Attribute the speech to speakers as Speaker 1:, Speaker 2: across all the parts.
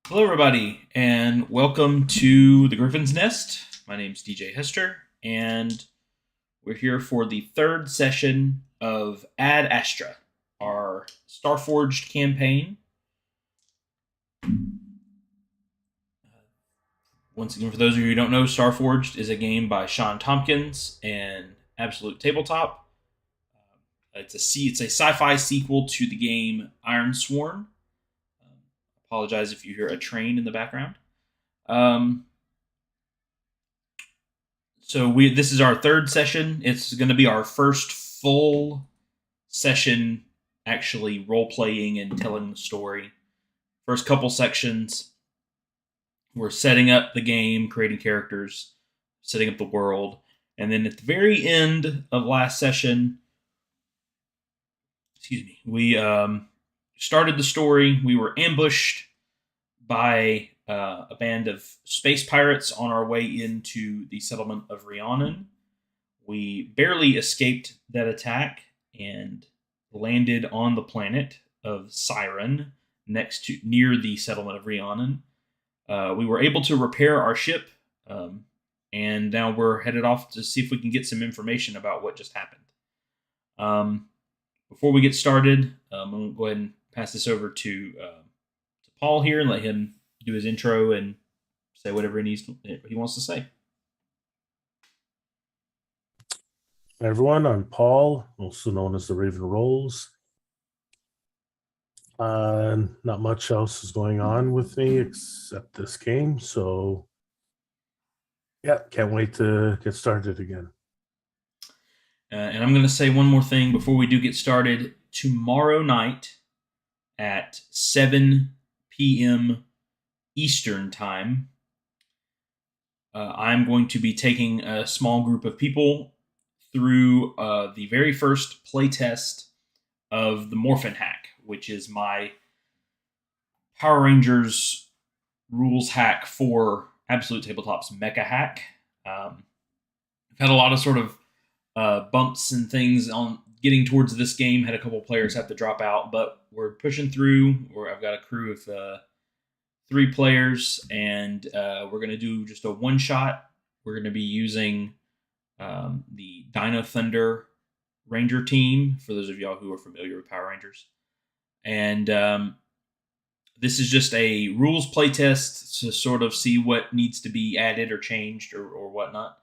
Speaker 1: Hello, everybody, and welcome to the Griffin's Nest. My name's DJ Hester, and we're here for the third session of Ad Astra, our Starforged campaign. Once again, for those of you who don't know, Starforged is a game by Sean Tompkins and Absolute Tabletop. It's a sci-fi sequel to the game Iron Sworn. Apologize if you hear a train in the background. Um, So this is our third session. It's going to be our first full session actually role playing and telling the story. First couple sections we're setting up the game, creating characters, setting up the world, and then at the very end of last session, we started the story. We were ambushed by a band of space pirates on our way into the settlement of Rhiannon. We barely escaped that attack and landed on the planet of Siren, near the settlement of Rhiannon. We were able to repair our ship, and now we're headed off to see if we can get some information about what just happened. Um, Before we get started, I'm going to go ahead and pass this over to Paul here and let him do his intro and say whatever he wants to say.
Speaker 2: Hi everyone, I'm Paul, also known as the Raven Rolls. Not much else is going on with me except this game, so yeah, can't wait to get started again.
Speaker 1: And I'm going to say one more thing before we do get started. Tomorrow night at 7 p.m. Eastern Time, I'm going to be taking a small group of people through the very first playtest of the Morphin Hack, which is my Power Rangers rules hack for Absolute Tabletop's Mecha Hack. I've had a lot of sort of bumps and things on getting towards this game. Had a couple players have to drop out, but we're pushing through. I've got a crew of 3 players, and we're going to do just a one shot. We're going to be using the Dino Thunder Ranger team, for those of y'all who are familiar with Power Rangers. And this is just a rules playtest to sort of see what needs to be added or changed or whatnot.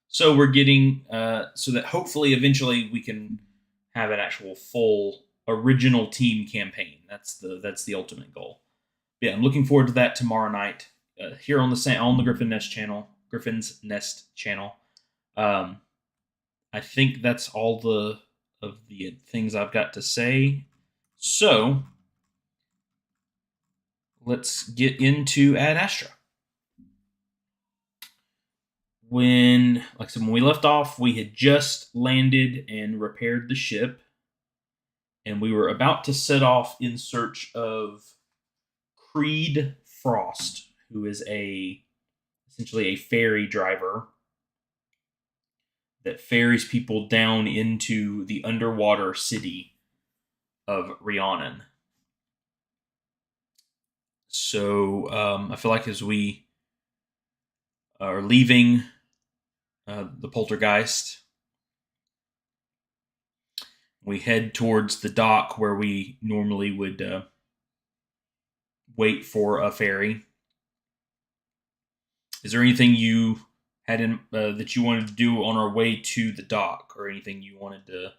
Speaker 1: So we're getting so that hopefully eventually we can have an actual full original team campaign. That's the ultimate goal. Yeah, I'm looking forward to that tomorrow night here on the Griffin's Nest channel. I think that's all of the things I've got to say. So let's get into Ad Astra. When we left off, we had just landed and repaired the ship, and we were about to set off in search of Creed Frost, who is essentially a ferry driver that ferries people down into the underwater city of Rhiannon. So I feel like as we are leaving the poltergeist, we head towards the dock where we normally would wait for a ferry. Is there anything you had in that you wanted to do on our way to the dock, or anything you want to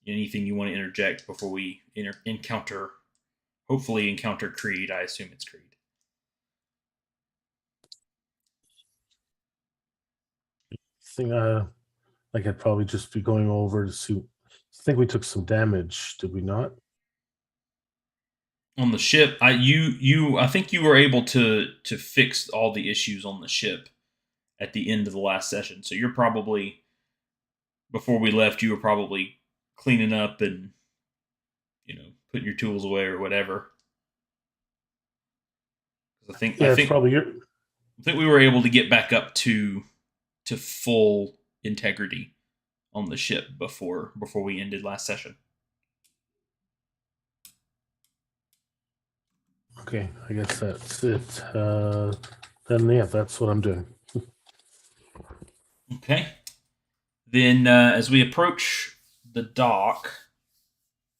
Speaker 1: interject before we hopefully encounter Creed? I assume it's Creed.
Speaker 2: Thing like I'd probably just be going over to see. I think we took some damage, did we not?
Speaker 1: On the ship, I think you were able to fix all the issues on the ship at the end of the last session. So you're probably, before we left, you were probably cleaning up and putting your tools away or whatever.
Speaker 2: Yeah, it's probably your.
Speaker 1: I think we were able to get back up to full integrity on the ship before we ended last session.
Speaker 2: Okay, I guess that's it. Then yeah, that's what I'm doing.
Speaker 1: Okay. Then, as we approach the dock,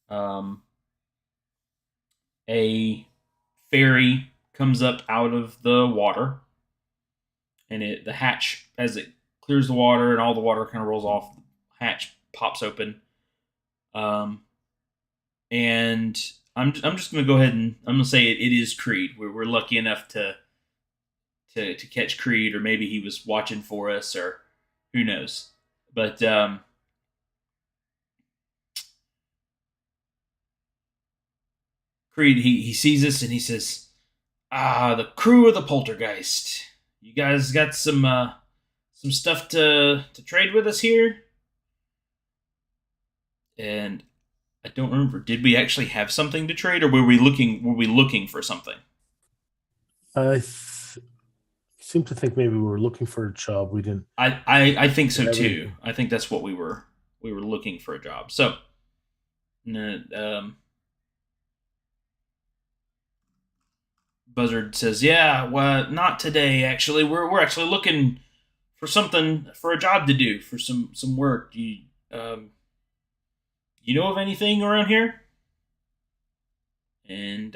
Speaker 1: um, a ferry comes up out of the water, and the hatch, as it clears the water and all the water kind of rolls off, the hatch pops open. Um, and I'm just going to go ahead and I'm going to say it is Creed. We're lucky enough to catch Creed, or maybe he was watching for us, or who knows. But Creed, he sees us and he says, "Ah, the crew of the Poltergeist. You guys got some stuff to trade with us here?" And I don't remember. Did we actually have something to trade, or were we looking for something?
Speaker 2: I seem to think maybe we were looking for a job. We didn't
Speaker 1: I think so
Speaker 2: have
Speaker 1: too.
Speaker 2: anything.
Speaker 1: I think that's what we were looking for a job. So, Buzzard says, "Yeah, well, not today. Actually, we're actually looking for something, for a job to do, for some work. Um, you know of anything around here?" And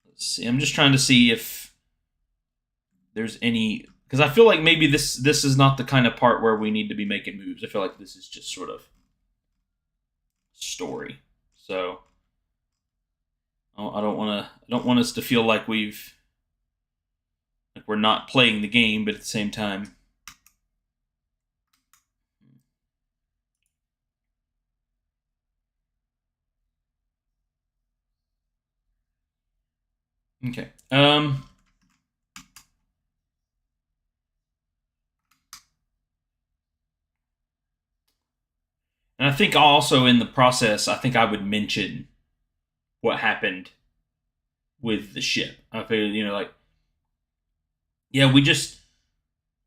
Speaker 1: let's see. I'm just trying to see if there's any, because I feel like maybe this is not the kind of part where we need to be making moves. I feel like this is just sort of story. So I don't want to. I don't want us to feel like we're not playing the game, but at the same time, okay. And I think also in the process, I think I would mention what happened with the ship. I feel, like, yeah, we just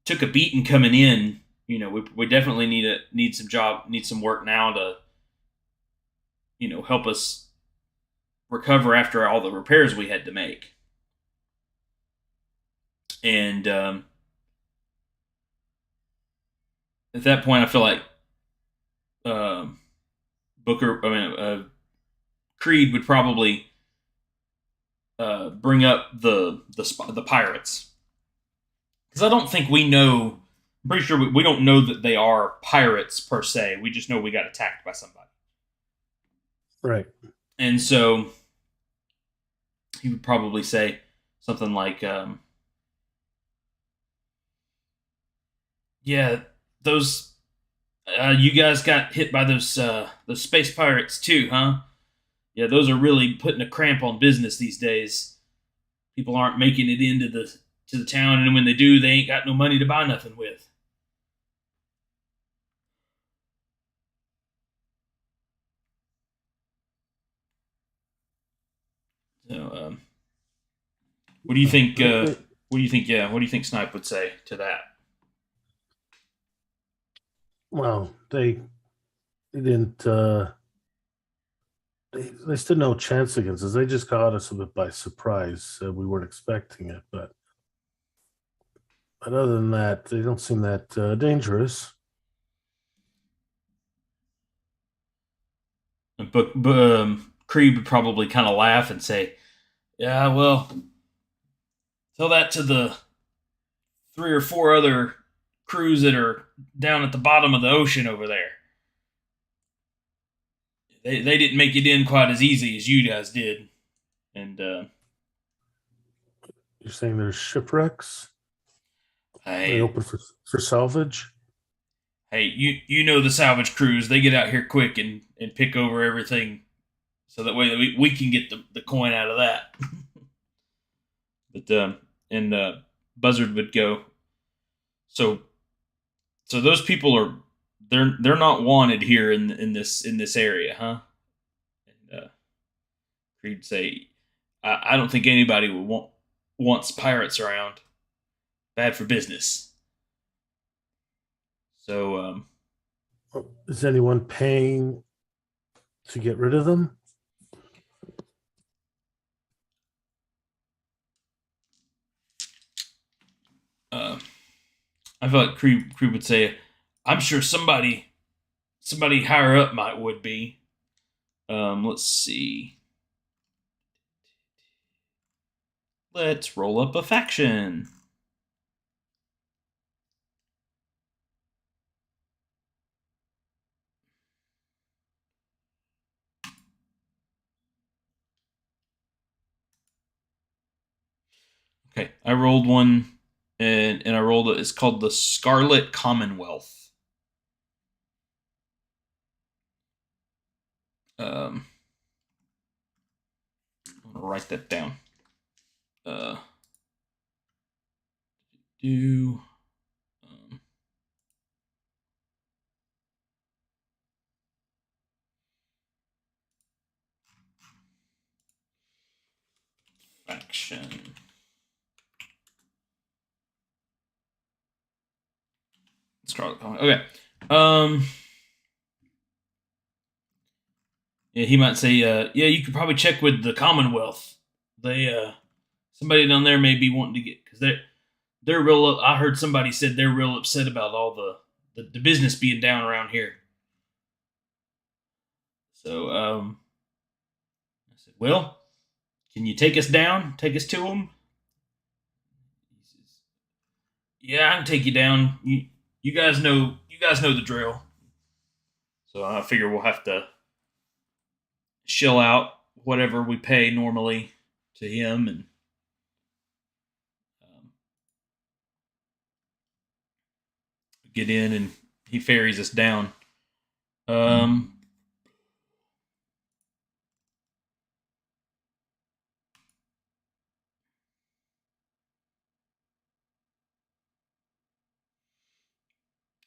Speaker 1: took a beating coming in. We definitely need some work now to help us recover after all the repairs we had to make. And at that point, I feel like um, Creed would probably bring up the pirates, because I don't think we know. I'm pretty sure we don't know that they are pirates per se. We just know we got attacked by somebody,
Speaker 2: Right.
Speaker 1: and so he would probably say something like, "Yeah, those you guys got hit by those space pirates too, huh? Yeah, those are really putting a cramp on business these days. People aren't making it into the town, and when they do, they ain't got no money to buy nothing with." So, what do you think? What do you think? Yeah, what do you think Snipe would say to that?
Speaker 2: Well, they didn't. They stood no chance against us. They just caught us a bit by surprise. We weren't expecting it, but other than that, they don't seem that dangerous.
Speaker 1: But Creed would probably kind of laugh and say, "Yeah, well, tell that to the three or four other crews that are down at the bottom of the ocean over there. They didn't make it in quite as easy as you guys did." And
Speaker 2: You're saying there's shipwrecks? They
Speaker 1: hey,
Speaker 2: open for salvage?
Speaker 1: hey, you know the salvage crews. They get out here quick and pick over everything, so that way we can get the coin out of that. But and Buzzard would go, so those people are, they're not wanted here in this area, huh? And Creed say, I don't think anybody would wants pirates around. Bad for business. So
Speaker 2: Is anyone paying to get rid of them?
Speaker 1: uh, I feel like Creed would say, "I'm sure somebody higher up would be." Let's see. Let's roll up a faction. Okay, I rolled one, and I rolled it. It's called the Scarlet Commonwealth. Um, I'm gonna write that down. Uh, do um, faction. Scarlet Commonwealth. Okay. Yeah, he might say, yeah, you could probably check with the Commonwealth. They somebody down there may be wanting to get because they're real. I heard somebody said they're real upset about all the business being down around here. So I said, well, can you take us down? Take us to them? He says, yeah, I can take you down. You guys know the drill. So I figure we'll have to shell out whatever we pay normally to him and um, get in, and he ferries us down. Um,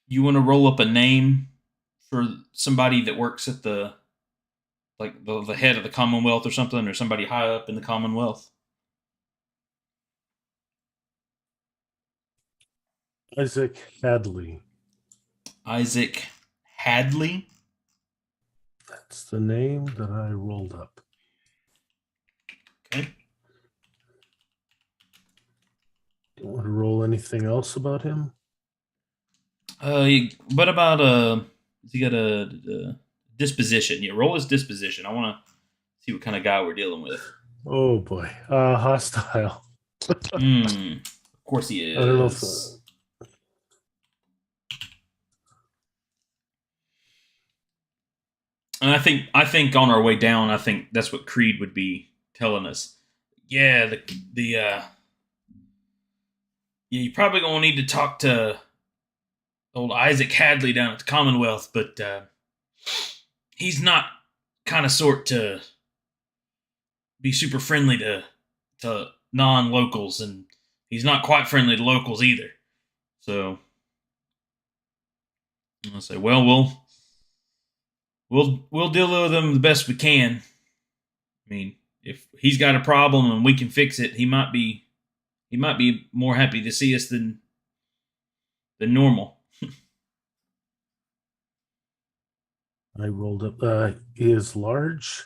Speaker 1: you want to roll up a name for somebody that works at the head of the Commonwealth or something, or somebody high up in the Commonwealth?
Speaker 2: Isaac Hadley.
Speaker 1: Isaac Hadley.
Speaker 2: That's the name that I rolled up.
Speaker 1: Okay.
Speaker 2: Do you want to roll anything else about him?
Speaker 1: What about has he got a disposition? Yeah, roll his disposition. I want to see what kind of guy we're dealing with.
Speaker 2: Oh boy, hostile.
Speaker 1: Of course he
Speaker 2: I don't know if
Speaker 1: is. And I think on our way down, I think that's what Creed would be telling us. Yeah, the yeah, you're probably gonna need to talk to old Isaac Hadley down at the Commonwealth, but he's not kind of sort to be super friendly to non locals, and he's not quite friendly to locals either. So I'll say, well, we'll deal with him the best we can. I mean, if he's got a problem and we can fix it, he might be more happy to see us than normal.
Speaker 2: I rolled up. He is large,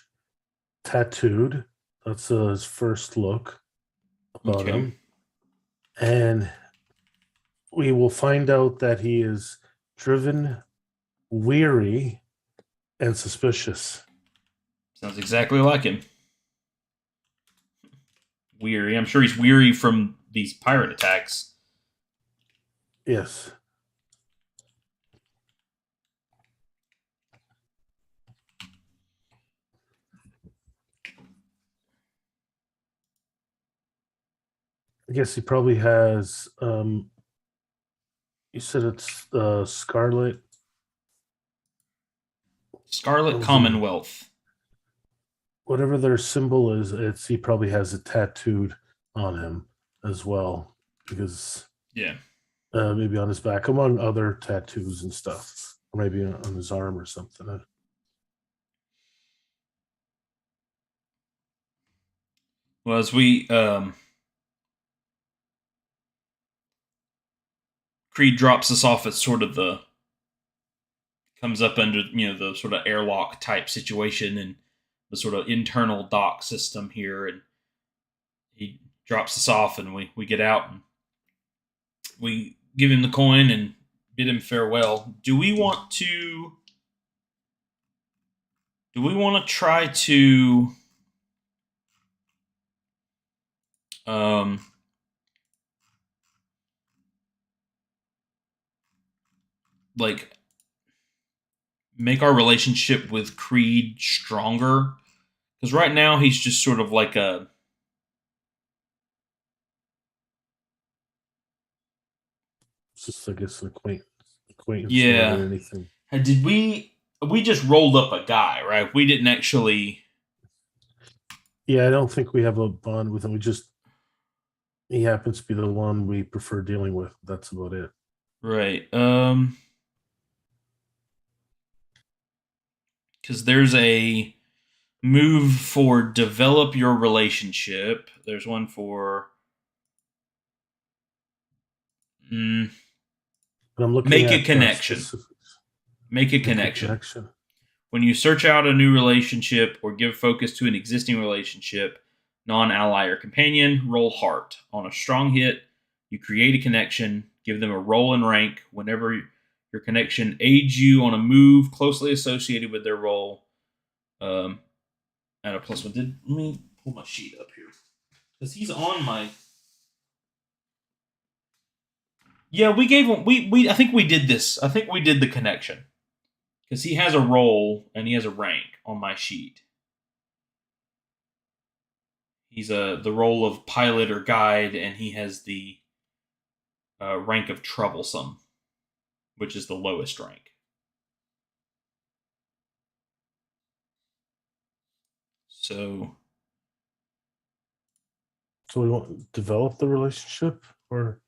Speaker 2: tattooed. That's his first look about
Speaker 1: Okay.
Speaker 2: him. And we will find out that he is driven, weary, and suspicious.
Speaker 1: Sounds exactly like him. Weary. I'm sure he's weary from these pirate attacks.
Speaker 2: Yes. I guess he probably has. You said it's Scarlet.
Speaker 1: Scarlet Commonwealth.
Speaker 2: Whatever their symbol is, it's he probably has it tattooed on him as well, because
Speaker 1: Yeah.
Speaker 2: maybe on his back, among other tattoos and stuff, or maybe on his arm or something.
Speaker 1: Well, as we Creed drops us off at sort of comes up under the sort of airlock type situation and the sort of internal dock system here, and he drops us off, and we get out and we give him the coin and bid him farewell. Do we want to try to um like make our relationship with Creed stronger? Because right now he's just sort of like a
Speaker 2: It's just, I guess, an acquaintance more
Speaker 1: yeah.
Speaker 2: than anything.
Speaker 1: Did we just rolled up a guy, right? We didn't actually.
Speaker 2: Yeah, I don't think we have a bond with him. He happens to be the one we prefer dealing with. That's about it.
Speaker 1: Right. Because there's a move for develop your relationship. There's one for mm,
Speaker 2: But I'm looking
Speaker 1: make a
Speaker 2: at
Speaker 1: connection.
Speaker 2: specifics.
Speaker 1: Make a
Speaker 2: Make a
Speaker 1: connection.
Speaker 2: connection.
Speaker 1: When you search out a new relationship or give focus to an existing relationship, non-ally or companion, roll heart. On a strong hit, you create a connection, give them a roll and rank. Whenever your connection aids you on a move closely associated with their role, at a +1. Let me pull my sheet up here because he's on my. Yeah, we gave him. We I think we did this. I think we did the connection because he has a role and he has a rank on my sheet. He's the role of pilot or guide, and he has the rank of troublesome, which is the lowest rank. So
Speaker 2: So we want to develop the relationship, or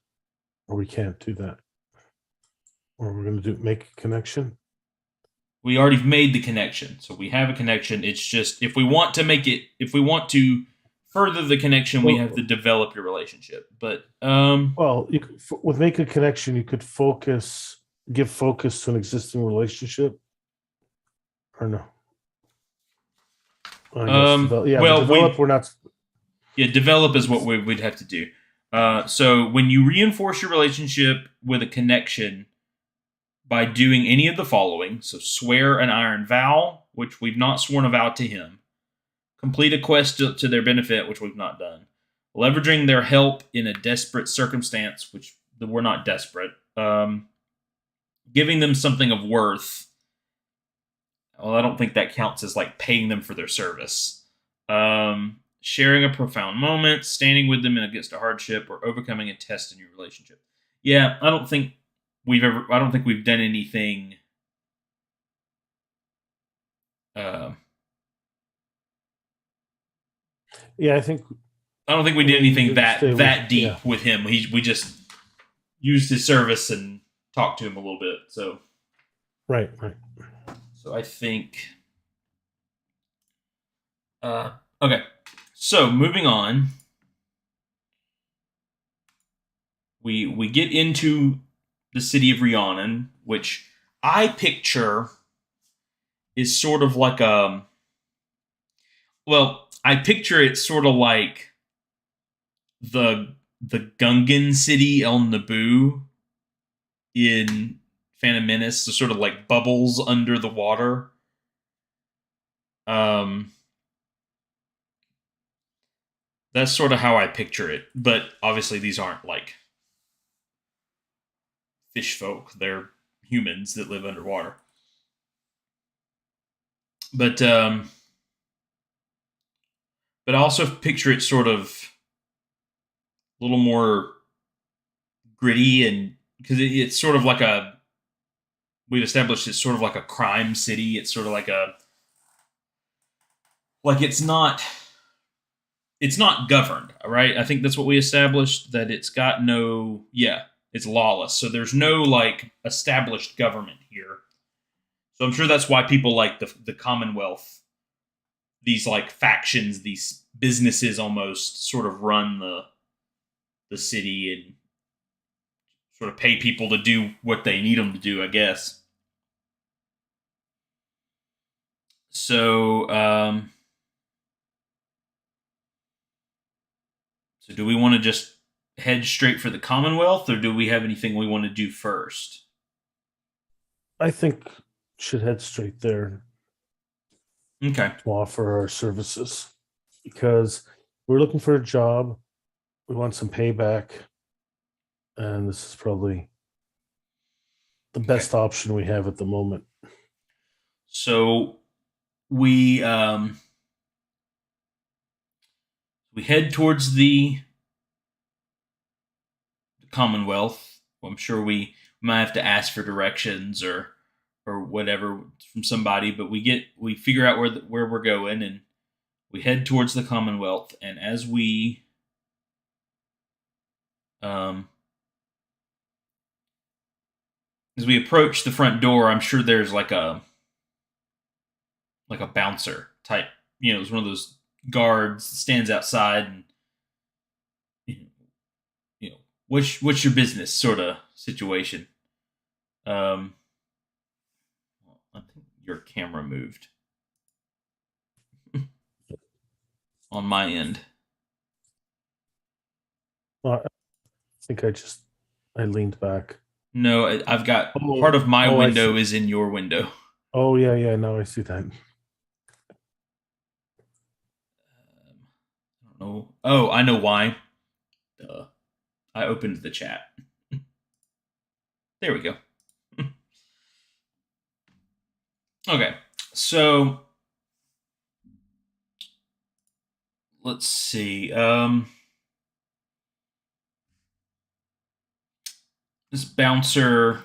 Speaker 2: we can't do that, or we're going to do make a connection.
Speaker 1: we already made the connection. So we have a connection. It's just if we want to make it, if we want to further the connection, we have to develop your relationship. But
Speaker 2: Well, with make a connection, you could give focus to an existing relationship, or no? I guess develop. We're not.
Speaker 1: Yeah, develop is what we'd have to do. So when you reinforce your relationship with a connection by doing any of the following, so swear an iron vow, which we've not sworn a vow to him, complete a quest to their benefit, which we've not done, leveraging their help in a desperate circumstance, which we're not desperate, giving them something of worth. Well, I don't think that counts as like paying them for their service. Sharing a profound moment, standing with them against a hardship, or overcoming a test in your relationship. Yeah, I don't think we've done anything. Uh,
Speaker 2: Yeah,
Speaker 1: I don't think we did anything that deep
Speaker 2: yeah.
Speaker 1: with him. We just used his service and talked to him a little bit. So
Speaker 2: Right.
Speaker 1: So I think. Okay. So moving on, we get into the city of Rhiannon, which I picture is sort of like a. Well, I picture it sort of like the Gungan city El Naboo in Phantom Menace, so sort of like bubbles under the water. That's sort of how I picture it, but obviously these aren't like fish folk; they're humans that live underwater. But but I also picture it sort of a little more gritty, and because it's sort of like a we've established it's sort of like a crime city. It's sort of like a like it's not governed, right? I think that's what we established, that it's got no, yeah, it's lawless. So there's no like established government here. So I'm sure that's why people like the Commonwealth, these like factions, these businesses almost sort of run the city and sort of pay people to do what they need them to do, I guess. So, so do we want to just head straight for the Commonwealth, or do we have anything we want to do first?
Speaker 2: I think should head straight there
Speaker 1: Okay.
Speaker 2: to offer our services because we're looking for a job. We want some payback, and this is probably the
Speaker 1: Okay.
Speaker 2: best option we have at the moment.
Speaker 1: So we we head towards the Commonwealth. I'm sure we might have to ask for directions or whatever from somebody, but we figure out where we're going and we head towards the Commonwealth. And um, as we approach the front door, I'm sure there's like a bouncer type. It's one of those guards that stands outside and you know what's your business sort of situation. Um, I think your camera moved on my end.
Speaker 2: Well, I think I leaned back.
Speaker 1: No, I've got part
Speaker 2: Oh,
Speaker 1: of my
Speaker 2: oh, I see.
Speaker 1: window is in your window.
Speaker 2: Oh, yeah, yeah. Now I see that.
Speaker 1: I don't know. Oh, I know why. Duh. I opened the chat. There we go. Okay, so let's see. This bouncer,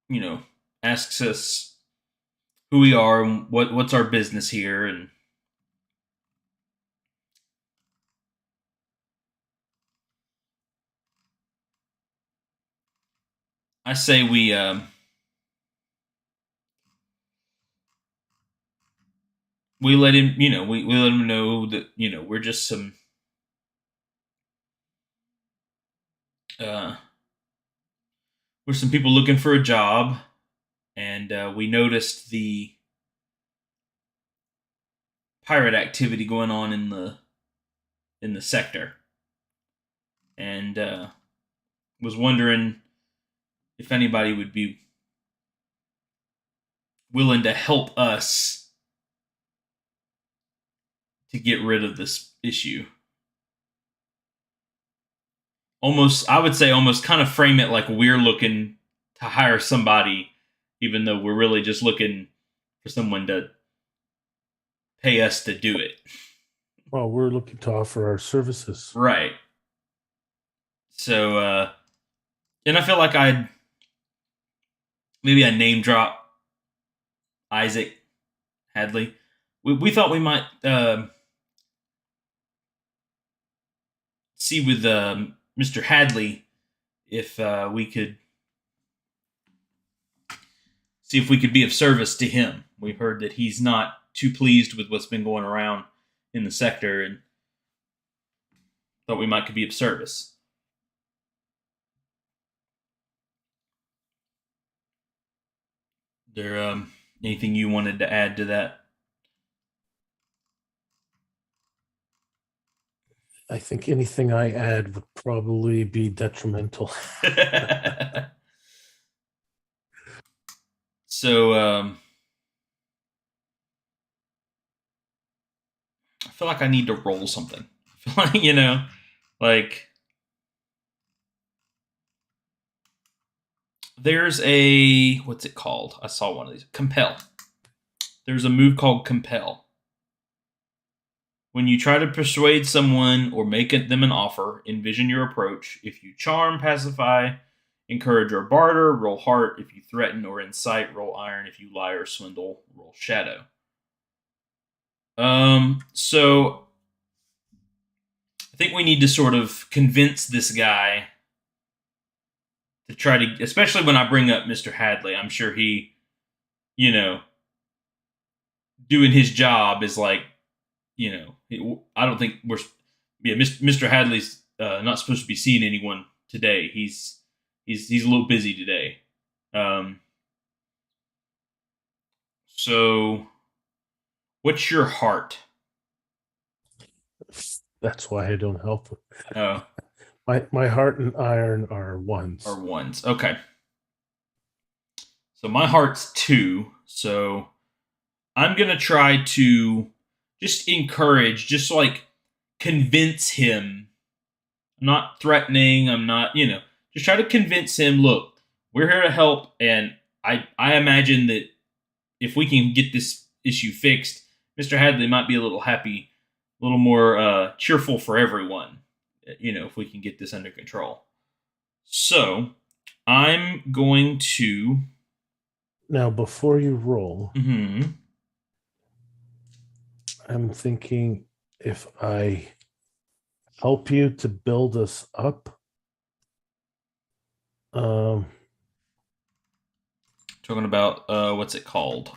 Speaker 1: you know, asks us who we are and what's our business here, and I say we let him, we let him know that we're just uh, we're some people looking for a job, and we noticed the pirate activity going on in the sector, and was wondering if anybody would be willing to help us to get rid of this issue. Almost, I would say, almost kind of frame it like we're looking to hire somebody, even though we're really just looking for someone to pay us to do it.
Speaker 2: Well, we're looking to offer our services.
Speaker 1: Right. So, and I feel like maybe I name drop Isaac Hadley. We thought we might see with Mr. Hadley if we could see if we could be of service to him. We heard that he's not too pleased with what's been going around in the sector, and thought we might could be of service. There anything you wanted to add to that?
Speaker 2: I think anything I add would probably be detrimental.
Speaker 1: So I feel like I need to roll something. I feel like like there's a what's it called? I saw one of these. Compel. There's a move called Compel. When you try to persuade someone or make them an offer, envision your approach. If you charm, pacify, encourage or barter, roll heart. If you threaten or incite, roll iron. If you lie or swindle, roll shadow. So I think we need to sort of convince this guy to try to, especially when I bring up Mr. Hadley. I'm sure he, you know, doing his job is like, I don't think Mr. Hadley's not supposed to be seeing anyone today. He's a little busy today. Um, So, what's your heart?
Speaker 2: That's why I don't help.
Speaker 1: Oh,
Speaker 2: My heart and iron are ones.
Speaker 1: or ones. Okay. So my heart's two. So I'm gonna try to just encourage, just like convince him. I'm not threatening. I'm not, just try to convince him. Look, we're here to help, and I imagine that if we can get this issue fixed, Mr. Hadley might be a little happy, a little more cheerful for everyone. If we can get this under control. So I'm going to.
Speaker 2: Now, before you roll,
Speaker 1: Mm-hmm.
Speaker 2: I'm thinking if I help you to build us up, um,
Speaker 1: Talking about what's it called?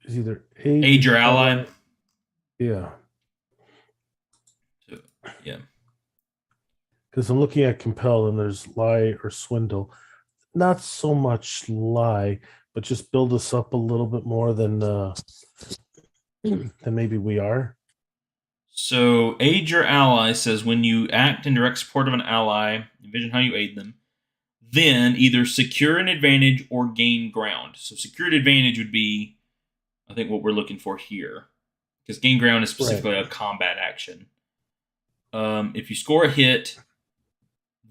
Speaker 2: is either aid
Speaker 1: Aid your
Speaker 2: your
Speaker 1: ally.
Speaker 2: ally. Yeah,
Speaker 1: So, yeah.
Speaker 2: because I'm looking at compel and there's lie or swindle. Not so much lie, but just build us up a little bit more than maybe we are.
Speaker 1: So aid your ally says when you act in direct support of an ally, envision how you aid them. Then either secure an advantage or gain ground. So secured advantage would be, I think, what we're looking for here, because gain ground is
Speaker 2: Right.
Speaker 1: specifically a combat action. If you score a hit,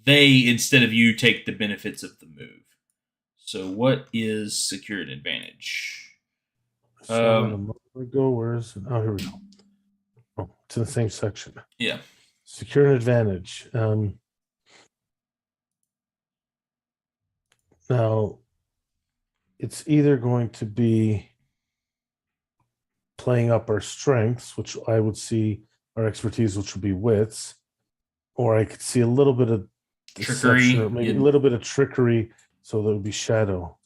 Speaker 1: they, instead of you, take the benefits of the move. So what is secured advantage?
Speaker 2: So a moment ago, where is it? Oh, here we go. Oh, it's in the same section.
Speaker 1: Yeah.
Speaker 2: Secure an advantage. Now, it's either going to be playing up our strengths, which I would see our expertise, which would be wits, or I could see a little bit of deception,
Speaker 1: Trickery.
Speaker 2: or maybe a little bit of trickery, so that would be shadow.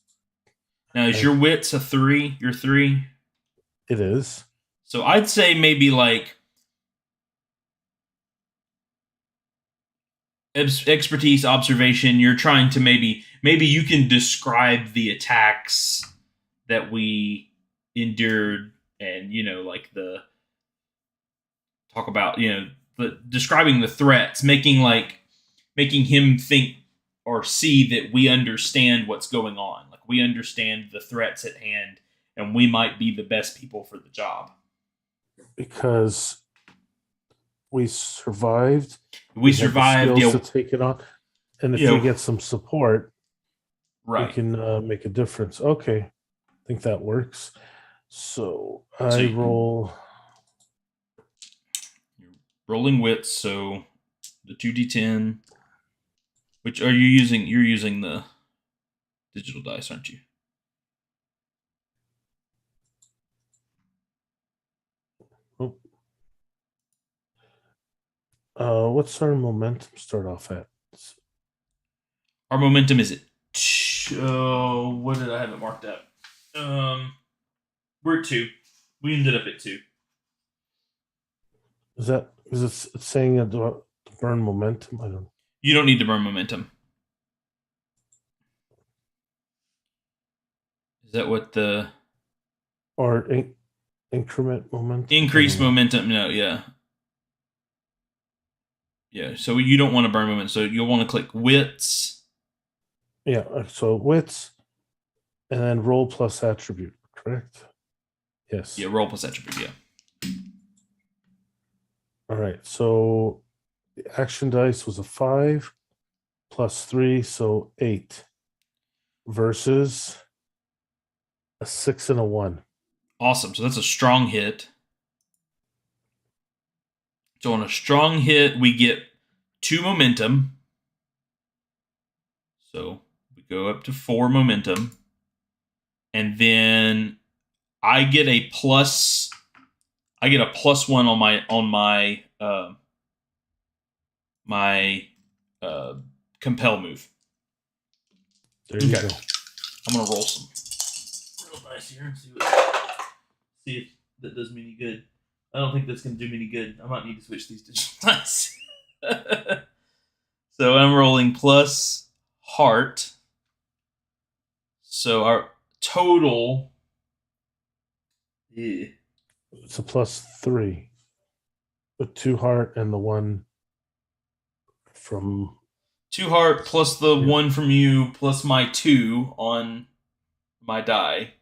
Speaker 1: Now, is your wits a 3? Your 3?
Speaker 2: It is.
Speaker 1: So I'd say maybe like expertise, observation. You're trying to maybe you can describe the attacks that we endured, and like the talk about describing the threats, making him think or see that we understand what's going on, like we understand the threats at hand, and we might be the best people for the job.
Speaker 2: Because we survived.
Speaker 1: We
Speaker 2: have the
Speaker 1: survived.
Speaker 2: skills
Speaker 1: Yeah,
Speaker 2: to take it on. And if we get some support,
Speaker 1: right.
Speaker 2: we can make a difference. Okay. I think that works. So I
Speaker 1: So
Speaker 2: roll.
Speaker 1: you're rolling wits, so the 2d10. Which are you using? You're using the digital dice, aren't you?
Speaker 2: What's our momentum start off at?
Speaker 1: Our momentum is at. What did I have it marked up? We're at 2. We ended up at 2.
Speaker 2: Is it saying to burn momentum? I don't know.
Speaker 1: You don't need to burn momentum. Is that what the
Speaker 2: Or increment momentum?
Speaker 1: increase momentum? No, yeah. Yeah, so you don't want to burn momentum. So you'll want to click wits.
Speaker 2: Yeah, so wits and then roll plus attribute, correct? Yes.
Speaker 1: Yeah, roll plus attribute, yeah.
Speaker 2: All right, so the action dice was a 5 plus 3, so 8 versus a 6 and a 1.
Speaker 1: Awesome. So that's a strong hit. So on a strong hit, we get 2 momentum. So we go up to 4 momentum. And then I get a plus +1 on my compel move.
Speaker 2: There you go.
Speaker 1: I'm gonna roll some real dice here and see if that does me any good. I don't think that's gonna do me any good. I might need to switch these digital dice. So I'm rolling plus heart. So our total Yeah.
Speaker 2: It's a +3. The 2 heart and the one from
Speaker 1: 2 heart plus the
Speaker 2: yeah.
Speaker 1: 1 from you plus my 2 on my die.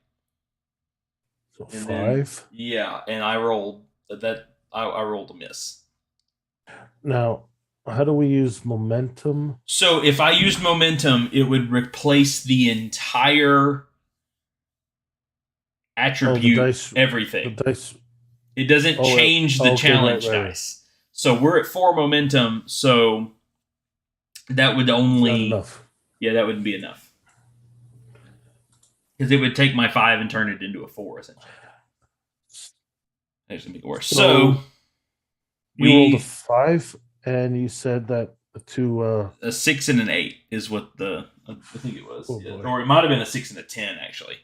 Speaker 2: So
Speaker 1: And then,
Speaker 2: 5.
Speaker 1: yeah, and I rolled that. I rolled a miss.
Speaker 2: Now, how do we use momentum?
Speaker 1: So if I used momentum, it would replace the entire
Speaker 2: Oh,
Speaker 1: attribute,
Speaker 2: the
Speaker 1: everything.
Speaker 2: dice.
Speaker 1: It doesn't
Speaker 2: Oh,
Speaker 1: change the
Speaker 2: okay, right,
Speaker 1: challenge
Speaker 2: right, right.
Speaker 1: dice. So we're at 4 momentum, so that would
Speaker 2: It's not
Speaker 1: only,
Speaker 2: enough.
Speaker 1: yeah, that wouldn't be enough. Because it would take my 5 and turn it into a 4, essentially. That's going to make it worse. So
Speaker 2: So you rolled a
Speaker 1: we,
Speaker 2: 5, and you said that the two.
Speaker 1: a 6 and an 8 is what I think it was.
Speaker 2: Oh
Speaker 1: Yeah.
Speaker 2: boy.
Speaker 1: Or it might have been a 6 and a 10, actually.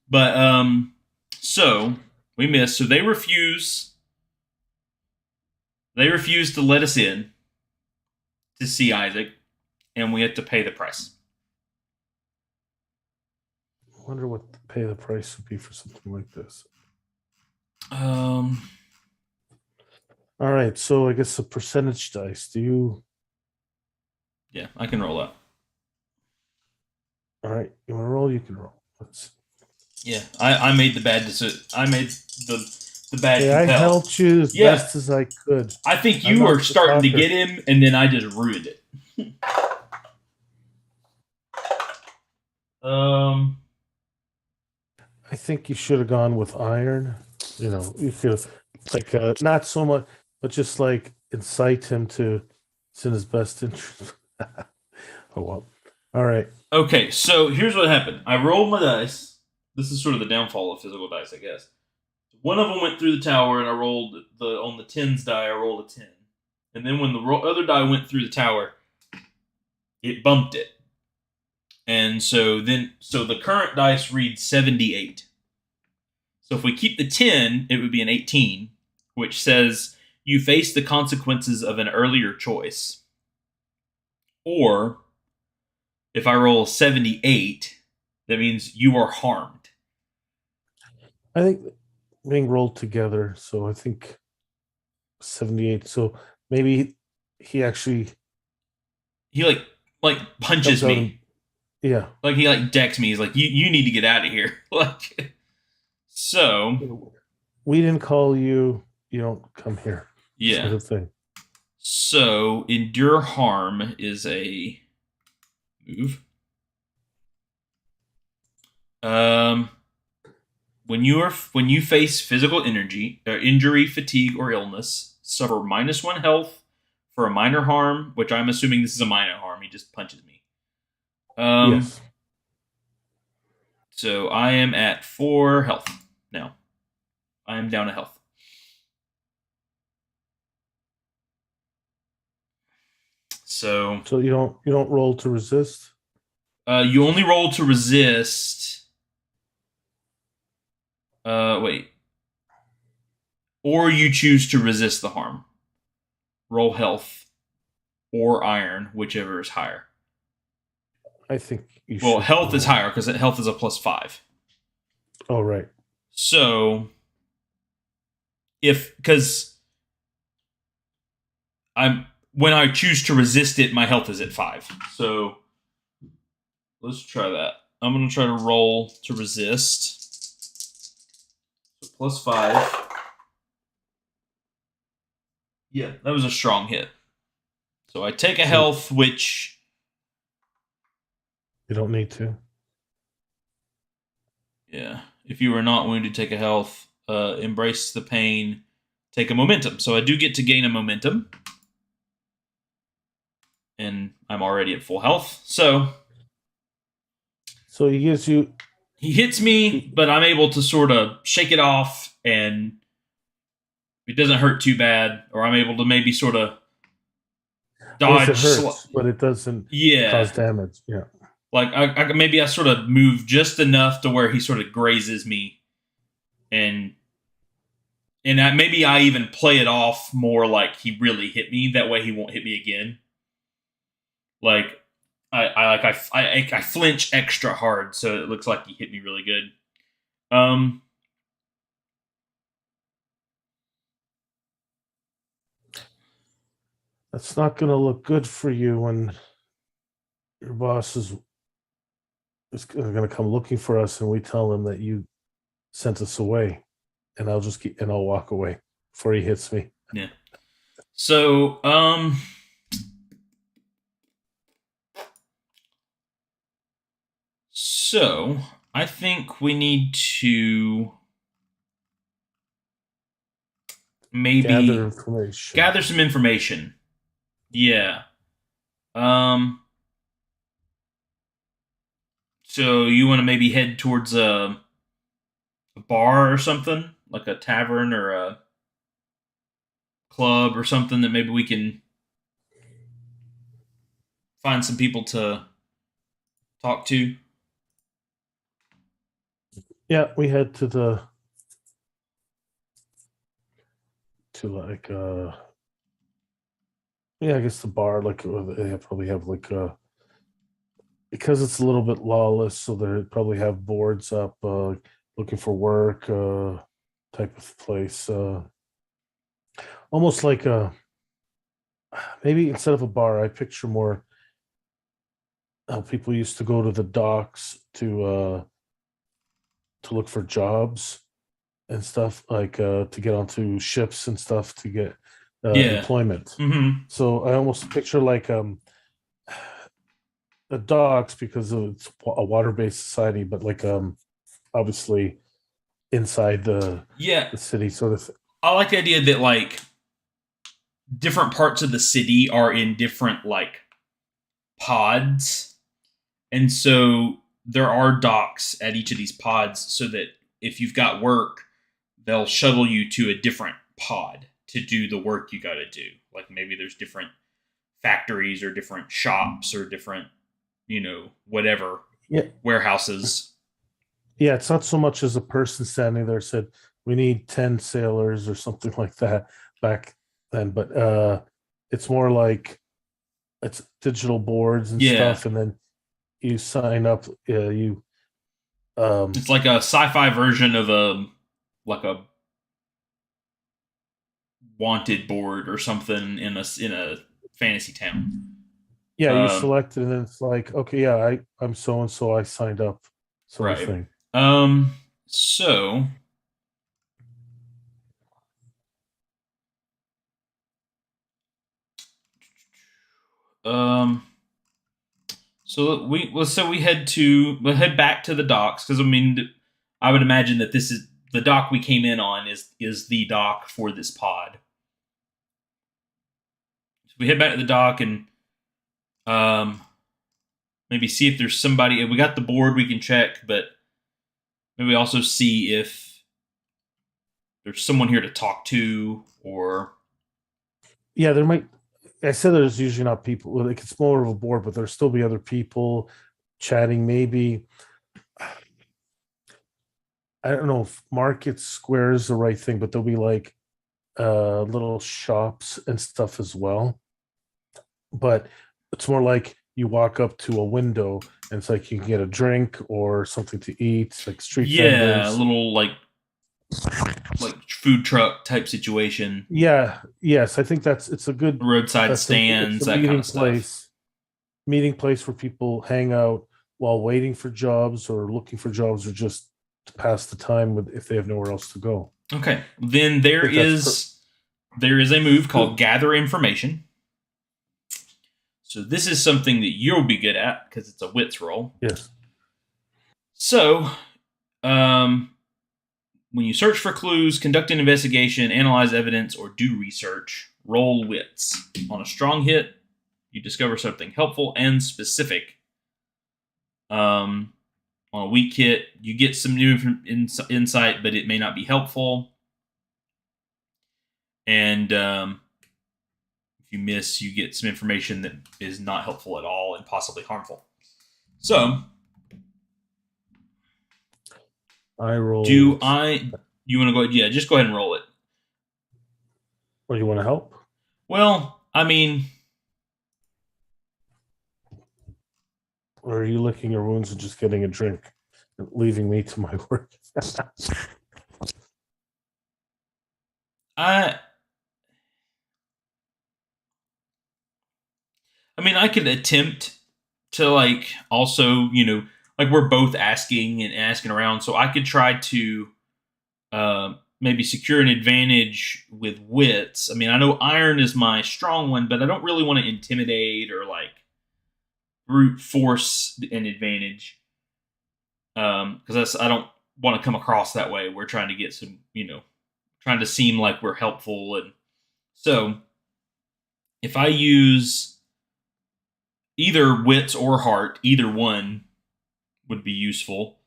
Speaker 1: But, so we missed. So they refuse to let us in to see Isaac, and we have to pay the price.
Speaker 2: I wonder what pay the price would be for something like this.
Speaker 1: Um,
Speaker 2: All right, so I guess a percentage dice. Do you?
Speaker 1: yeah, I can roll up.
Speaker 2: All right, you want to roll? You can roll. Let's.
Speaker 1: Yeah, I made the bad decision. I made the bad
Speaker 2: Hey, I
Speaker 1: compel.
Speaker 2: helped you as
Speaker 1: Yeah,
Speaker 2: best as I could.
Speaker 1: I think
Speaker 2: I'm
Speaker 1: you were
Speaker 2: not the
Speaker 1: starting to
Speaker 2: talker.
Speaker 1: get him, and then I just ruined it. Um,
Speaker 2: I think you should have gone with iron. You could have like not so much, but just like incite him to. It's in his best interest. Oh well. All right.
Speaker 1: okay, so here's what happened. I rolled my dice. This is sort of the downfall of physical dice, I guess. One of them went through the tower, and I rolled on the tens die. I rolled a 10, and then when the other die went through the tower, it bumped it. And so the current dice reads 78. So if we keep the 10, it would be an 18, which says you face the consequences of an earlier choice. Or if I roll 78, that means you are harmed.
Speaker 2: I think being rolled together, so I think 78. So maybe he actually
Speaker 1: He like punches
Speaker 2: comes out and
Speaker 1: me.
Speaker 2: yeah.
Speaker 1: Like he like decks me. He's like, you need to get out of here. Like so,
Speaker 2: We didn't call you, you don't come here, sort
Speaker 1: yeah.
Speaker 2: of thing.
Speaker 1: So endure harm is a move. Um, when you face physical injury, fatigue, or illness, suffer -1 health for a minor harm, which I'm assuming this is a minor harm. He just punches me. Um,
Speaker 2: Yes.
Speaker 1: so I am at 4 health now. I am down a health. So
Speaker 2: So you don't roll to resist.
Speaker 1: you only roll to resist. Wait, or you choose to resist the harm. Roll health or iron, whichever is higher.
Speaker 2: I think you
Speaker 1: Well,
Speaker 2: should
Speaker 1: health is
Speaker 2: roll.
Speaker 1: higher because health is a +5.
Speaker 2: Oh right.
Speaker 1: So if because I'm when I choose to resist it, my health is at 5. So let's try that. I'm gonna try to roll to resist. So +5. Yeah, that was a strong hit. So I take a
Speaker 2: So
Speaker 1: health, which
Speaker 2: you don't need to.
Speaker 1: yeah, if you are not wounded, take a health. Embrace the pain. Take a momentum. So I do get to gain a momentum, and I'm already at full health. So
Speaker 2: So he gives you
Speaker 1: he hits me,
Speaker 2: he,
Speaker 1: but I'm able to sort of shake it off, and it doesn't hurt too bad. Or I'm able to maybe sort of
Speaker 2: I guess it
Speaker 1: dodge.
Speaker 2: hurts, but it doesn't
Speaker 1: Yeah,
Speaker 2: cause damage. Yeah.
Speaker 1: like maybe I sort of move just enough to where he sort of grazes me, and maybe I even play it off more like he really hit me. That way he won't hit me again. Like I flinch extra hard, so it looks like he hit me really good. Um,
Speaker 2: That's not going to look good for you when your boss is going to come looking for us, and we tell him that you sent us away, and I'll walk away before he hits me.
Speaker 1: Yeah. So, so I think we need to
Speaker 2: Gather
Speaker 1: maybe
Speaker 2: information.
Speaker 1: gather some information. Yeah. Um. So you want to maybe head towards a bar or something, like a tavern or a club or something that maybe we can find some people to talk to.
Speaker 2: Yeah, we head to like yeah, I guess the bar, like they probably have like because it's a little bit lawless, so they probably have boards up, looking for work, type of place. Almost like a maybe instead of a bar, I picture more how people used to go to the docks to look for jobs and stuff, like to get onto ships and stuff to get
Speaker 1: Yeah.
Speaker 2: employment.
Speaker 1: Mm-hmm.
Speaker 2: So I almost picture like the docks because it's a water-based society, but like obviously inside
Speaker 1: Yeah.
Speaker 2: the city sort of
Speaker 1: I like the idea that like different parts of the city are in different like pods, and so there are docks at each of these pods, so that if you've got work, they'll shuttle you to a different pod to do the work you got to do. Like maybe there's different factories or different shops or different, whatever
Speaker 2: yeah.
Speaker 1: warehouses.
Speaker 2: Yeah, it's not so much as a person standing there said, we need 10 sailors or something like that back then, but it's more like it's digital boards and
Speaker 1: Yeah.
Speaker 2: stuff, and then you sign up, you
Speaker 1: It's like a sci-fi version of a wanted board or something in a fantasy town.
Speaker 2: yeah, you
Speaker 1: Um,
Speaker 2: select it and then it's like, okay, yeah, I'm so and so, I signed up sort of
Speaker 1: right.
Speaker 2: thing.
Speaker 1: Um, so um, so we head back to the docks because I mean I would imagine that this is the dock we came in on is the dock for this pod. So we head back to the dock and um maybe see if there's somebody. If we got the board, we can check, but maybe also see if there's someone here to talk to or
Speaker 2: Yeah, there might, I said there's usually not people, well, like it's more of a board, but there'll still be other people chatting. Maybe I don't know if market square is the right thing, but there'll be like little shops and stuff as well. But it's more like you walk up to a window and it's like you can get a drink or something to eat, like street
Speaker 1: yeah, a
Speaker 2: vendors.
Speaker 1: little like food truck type situation,
Speaker 2: Yeah, yes, I think it's a good,
Speaker 1: roadside
Speaker 2: it's
Speaker 1: stands,
Speaker 2: a
Speaker 1: that kind of stuff.
Speaker 2: meeting place where people hang out while waiting for jobs or looking for jobs or just to pass the time with if they have nowhere else to go.
Speaker 1: Okay, then
Speaker 2: I think
Speaker 1: there is a move called gather information. So this is something that you'll be good at because it's a wits roll.
Speaker 2: yes.
Speaker 1: So, um, when you search for clues, conduct an investigation, analyze evidence, or do research, roll wits. On a strong hit, you discover something helpful and specific. Um, on a weak hit, you get some new insight, but it may not be helpful. And if you miss, you get some information that is not helpful at all and possibly harmful. So,
Speaker 2: I
Speaker 1: do
Speaker 2: rolled.
Speaker 1: I? You want to go? Yeah, just go ahead and roll it.
Speaker 2: Or you want to help?
Speaker 1: Well, I mean,
Speaker 2: Or are you licking your wounds and just getting a drink, and leaving me to my work?
Speaker 1: I I mean, I could attempt to like also, like we're both asking and asking around, so I could try to maybe secure an advantage with wits. I mean, I know iron is my strong one, but I don't really want to intimidate or like brute force an advantage because I don't want to come across that way. We're trying to get some, trying to seem like we're helpful, and so if I use either wits or heart, either one would be useful.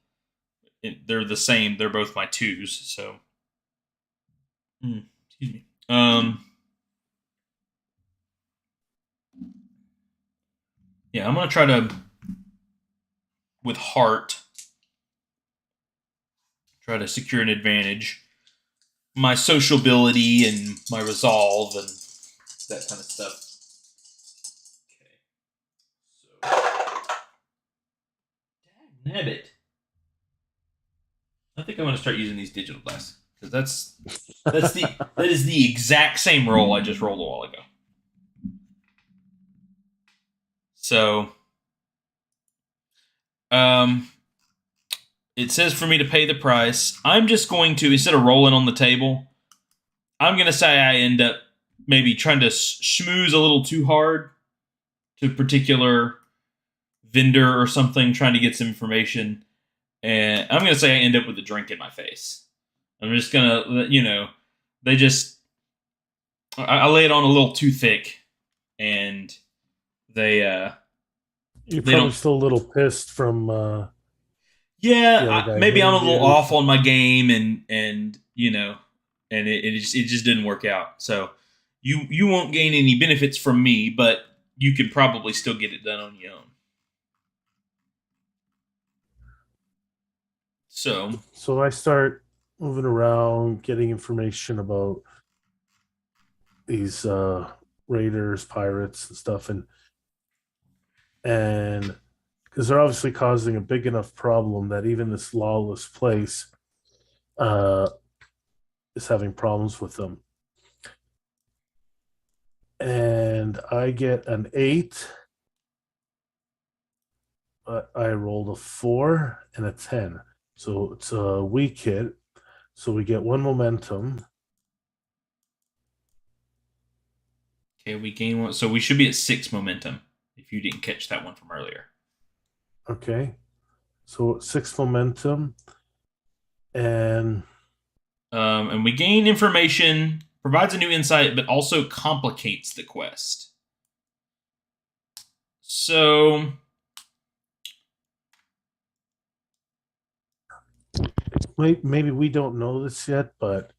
Speaker 1: They're the same. They're both my twos. So, excuse me. Yeah, I'm gonna try to with heart try to secure an advantage. My sociability and my resolve and that kind of stuff. Okay, so nabbit. I think I'm gonna start using these digital dice because that is the exact same roll I just rolled a while ago. So, um, it says for me to pay the price. I'm just going to, instead of rolling on the table, I'm going to say I end up maybe trying to schmooze a little too hard to a particular vendor or something, trying to get some information. And I'm going to say I end up with a drink in my face. I'm just going to, they just, I lay it on a little too thick and they,
Speaker 2: You're
Speaker 1: they
Speaker 2: probably
Speaker 1: don't.
Speaker 2: still a little pissed from
Speaker 1: Yeah,
Speaker 2: the other guy
Speaker 1: maybe I'm a
Speaker 2: hitting
Speaker 1: little
Speaker 2: you.
Speaker 1: off on my game, and and it just didn't work out. So you won't gain any benefits from me, but you can probably still get it done on your own. So
Speaker 2: So I start moving around, getting information about these raiders, pirates, and stuff, and because they're obviously causing a big enough problem that even this lawless place uh, is having problems with them. And I get an 8, but I rolled a 4 and a 10. So it's a weak hit. So we get one momentum.
Speaker 1: okay, we gain one. So we should be at 6 momentum if you didn't catch that one from earlier.
Speaker 2: Okay. So 6 momentum. And
Speaker 1: And we gain information, provides a new insight, but also complicates the quest. So
Speaker 2: maybe we don't know this yet, but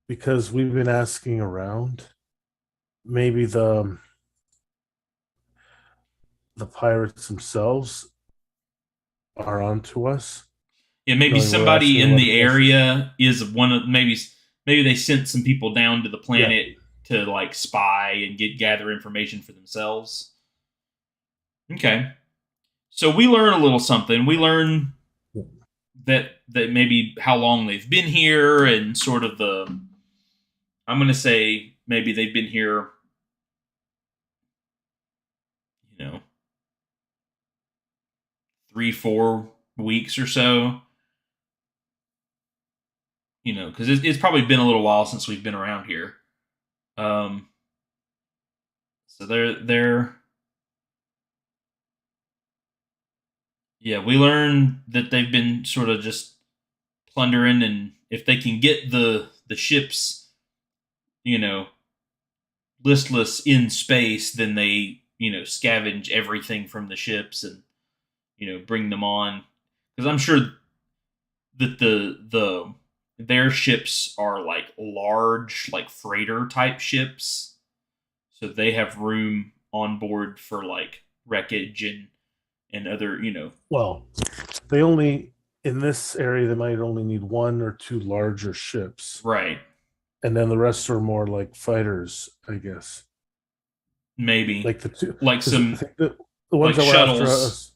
Speaker 2: because we've been asking around, maybe the pirates themselves are onto us,
Speaker 1: yeah, maybe
Speaker 2: knowing we're
Speaker 1: somebody
Speaker 2: asking a
Speaker 1: in
Speaker 2: lot of
Speaker 1: the
Speaker 2: questions.
Speaker 1: area is one of maybe they sent some people down to the
Speaker 2: Yeah.
Speaker 1: planet to like spy and gather information for themselves. Okay, so we learn a little something. We learn that maybe how long they've been here and sort of the. I'm going to say maybe they've been here, you know, 3 4 weeks or so. Because it's probably been a little while since we've been around here. Um, so they're yeah, we learn that they've been sort of just plundering, and if they can get the ships, you know, listless in space, then they scavenge everything from the ships and bring them on. Because I'm sure that their ships are like large, like freighter type ships, so they have room on board for like wreckage and other
Speaker 2: Well, they only in this area they might only need one or two larger ships,
Speaker 1: right,
Speaker 2: and then the rest are more like fighters, I guess.
Speaker 1: maybe
Speaker 2: Like the two,
Speaker 1: like
Speaker 2: because I
Speaker 1: some
Speaker 2: think the ones
Speaker 1: like
Speaker 2: that were after
Speaker 1: shuttles.
Speaker 2: us,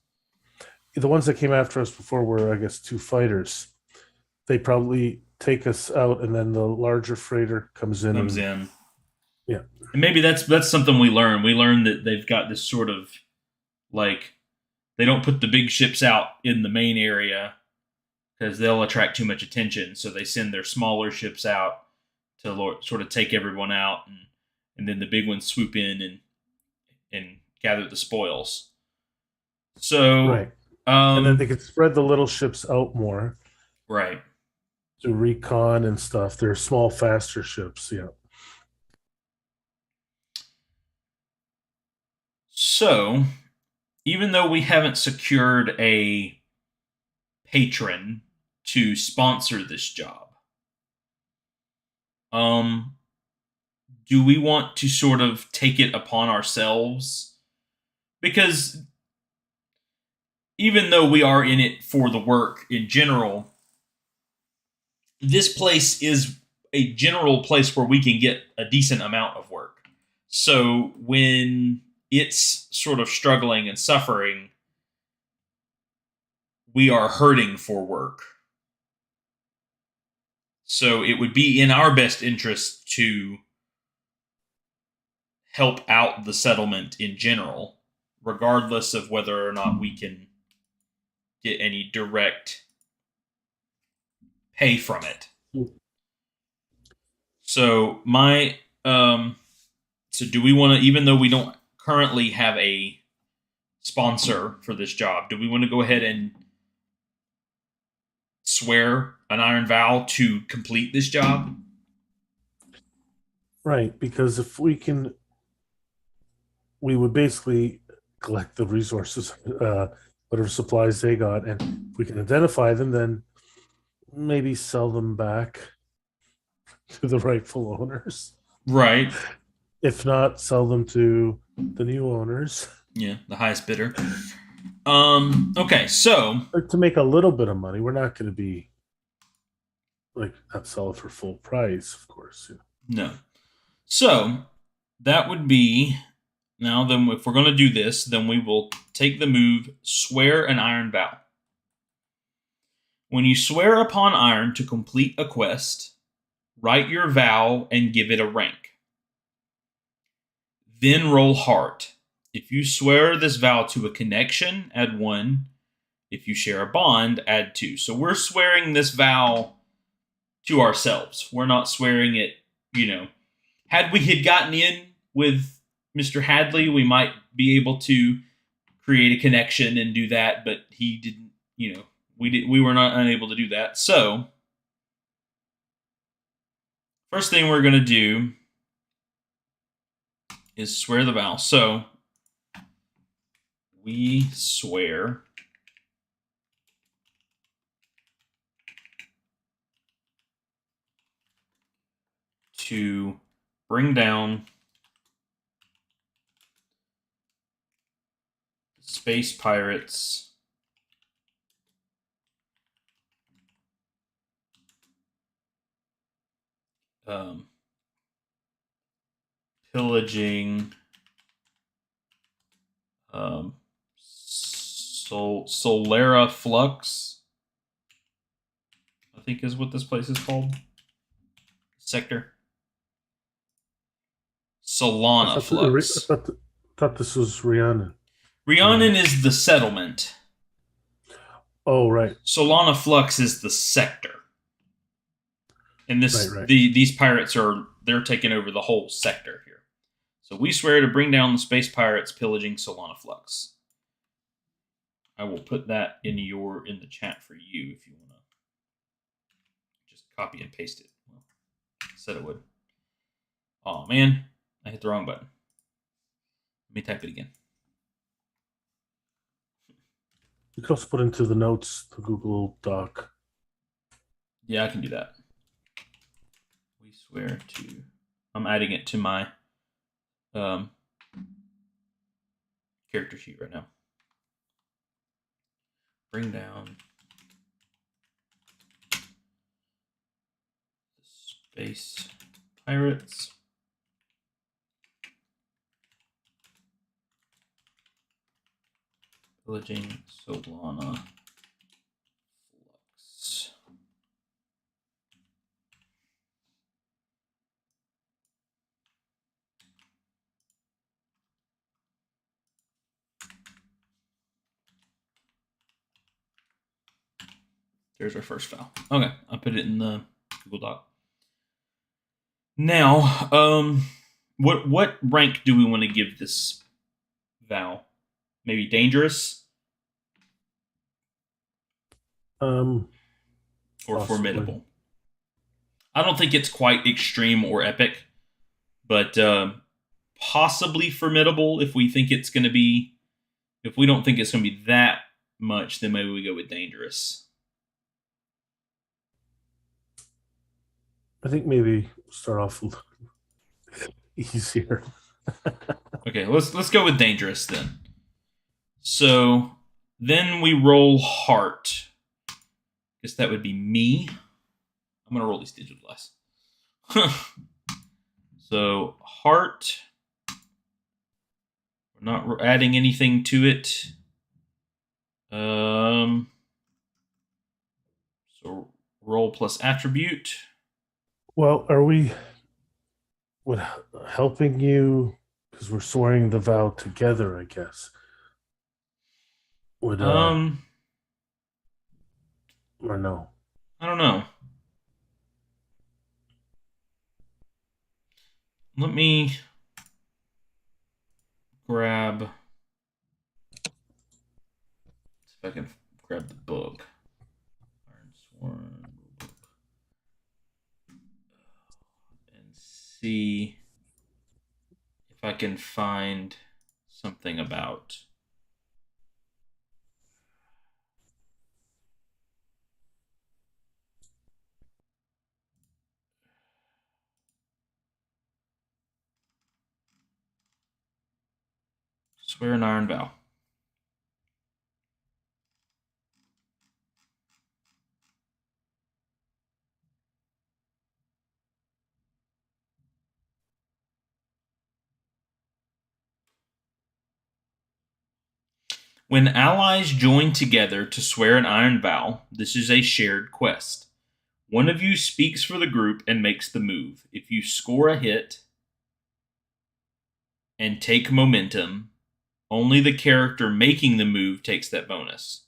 Speaker 2: the ones that came after us before were, I guess, two fighters. They probably take us out, and then the larger freighter comes in
Speaker 1: Comes
Speaker 2: and
Speaker 1: in.
Speaker 2: Yeah.
Speaker 1: And maybe that's something we learn. We learn that they've got this sort of like they don't put the big ships out in the main area because they'll attract too much attention. So they send their smaller ships out to sort of take everyone out, and then the big ones swoop in and gather the spoils. So,
Speaker 2: Right. And then they
Speaker 1: um,
Speaker 2: could spread the little ships out more
Speaker 1: right.
Speaker 2: to recon and stuff. They're small, faster ships. Yeah.
Speaker 1: So, even though we haven't secured a patron to sponsor this job, um, do we want to sort of take it upon ourselves? Because even though we are in it for the work in general, this place is a general place where we can get a decent amount of work. So when it's sort of struggling and suffering, we are hurting for work. So it would be in our best interest to help out the settlement in general, regardless of whether or not we can get any direct pay from it. So my so do we want to, even though we don't currently have a sponsor for this job, do we want to go ahead and swear an iron vow to complete this job?
Speaker 2: Right. Because if we can, we would basically collect the resources, whatever supplies they got, and if we can identify them, then maybe sell them back to the rightful owners.
Speaker 1: Right.
Speaker 2: If not, sell them to the new owners
Speaker 1: Yeah, the highest bidder. Okay, so
Speaker 2: to make a little bit of money. We're not going to be like not sell it for full price, of course. Yeah.
Speaker 1: no. So that would be now then if we're going to do this, then we will take the move swear an iron vow. When you swear upon iron to complete a quest, write your vow and give it a rank. Then roll heart. If you swear this vow to a connection, add 1. If you share a bond, add 2. So we're swearing this vow to ourselves. We're not swearing it, you know. Had we had gotten in with Mr. Hadley, we might be able to create a connection and do that, but he didn't, we were not unable to do that. So, first thing we're going to do is swear the vow. So, we swear to bring down space pirates um, pillaging Solera Flux, I think is what this place is called. Sector.
Speaker 2: I
Speaker 1: Solana
Speaker 2: thought,
Speaker 1: Flux.
Speaker 2: thought this was Rhiannon.
Speaker 1: Rhiannon is the settlement.
Speaker 2: Oh, right.
Speaker 1: Solana Flux is the sector. And
Speaker 2: Right, right.
Speaker 1: these pirates they're taking over the whole sector here. So we swear to bring down the space pirates pillaging Solana Flux. I will put that in the chat for you if you want to just copy and paste it. Well, I said it would. Oh man, I hit the wrong button. Let me type it again.
Speaker 2: You can also put into the notes the Google Doc.
Speaker 1: Yeah, I can do that. We swear to. I'm adding it to my character sheet right now. Bring down the space pirates. Pillaging Solana Flux. There's our first file. Okay, I'll put it in the Google Doc. Now, what rank do we want to give this vow? Maybe dangerous or
Speaker 2: Possibly.
Speaker 1: formidable. I don't think it's quite extreme or epic, but possibly formidable if we think it's going to be. If we don't think it's going to be that much, then maybe we go with dangerous.
Speaker 2: I think maybe start off easier.
Speaker 1: Okay, let's go with dangerous then. So then we roll heart. Guess that would be me. I'm gonna roll these digital dice. So heart. We're not adding anything to it. So roll plus attribute.
Speaker 2: Well, are we helping you because we're swearing the vow together? I guess. Would
Speaker 1: Um,
Speaker 2: or no?
Speaker 1: I don't know. Let me grab. See if I can grab the book. Iron Sworn and see if I can find something about swear an iron vow. When allies join together to swear an iron vow, this is a shared quest. One of you speaks for the group and makes the move. If you score a hit and take momentum, only the character making the move takes that bonus.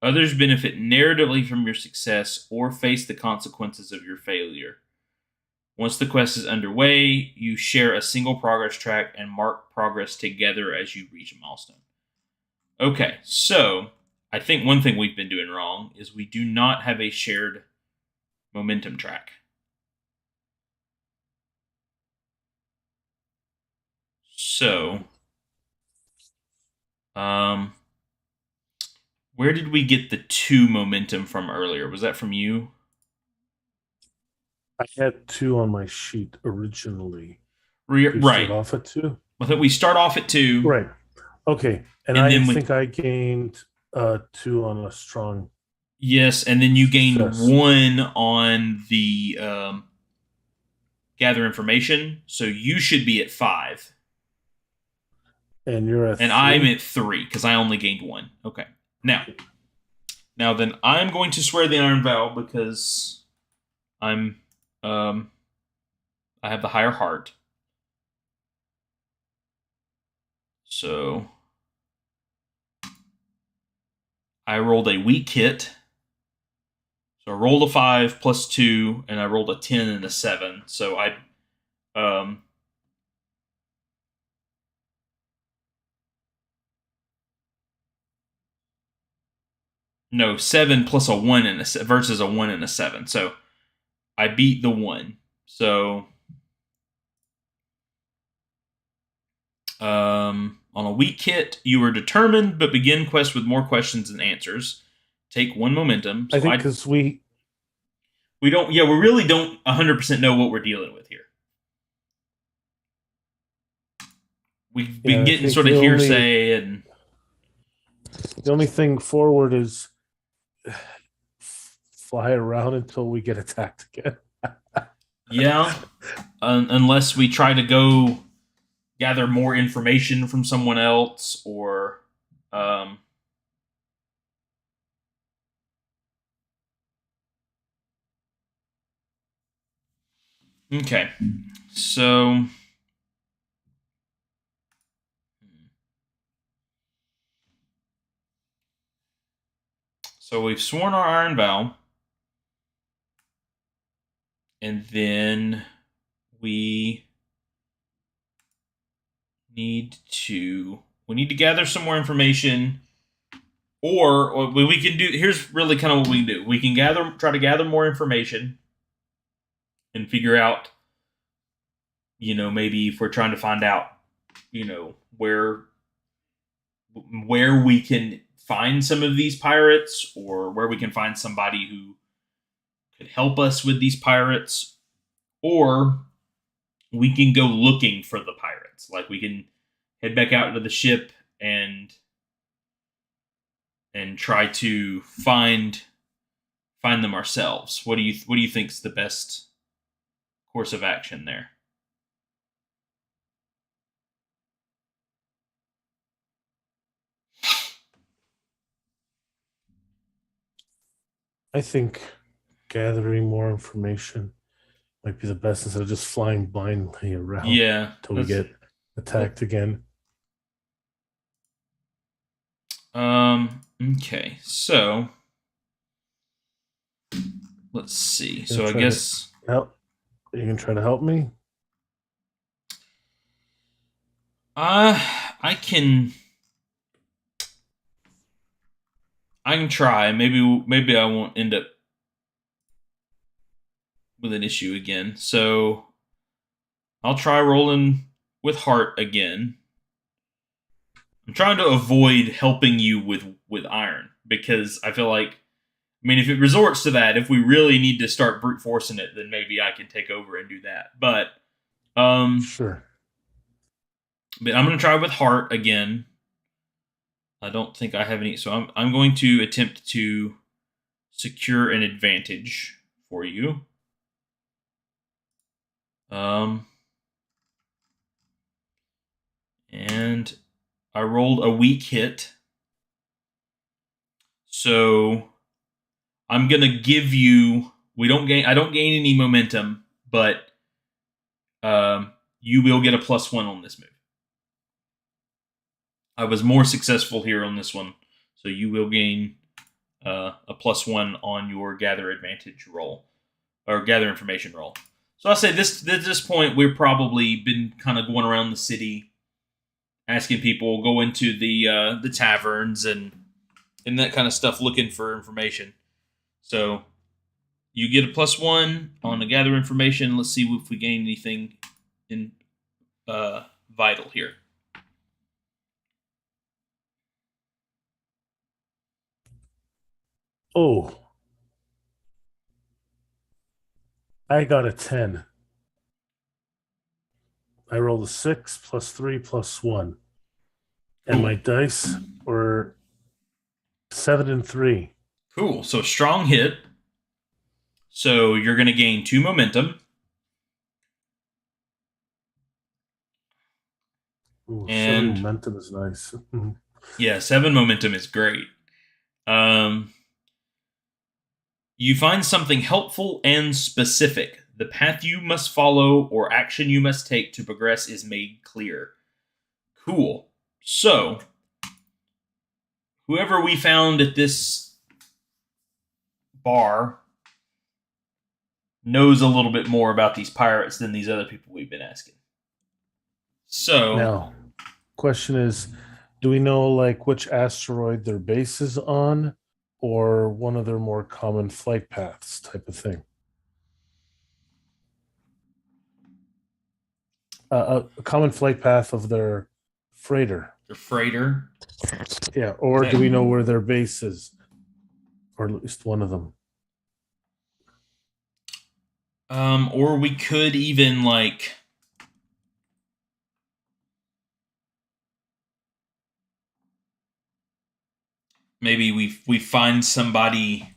Speaker 1: Others benefit narratively from your success or face the consequences of your failure. Once the quest is underway, you share a single progress track and mark progress together as you reach a milestone. Okay, so I think one thing we've been doing wrong is we do not have a shared momentum track. So, where did we get the 2 momentum from earlier? Was that from you?
Speaker 2: I had 2 on my sheet originally. Do you start
Speaker 1: Right.
Speaker 2: off at 2?
Speaker 1: I think we start off at 2,
Speaker 2: Right. Okay. And
Speaker 1: and
Speaker 2: I
Speaker 1: then we
Speaker 2: think I gained 2 on a strong
Speaker 1: yes, and then you gained
Speaker 2: success.
Speaker 1: 1 on the gather information. So you should be at 5.
Speaker 2: And you're at
Speaker 1: And I'm
Speaker 2: 3?
Speaker 1: at 3 because I only gained 1. Okay. Now then I'm going to swear the iron vow because I'm I have the higher heart. So I rolled a weak hit. So I rolled a 5 plus 2, and I rolled a 10 and a 7. So I no, 7 plus a 1 and a versus a 1 and a 7. So I beat the 1. So on a weak hit, you are determined, but begin quest with more questions than answers. Take 1 momentum.
Speaker 2: I
Speaker 1: So
Speaker 2: think because
Speaker 1: we don't, yeah, we really don't 100% know what we're dealing with here. We've been
Speaker 2: I
Speaker 1: getting
Speaker 2: think
Speaker 1: sort of hearsay and
Speaker 2: the only thing forward is fly around until we get attacked again.
Speaker 1: yeah, unless we try to go gather more information from someone else or okay. So So we've sworn our iron vow, and then we need to gather some more information, or what we can do. Here's really kind of what we can do. We can try to gather more information, and figure out, maybe if we're trying to find out, where we can find some of these pirates, or where we can find somebody who could help us with these pirates, or we can go looking for the pirates. Like, we can head back out into the ship and try to find them ourselves. What do you think's the best course of action there?
Speaker 2: I think gathering more information might be the best instead of just flying blindly around
Speaker 1: Yeah,
Speaker 2: till we get attacked again.
Speaker 1: okay. So let's see.
Speaker 2: You gonna
Speaker 1: So I
Speaker 2: try to
Speaker 1: guess
Speaker 2: help? You can try to help me.
Speaker 1: uh I can I can try. Maybe I won't end up with an issue again. So I'll try rolling with heart again. I'm trying to avoid helping you with iron, because I feel like, if it resorts to that, if we really need to start brute forcing it, then maybe I can take over and do that. Um
Speaker 2: Sure.
Speaker 1: but I'm gonna try with heart again. I don't think I have any, so I'm going to attempt to secure an advantage for you. Um and I rolled a weak hit. So I'm gonna give you. We don't gain. I don't gain any momentum, but you will get a +1 on this move. I was more successful here on this one, so you will gain a +1 on your gather advantage roll, or gather information roll. So I say this at this point, we've probably been kind of going around the city, asking people, go into the taverns and that kind of stuff, looking for information. So you get a +1 on the gather information. Let's see if we gain anything in vital here.
Speaker 2: Oh, I got a 10. I rolled a 6 +3 +1. And
Speaker 1: Cool.
Speaker 2: my dice were 7 and 3.
Speaker 1: Cool. So strong hit. So you're going to gain 2 momentum.
Speaker 2: Ooh, 7
Speaker 1: And
Speaker 2: momentum is nice.
Speaker 1: yeah, 7 momentum is great. Um, you find something helpful and specific. The path you must follow or action you must take to progress is made clear. Cool. So, whoever we found at this bar knows a little bit more about these pirates than these other people we've been asking. So,
Speaker 2: Now, question is, do we know like which asteroid their base is on, or one of their more common flight paths type of thing? A common flight path of their freighter.
Speaker 1: the freighter.
Speaker 2: Yeah, or
Speaker 1: That,
Speaker 2: do we know where their base is, or at least one of them?
Speaker 1: or we could even, like, maybe we find somebody,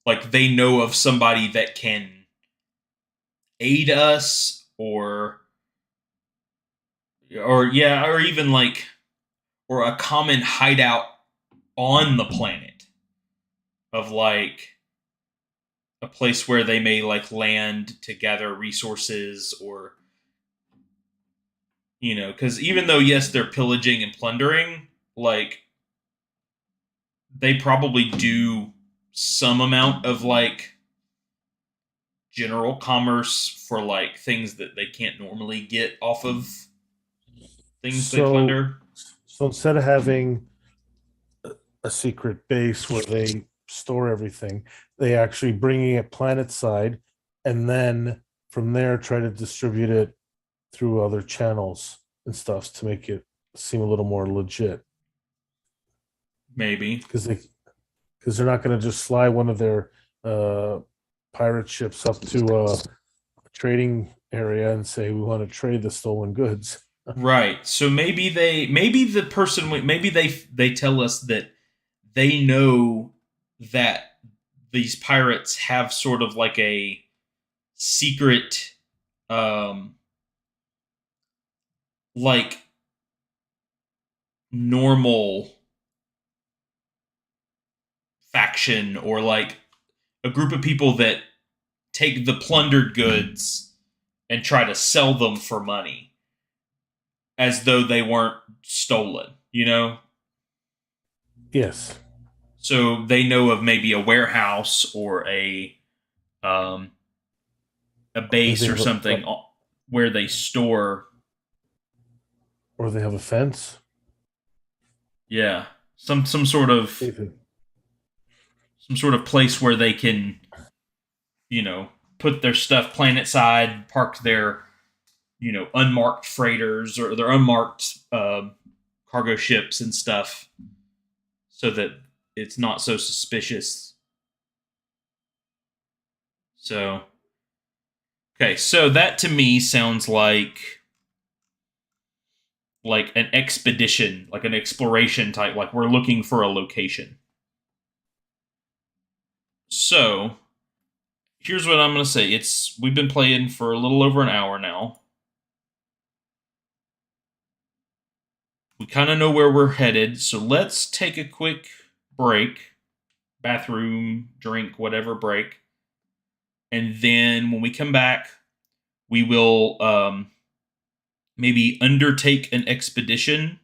Speaker 1: like, they know of somebody that can aid us, or yeah, or even, like, or a common hideout on the planet of, like, a place where they may, like, land to gather resources, or, because even though, yes, they're pillaging and plundering, like, they probably do some amount of like general commerce for like things that they can't normally get off of things they
Speaker 2: So,
Speaker 1: plunder.
Speaker 2: so instead of having a secret base where they store everything, they actually bringing it planet side, and then from there try to distribute it through other channels and stuff to make it seem a little more legit.
Speaker 1: Maybe.
Speaker 2: Because they're not going to just fly one of their uh, pirate ships up to a trading area and say we want to trade the stolen goods.
Speaker 1: Right. So maybe the person maybe they tell us that they know that these pirates have sort of like a secret um like normal faction or like a group of people that take the plundered goods and try to sell them for money as though they weren't stolen, you know?
Speaker 2: Yes,
Speaker 1: So they know of maybe a warehouse or um, a
Speaker 2: or they
Speaker 1: base or
Speaker 2: have
Speaker 1: something where they store,
Speaker 2: or they have a fence.
Speaker 1: yeah, some sort of
Speaker 2: Even
Speaker 1: place where they can, you know, put their stuff planet side, park their, you know, unmarked freighters or their unmarked cargo ships and stuff, so that it's not so suspicious. So okay, so that to me sounds like an expedition, like an exploration type, like we're looking for a location. So here's what I'm gonna say. It's we've been playing for a little over an hour now. We kind of know where we're headed, so let's take a quick break, bathroom, drink, whatever break, and then when we come back, we will maybe undertake an expedition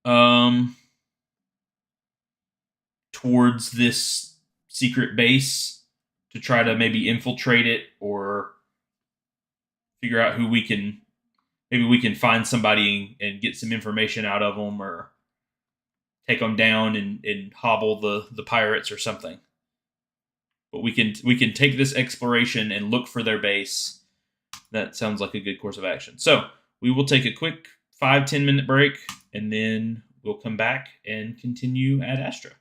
Speaker 1: um, towards this secret base to try to maybe infiltrate it or figure out who we can maybe we can find somebody and get some information out of them or take them down and hobble the pirates or something. But we can take this exploration and look for their base. That sounds like a good course of action. So we will take a quick 5-10 minute break and then we'll come back and continue at Astra.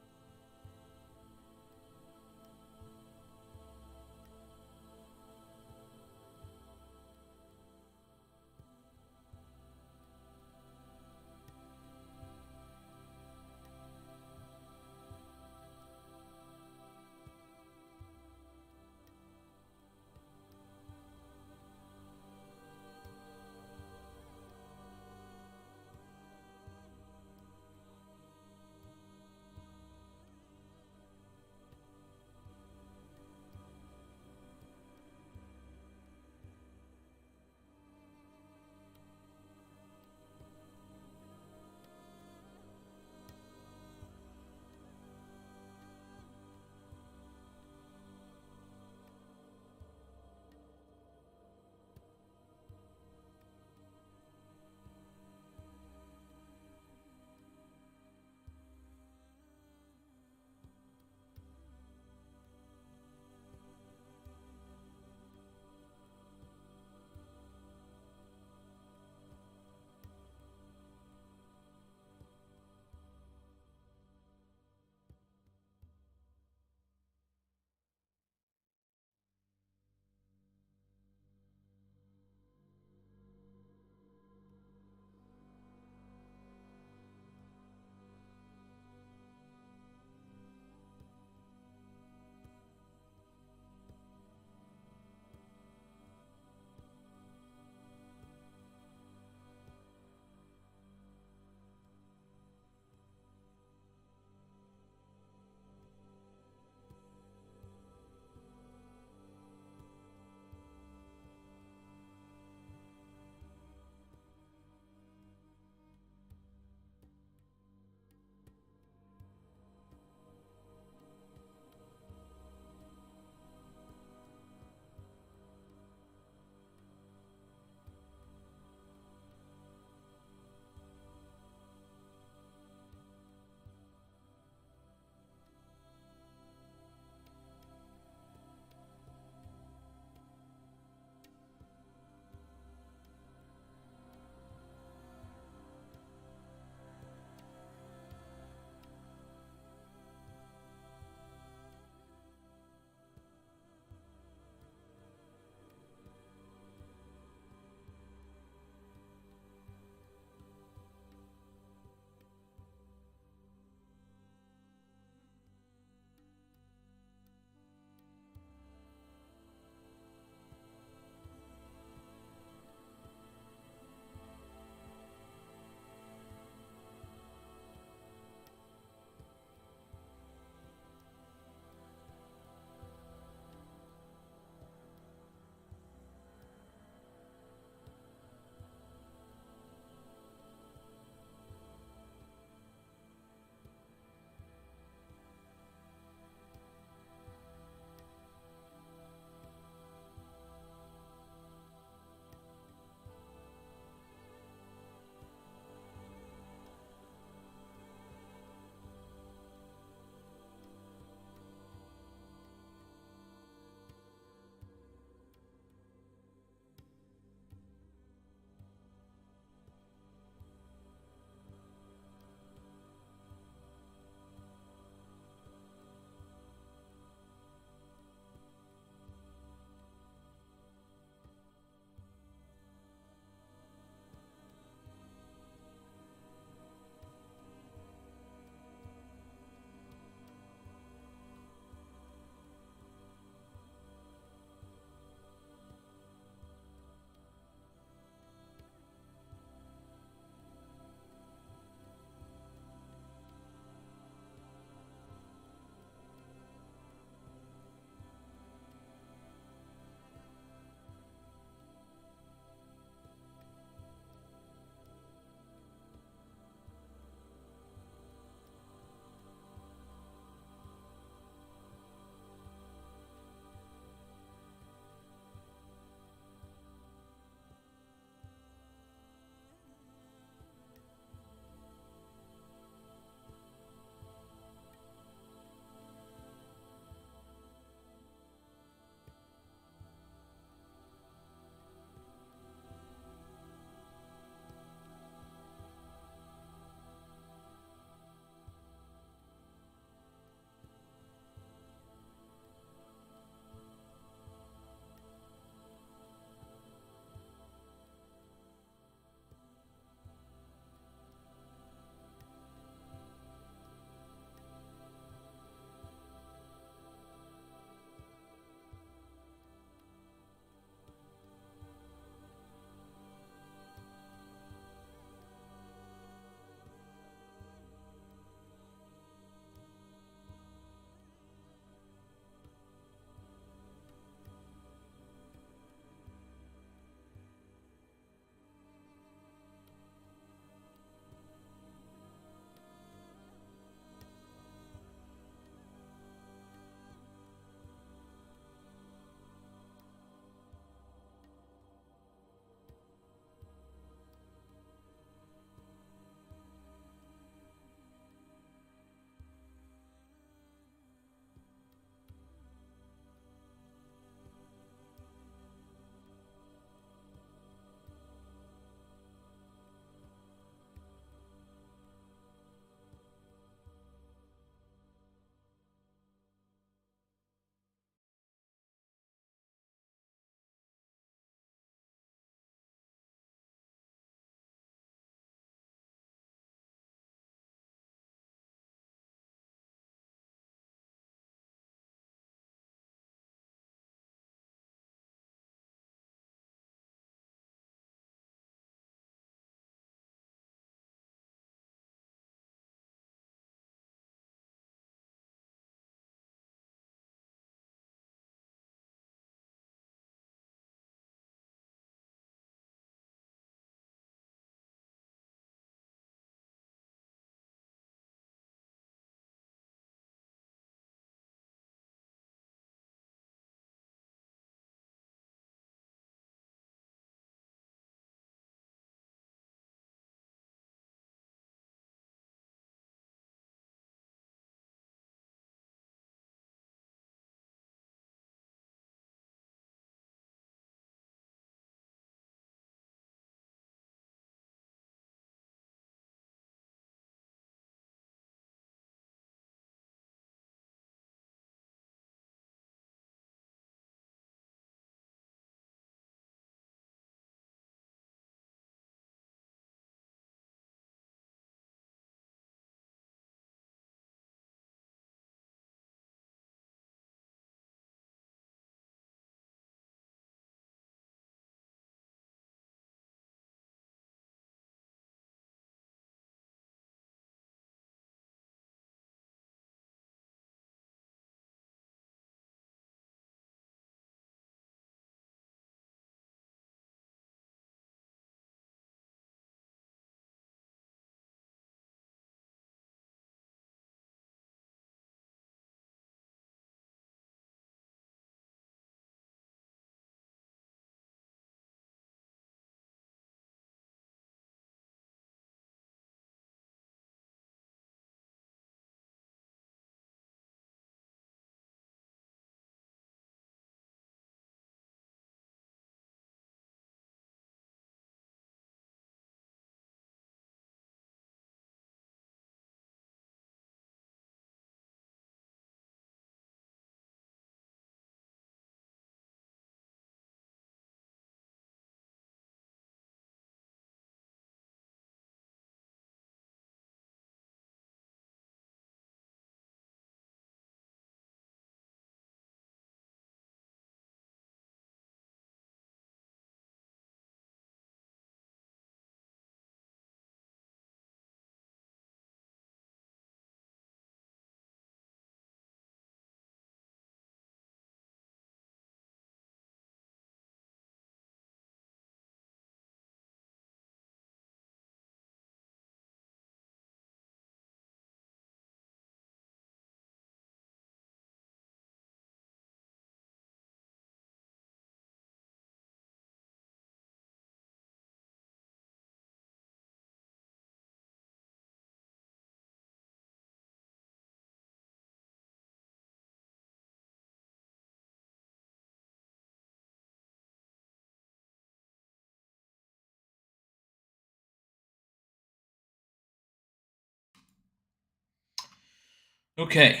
Speaker 1: Okay,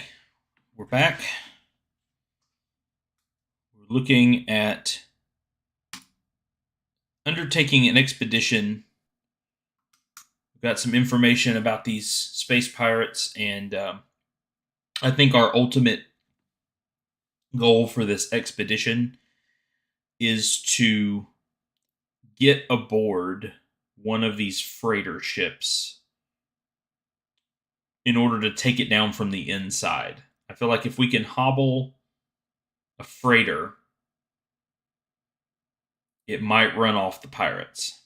Speaker 1: we're back. We're looking at undertaking an expedition. We've got some information about these space pirates, and I think our ultimate goal for this expedition is to get aboard one of these freighter ships in order to take it down from the inside. I feel like if we can hobble a freighter, it might run off the pirates.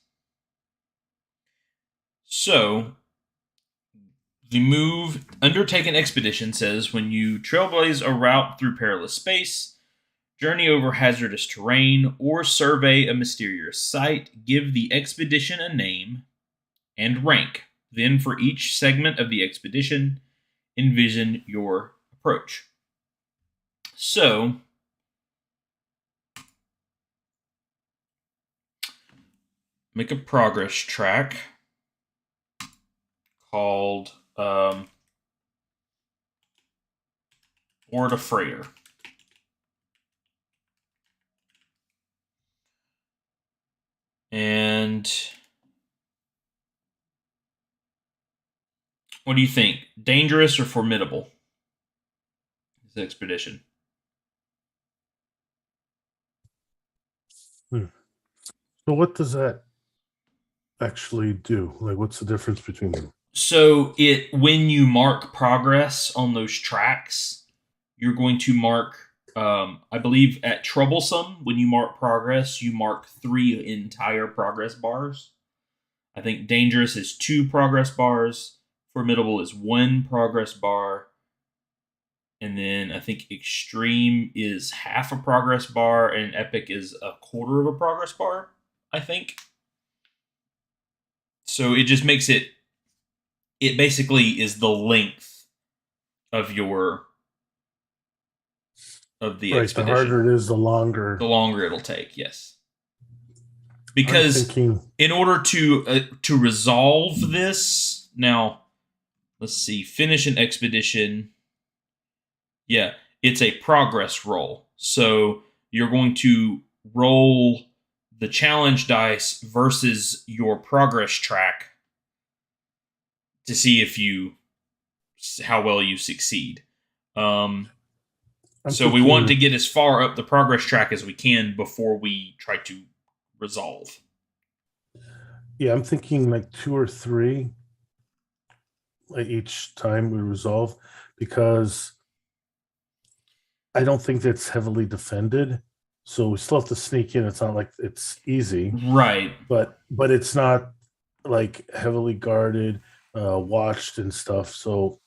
Speaker 1: So, the move undertake an expedition says when you trailblaze a route through perilous space, journey over hazardous terrain, or survey a mysterious site, give the expedition a name and rank. Then, for each segment of the expedition, envision your approach. So, make a progress track called Board a Freighter. And what do you think? Dangerous or formidable? This expedition.
Speaker 2: Hmm. So what does that actually do? Like, what's the difference between them?
Speaker 1: So it when you mark progress on those tracks, you're going to mark. I believe at troublesome, when you mark progress, you mark 3 entire progress bars. I think dangerous is 2 progress bars. Formidable is 1 progress bar. And then I think extreme is half a progress bar, and epic is a quarter of a progress bar. I think so. It just makes it. It basically is the length of your of the
Speaker 2: Right, the
Speaker 1: expedition.
Speaker 2: harder it is, the
Speaker 1: The
Speaker 2: longer.
Speaker 1: longer it'll take, yes.
Speaker 2: I'm
Speaker 1: Because
Speaker 2: thinking,
Speaker 1: in order to resolve this, now let's see, finish an expedition. Yeah, it's a progress roll. So you're going to roll the challenge dice versus your progress track to see if you how well you succeed. Um,
Speaker 2: I'm
Speaker 1: so we want to
Speaker 2: thinking,
Speaker 1: get as far up the progress track as we can before we try to resolve.
Speaker 2: yeah, I'm thinking like two or three, like each time we resolve, because I don't think that's heavily defended. So we still have to sneak in. It's not like it's easy,
Speaker 1: Right,
Speaker 2: but it's not like heavily guarded, watched and stuff. So,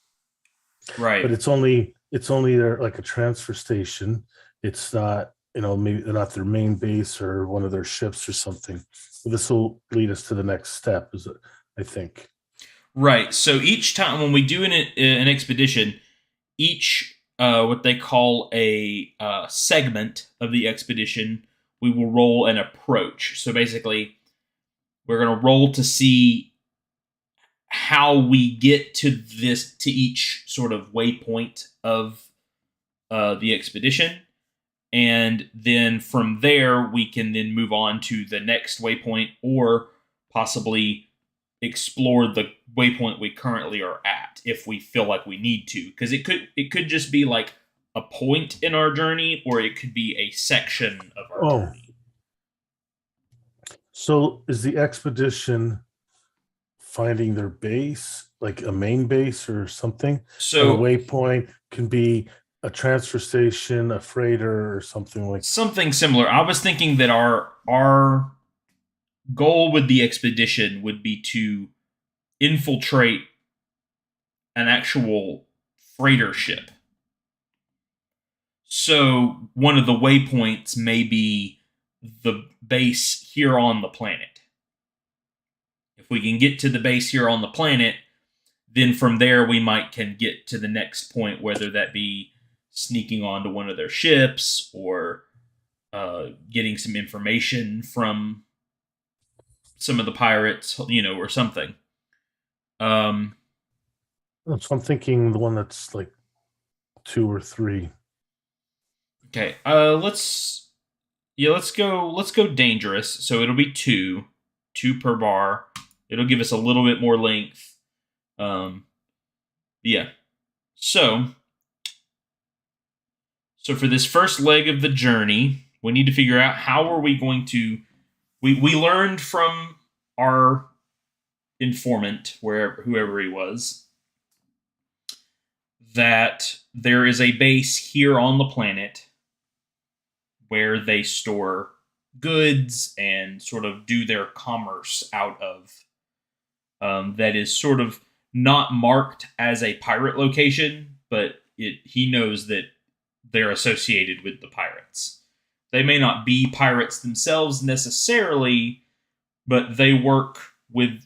Speaker 1: right.
Speaker 2: but it's only there like a transfer station. It's not, maybe they're not their main base or one of their ships or something. So this will lead us to the next step, is it? I think.
Speaker 1: Right. So each time when we do an expedition, each what they call a segment of the expedition, we will roll an approach. So basically, we're going to roll to see how we get to each sort of waypoint of the expedition, and then from there we can then move on to the next waypoint or possibly explore the waypoint we currently are at if we feel like we need to, because it could just be like a point in our journey, or it could be a section of our
Speaker 2: Oh,
Speaker 1: journey.
Speaker 2: so is the expedition finding their base, like a main base or something, and a
Speaker 1: So
Speaker 2: waypoint can be a transfer station, a freighter, or something like.
Speaker 1: something similar. I was thinking that our goal with the expedition would be to infiltrate an actual freighter ship. So one of the waypoints may be the base here on the planet. If we can get to the base here on the planet, then from there we might can get to the next point, whether that be sneaking onto one of their ships or getting some information from some of the pirates, or something. Um,
Speaker 2: So I'm thinking the one that's like two or three.
Speaker 1: Okay. Let's go dangerous. So it'll be two per bar. It'll give us a little bit more length. Um, yeah. So for this first leg of the journey, we need to figure out how are we going to. We learned from our informant, wherever whoever he was, that there is a base here on the planet where they store goods and sort of do their commerce out of. That is sort of not marked as a pirate location, but he knows that they're associated with the pirates. They may not be pirates themselves necessarily, but they work with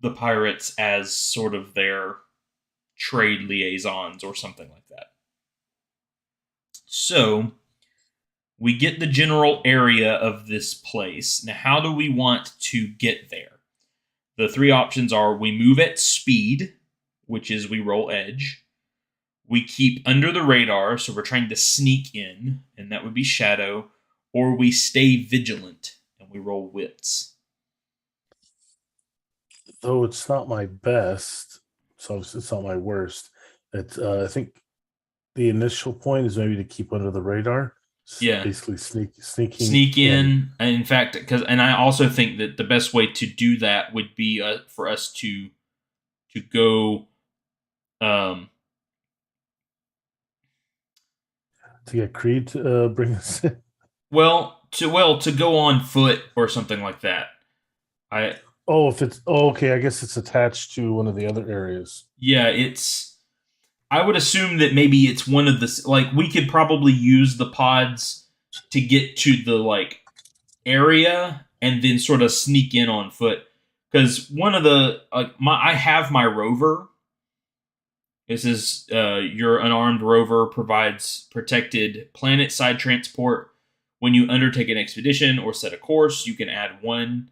Speaker 1: the pirates as sort of their trade liaisons or something like that. So we get the general area of this place. Now, how do we want to get there? The three options are we move at speed, which is we roll edge. We keep under the radar, so we're trying to sneak in, and that would be shadow. Or we stay vigilant, and we roll wits.
Speaker 2: Though it's not my best, so it's not my worst. I think the initial point is maybe to keep under the radar.
Speaker 1: Yeah.
Speaker 2: Basically sneaking
Speaker 1: Sneak in. And in fact, and I also think that the best way to do that would be for us to go
Speaker 2: to get Creed to bring us in.
Speaker 1: to go on foot or something like that.
Speaker 2: If it's okay, I guess it's attached to one of the other areas.
Speaker 1: Yeah, it's. I would assume that maybe it's one of the we could probably use the pods to get to the area and then sort of sneak in on foot, because one of the I have my rover. This is your unarmed rover provides protected planet side transport. When you undertake an expedition or set a course, you can add one.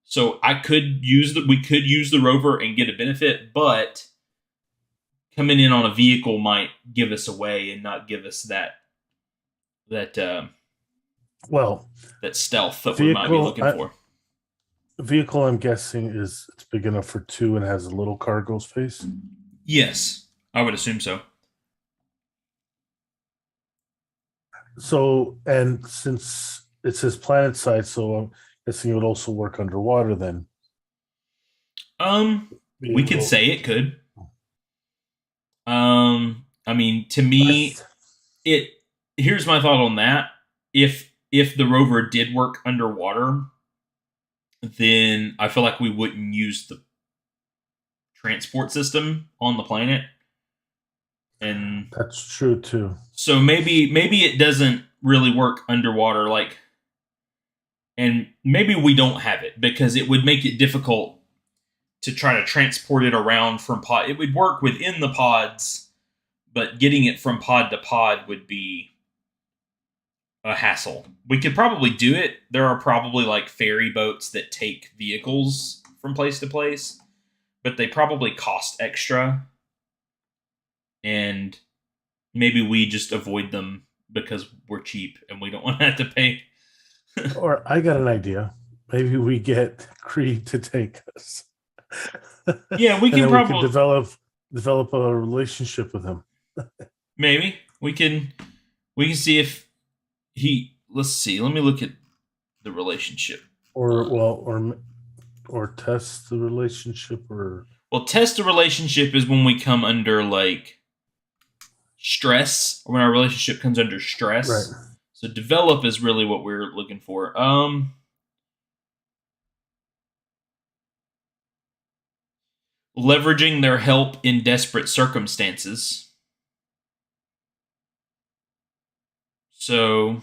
Speaker 1: So we could use the rover and get a benefit, but coming in on a vehicle might give us away and not give us that stealth that we might be looking for.
Speaker 2: Vehicle, I'm guessing, it's big enough for two and has a little cargo space.
Speaker 1: Yes, I would assume so.
Speaker 2: So, and since it says planet side, so I'm guessing it would also work underwater then.
Speaker 1: We could say it could. I mean, to me, here's my thought on that. If the rover did work underwater, then I feel like we wouldn't use the transport system on the planet. And
Speaker 2: that's true too.
Speaker 1: So maybe it doesn't really work underwater, and maybe we don't have it because it would make it difficult to try to transport it around from pod. It would work within the pods, but getting it from pod to pod would be a hassle. We could probably do it. There are probably ferry boats that take vehicles from place to place, but they probably cost extra. And maybe we just avoid them because we're cheap and we don't want to have to pay.
Speaker 2: Or I got an idea. Maybe we get Creed to take us.
Speaker 1: Yeah, we can probably
Speaker 2: develop a relationship with him.
Speaker 1: Maybe we can see if he. Let's see. Let me look at the relationship.
Speaker 2: Or test the relationship,
Speaker 1: test the relationship is when we come under stress, or when our relationship comes under stress.
Speaker 2: Right.
Speaker 1: So develop is really what we're looking for. Leveraging their help in desperate circumstances. So,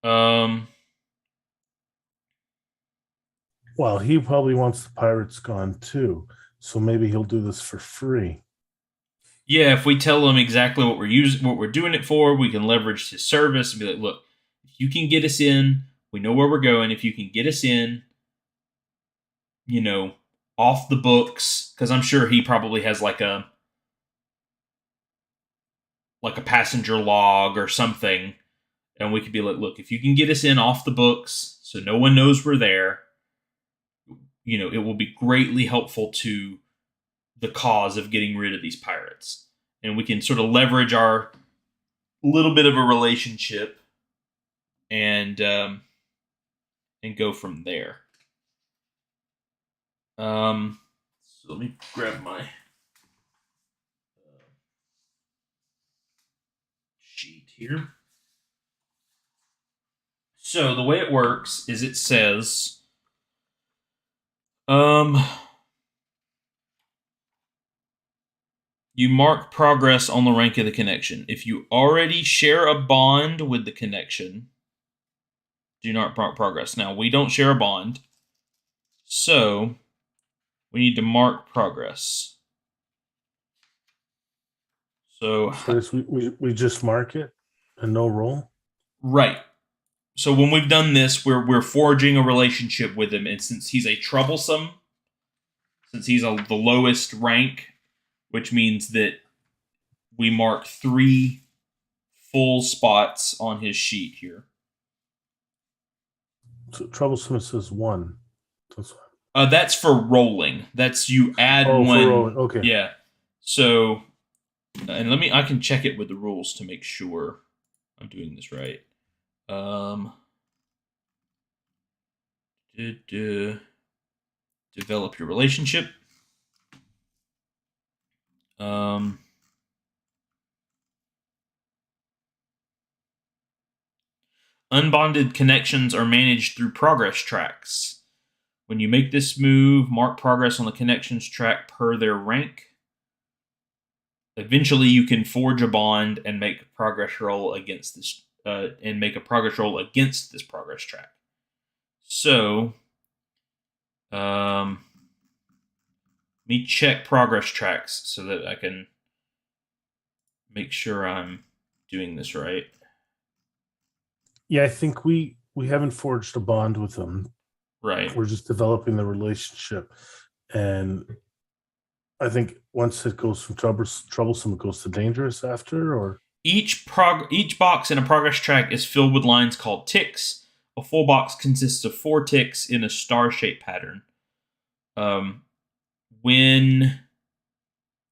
Speaker 2: well, he probably wants the pirates gone too, so maybe he'll do this for free.
Speaker 1: Yeah, if we tell him exactly what we're doing it for, we can leverage his service and be like, "Look, if you can get us in, we know where we're going. If you can get us in, off the books, because I'm sure he probably has like a passenger log or something, and we could be like, look, if you can get us in off the books so no one knows we're there, it will be greatly helpful to the cause of getting rid of these pirates. And we can sort of leverage our little bit of a relationship and go from there. So let me grab my sheet here. So the way it works is it says, you mark progress on the rank of the connection. If you already share a bond with the connection, do not mark progress. Now, we don't share a bond, so we need to mark progress. So
Speaker 2: we just mark it and no roll?
Speaker 1: Right. So when we've done this, we're forging a relationship with him, and since he's the lowest rank, which means that we mark 3 full spots on his sheet here.
Speaker 2: So troublesome says 1.
Speaker 1: That's for rolling. That's you add one.
Speaker 2: For rolling. Okay.
Speaker 1: Yeah. So, and I can check it with the rules to make sure I'm doing this right. Develop your relationship. Unbonded connections are managed through progress tracks. When you make this move, mark progress on the connections track per their rank. Eventually, you can forge a bond and make a progress roll against this progress track. So, let me check progress tracks so that I can make sure I'm doing this right.
Speaker 2: Yeah, I think we haven't forged a bond with them.
Speaker 1: Right.
Speaker 2: We're just developing the relationship. And I think once it goes from troublesome, it goes to dangerous after, or
Speaker 1: each box in a progress track is filled with lines called ticks. A full box consists of 4 ticks in a star-shaped pattern. When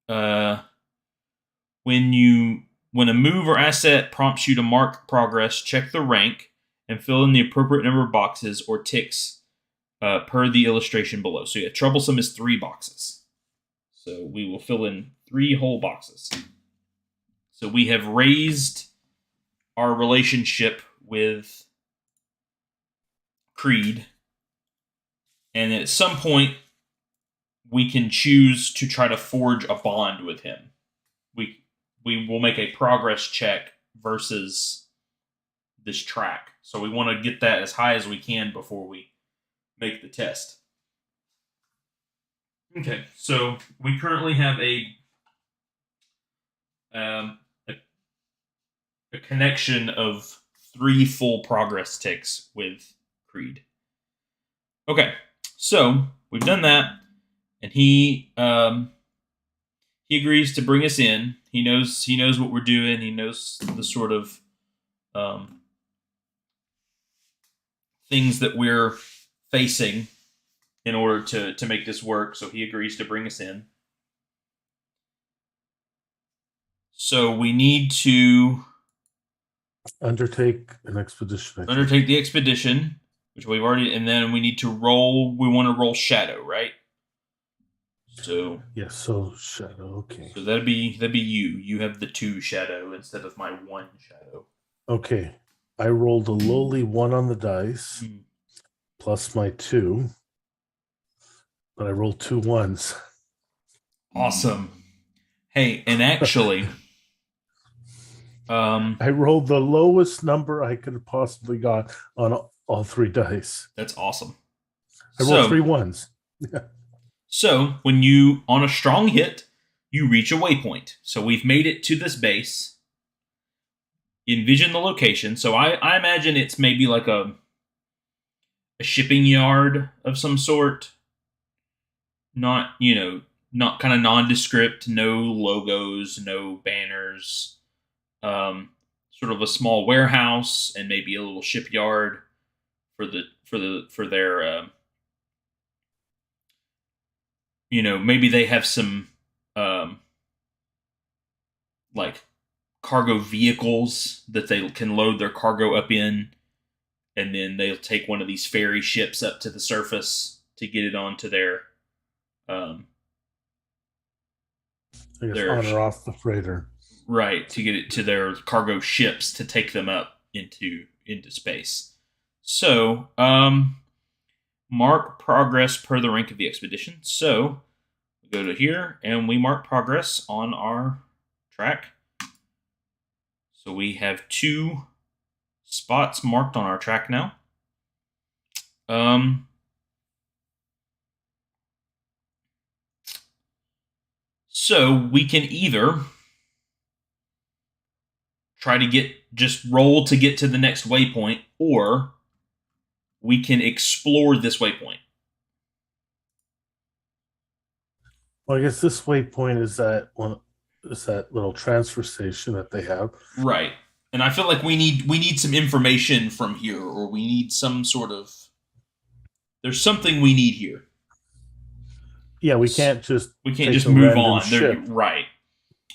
Speaker 1: a move or asset prompts you to mark progress, check the rank and fill in the appropriate number of boxes or ticks per the illustration below. So yeah, troublesome is 3 boxes. So we will fill in 3 whole boxes. So we have raised our relationship with Creed, and at some point we can choose to try to forge a bond with him. We will make a progress check versus this track. So we want to get that as high as we can before we make the test. Okay, so we currently have a connection of 3 full progress ticks with Creed. Okay, so we've done that, and he agrees to bring us in. He knows what we're doing. He knows the sort of things that we're facing in order to make this work. So he agrees to bring us in. So we need to
Speaker 2: undertake an expedition.
Speaker 1: Undertake the expedition, which we've already, and then we need to roll. We want to roll shadow, right? So
Speaker 2: yes, so shadow. Okay.
Speaker 1: So that'd be you. You have the 2 shadow instead of my 1 shadow.
Speaker 2: Okay. I rolled a lowly 1 on the dice plus my 2, but I rolled 2 1s.
Speaker 1: Awesome. Hey, and actually,
Speaker 2: I rolled the lowest number I could have possibly got on all 3 dice.
Speaker 1: That's awesome.
Speaker 2: I rolled 3 1s.
Speaker 1: So when you, on a strong hit, you reach a waypoint. So we've made it to this base. Envision the location. So I imagine it's maybe like a shipping yard of some sort. Not kind of nondescript, no logos, no banners. sort of a small warehouse and maybe a little shipyard for their maybe they have some um, like cargo vehicles that they can load their cargo up in, and then they'll take one of these ferry ships up to the surface to get it onto um,
Speaker 2: I guess
Speaker 1: their
Speaker 2: on or off the freighter.
Speaker 1: right, to get it to their cargo ships to take them up into space. So, mark progress per the rank of the expedition. So, we go to here and we mark progress on our track. So we have 2 spots marked on our track now. So we can either try to just roll to get to the next waypoint, or we can explore this waypoint.
Speaker 2: Well, I guess this waypoint is that little transfer station that they have.
Speaker 1: Right. And I feel like we need some information from here, or we need some sort of there's something we need here.
Speaker 2: Yeah, we can't just
Speaker 1: We can't
Speaker 2: take
Speaker 1: just
Speaker 2: a
Speaker 1: move
Speaker 2: random
Speaker 1: on.
Speaker 2: ship.
Speaker 1: Right.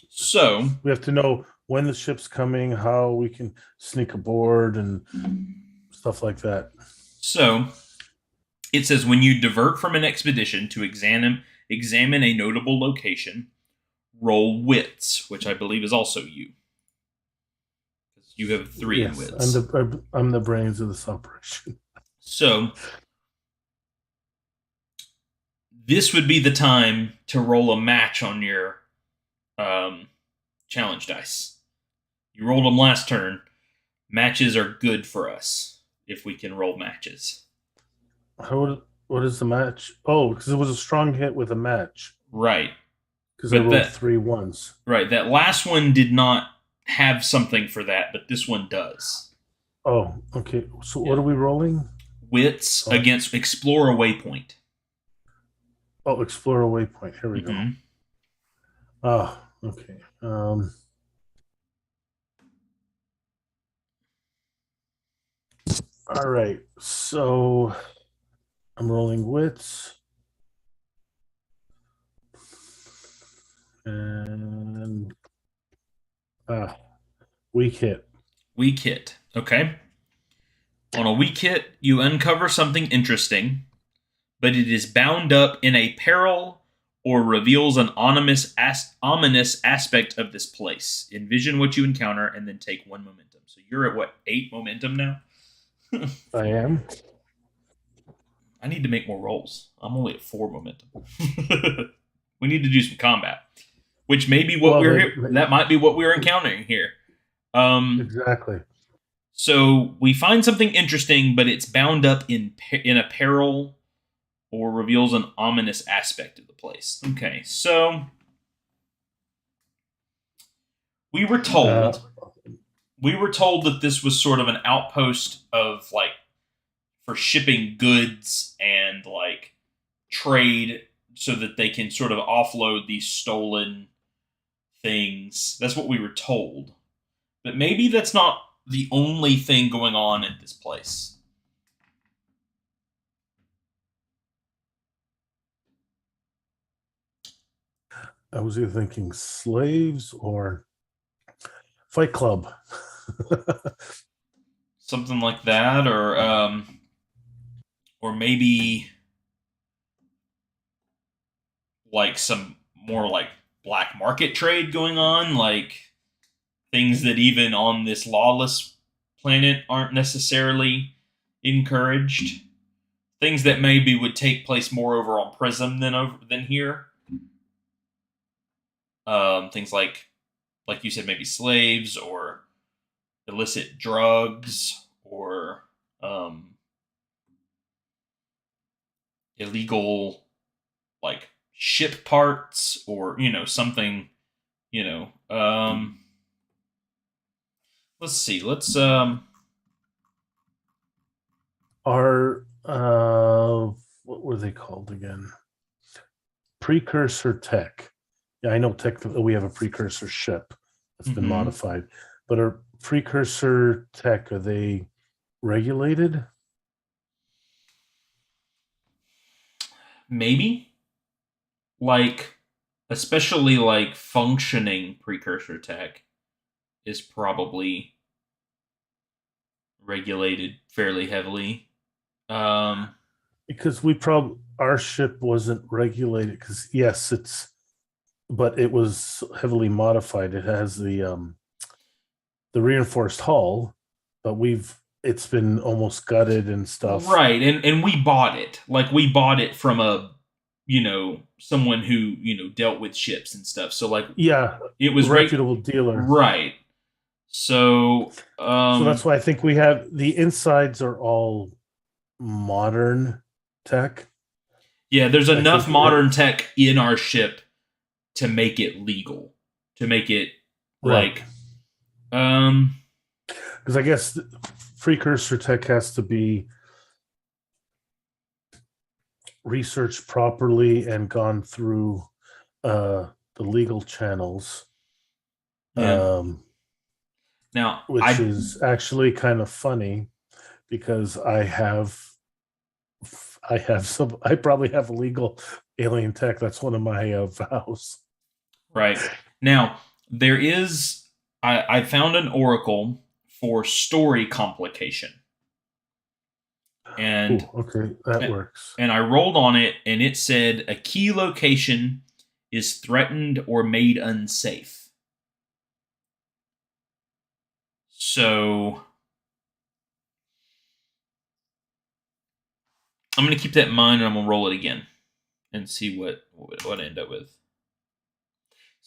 Speaker 1: So
Speaker 2: We have to know when the ship's coming, how we can sneak aboard, and stuff like that.
Speaker 1: So it says when you divert from an expedition to examine a notable location, roll wits, which I believe is also you. You have 3 in
Speaker 2: Yes,
Speaker 1: wits.
Speaker 2: I'm the brains of this operation.
Speaker 1: So this would be the time to roll a match on your challenge dice. You rolled them last turn. Matches are good for us if we can roll matches.
Speaker 2: What is the match? Oh, because it was a strong hit with a match.
Speaker 1: Right.
Speaker 2: Because I
Speaker 1: But
Speaker 2: rolled 3 ones.
Speaker 1: right, that last one did not have something for that, but this one does.
Speaker 2: Oh, okay. So
Speaker 1: Yeah.
Speaker 2: what are we rolling?
Speaker 1: Wits against explore a waypoint.
Speaker 2: Oh, explore a waypoint. Here we go.
Speaker 1: Mm-hmm.
Speaker 2: Oh, okay. All right. So I'm rolling wits. And weak hit.
Speaker 1: Weak hit. Okay. On a weak hit, you uncover something interesting, but it is bound up in a peril or reveals an ominous aspect of this place. Envision what you encounter and then take 1 momentum. So you're at what, 8 momentum now?
Speaker 2: I am.
Speaker 1: I need to make more rolls. I'm only at 4 momentum. We need to do some combat, which may be what that might be what we're encountering here.
Speaker 2: Exactly.
Speaker 1: So we find something interesting, but it's bound up in a peril or reveals an ominous aspect of the place. Okay, so we were told that this was sort of an outpost of like for shipping goods and like trade, so that they can sort of offload these stolen things. That's what we were told. But maybe that's not the only thing going on at this place.
Speaker 2: I was either thinking slaves or Fight Club.
Speaker 1: Something like that, or maybe like some more like black market trade going on, like things that even on this lawless planet aren't necessarily encouraged. Things that maybe would take place more over on Prism than here. Things like you said, maybe slaves or illicit drugs or illegal like ship parts, or something. Let's see. Let's
Speaker 2: Are what were they called again? Precursor tech. Yeah, I know tech. We have a precursor ship that's been modified. But are precursor tech, are they regulated?
Speaker 1: Maybe, like, especially like functioning precursor tech is probably regulated fairly heavily. Um,
Speaker 2: Because we probably our ship wasn't regulated because yes, it's but it was heavily modified. It has the reinforced hull, but we've it's been almost gutted and stuff.
Speaker 1: right, and we bought it. Like we bought it from a someone who dealt with ships and stuff. So like
Speaker 2: Yeah,
Speaker 1: it was
Speaker 2: reputable dealer.
Speaker 1: right. So
Speaker 2: So that's why I think we have the insides are all modern tech.
Speaker 1: yeah, there's
Speaker 2: I
Speaker 1: enough
Speaker 2: think
Speaker 1: modern tech in our ship to make it legal, to make it
Speaker 2: right
Speaker 1: like um
Speaker 2: because I guess precursor tech has to be researched properly and gone through the legal channels,
Speaker 1: yeah.
Speaker 2: um,
Speaker 1: Now
Speaker 2: which is actually kind of funny because I probably have illegal alien tech. That's one of my vows.
Speaker 1: right now there is I found an oracle for story complication, and
Speaker 2: Oh, okay, that works.
Speaker 1: and I rolled on it, and it said a key location is threatened or made unsafe. So I'm going to keep that in mind, and I'm going to roll it again and see what I end up with.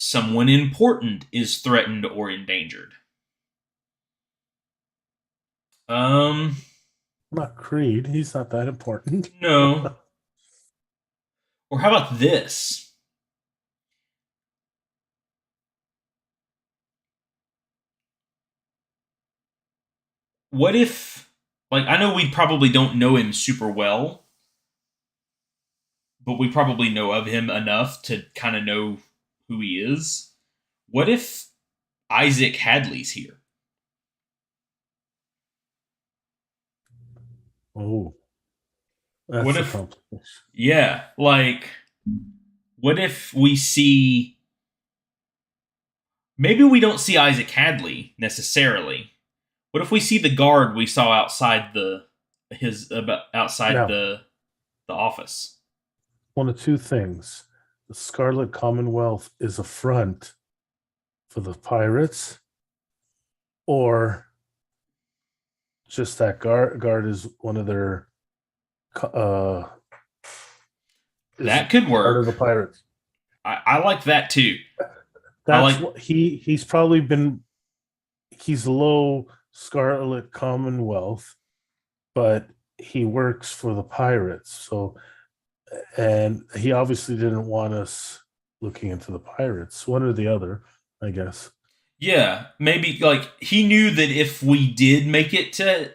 Speaker 1: Someone important is threatened or endangered. Um,
Speaker 2: Not Creed. He's not that important.
Speaker 1: no. Or how about this? What if, like, I know we probably don't know him super well, but we probably know of him enough to kind of know who he is. What if Isaac Hadley's here?
Speaker 2: Oh,
Speaker 1: What
Speaker 2: that's a
Speaker 1: if,
Speaker 2: complication.
Speaker 1: yeah, like, what if we see, maybe we don't see Isaac Hadley necessarily. What if we see the guard we saw outside outside
Speaker 2: Now,
Speaker 1: the office?
Speaker 2: one of two things: the Scarlet Commonwealth is a front for the pirates, or just that guard is one of their is
Speaker 1: That could
Speaker 2: part of
Speaker 1: work.
Speaker 2: the pirates.
Speaker 1: I like that too. I
Speaker 2: That's
Speaker 1: like
Speaker 2: what he's probably been. He's low Scarlet Commonwealth, but he works for the pirates. So, and he obviously didn't want us looking into the pirates, one or the other, I guess.
Speaker 1: yeah, maybe like he knew that if we did make it to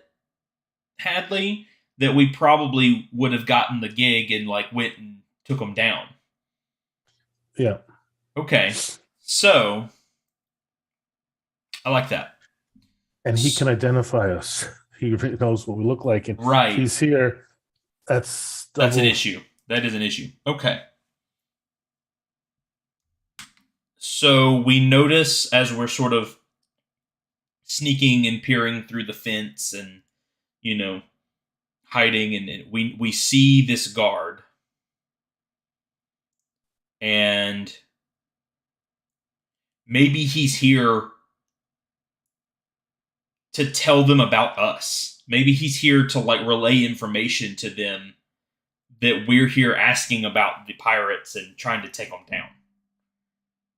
Speaker 1: Hadley, that we probably would have gotten the gig and like went and took him down.
Speaker 2: Yeah,
Speaker 1: Okay, so I like that.
Speaker 2: and he can identify us. He knows what we look like, and if
Speaker 1: Right,
Speaker 2: he's here, that's
Speaker 1: that's an
Speaker 2: double.
Speaker 1: issue. That is an issue. Okay, so we notice as we're sort of sneaking and peering through the fence and you know hiding, and we see this guard, and maybe he's here to tell them about us. Maybe he's here to like relay information to them that we're here asking about the pirates and trying to take them down.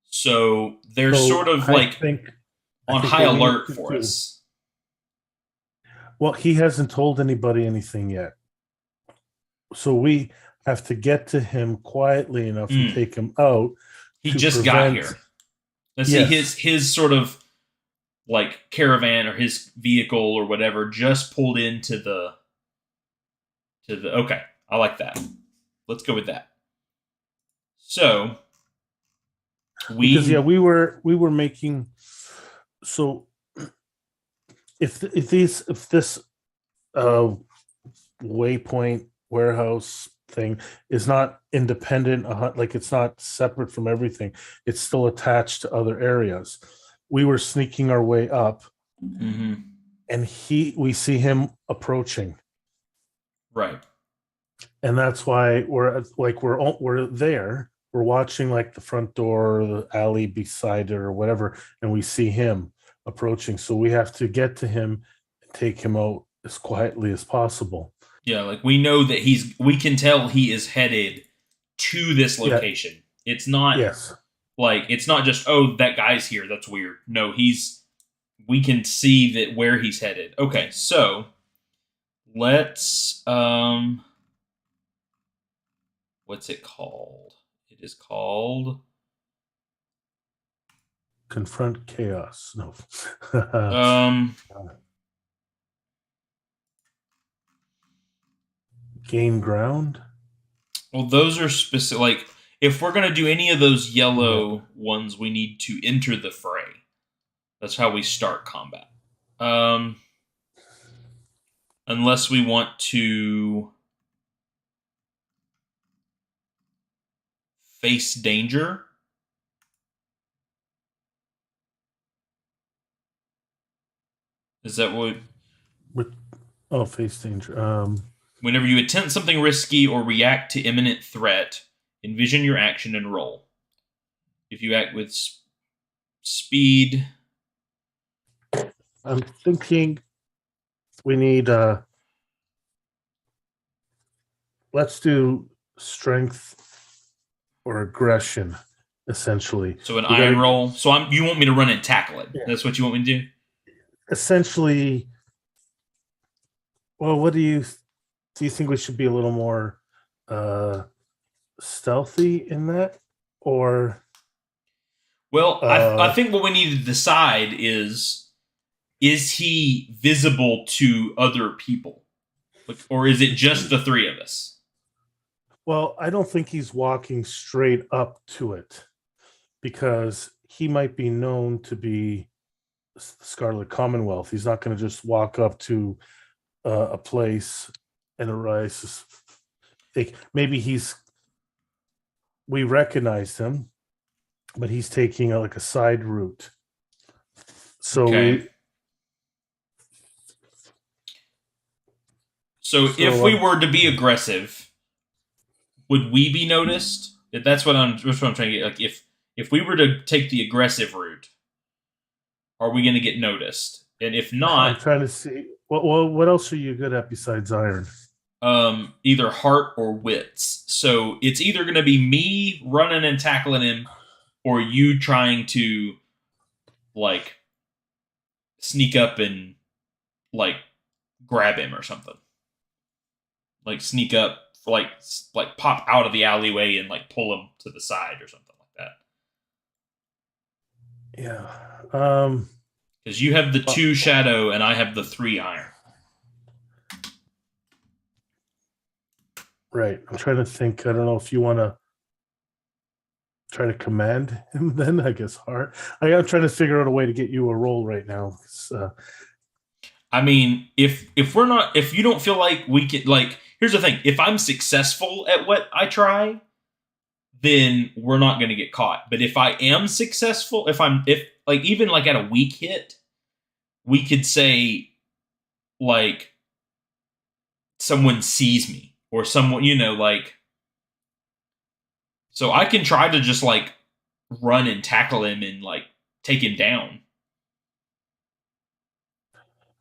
Speaker 1: So they're sort
Speaker 2: So
Speaker 1: of like
Speaker 2: I
Speaker 1: on
Speaker 2: think
Speaker 1: high
Speaker 2: what we need
Speaker 1: alert
Speaker 2: to
Speaker 1: for
Speaker 2: do.
Speaker 1: us.
Speaker 2: Well, he hasn't told anybody anything yet, so we have to get to him quietly enough and
Speaker 1: Mm,
Speaker 2: take him out
Speaker 1: he
Speaker 2: to
Speaker 1: just got
Speaker 2: prevent.
Speaker 1: here. Let's see
Speaker 2: Yes,
Speaker 1: his sort of like caravan or his vehicle or whatever just pulled into the okay. I like that. Let's go with that. So
Speaker 2: because yeah,
Speaker 1: we
Speaker 2: we were making so if this uh waypoint warehouse thing is not independent, like it's not separate from everything, it's still attached to other areas. We were sneaking our way up,
Speaker 1: Mm-hmm.
Speaker 2: and we see him approaching,
Speaker 1: Right.
Speaker 2: and that's why we're there. We're watching like the front door or the alley beside it or whatever, and we see him approaching. So we have to get to him and take him out as quietly as possible.
Speaker 1: Yeah, like we know that we can tell he is headed to this
Speaker 2: Yeah.
Speaker 1: location. It's not
Speaker 2: Yes.
Speaker 1: like it's not just, oh, that guy's here, that's weird. No, we can see that where he's headed. Okay, so let's what's it called? It is called
Speaker 2: Confront chaos. No.
Speaker 1: um
Speaker 2: Gain ground.
Speaker 1: well, those are specific. Like, if we're gonna do any of those
Speaker 2: Yeah.
Speaker 1: yellow ones, we need to enter the fray. That's how we start combat. Um, unless we want to face danger. Is that what?
Speaker 2: With face danger.
Speaker 1: Whenever you attempt something risky or react to imminent threat, envision your action and roll. If you act with speed,
Speaker 2: I'm thinking we need let's do strength or aggression, essentially.
Speaker 1: so an
Speaker 2: We
Speaker 1: iron
Speaker 2: gotta
Speaker 1: roll. So you want me to run and tackle it?
Speaker 2: Yeah.
Speaker 1: That's what you want me to do?
Speaker 2: Essentially. Well, what do you think we should be a little more uh stealthy in that, or
Speaker 1: Well, I
Speaker 2: uh
Speaker 1: think what we need to decide is he visible to other people? Like, or is it just the three of us?
Speaker 2: well, I don't think he's walking straight up to it, because he might be known to be Scarlet Commonwealth. He's not going to just walk up to a place and arise. Maybe we recognized him, but he's taking like a side route. So
Speaker 1: Okay. So if
Speaker 2: so
Speaker 1: we were to be aggressive, would we be noticed? That's what I'm trying to get. Like, if we were to take the aggressive route, are we going to get noticed? And if
Speaker 2: I'm
Speaker 1: not,
Speaker 2: trying to see what else are you good at besides iron?
Speaker 1: either heart or wits. So it's either going to be me running and tackling him, or you trying to like sneak up and like grab him or something. Like sneak up, like pop out of the alleyway and like pull him to the side or something like that.
Speaker 2: Yeah.
Speaker 1: Because you have the
Speaker 2: uh,
Speaker 1: 2 shadow and I have the 3 iron.
Speaker 2: right. I'm trying to think. I don't know if you want to try to command him then, I guess hard. I'm trying to figure out a way to get you a roll right now.
Speaker 1: I mean, if you don't feel like we can, like, here's the thing: if I'm successful at what I try, then we're not going to get caught. But if I am successful, if like even like at a weak hit, we could say like someone sees me or someone, like, so I can try to just like run and tackle him and like take him down.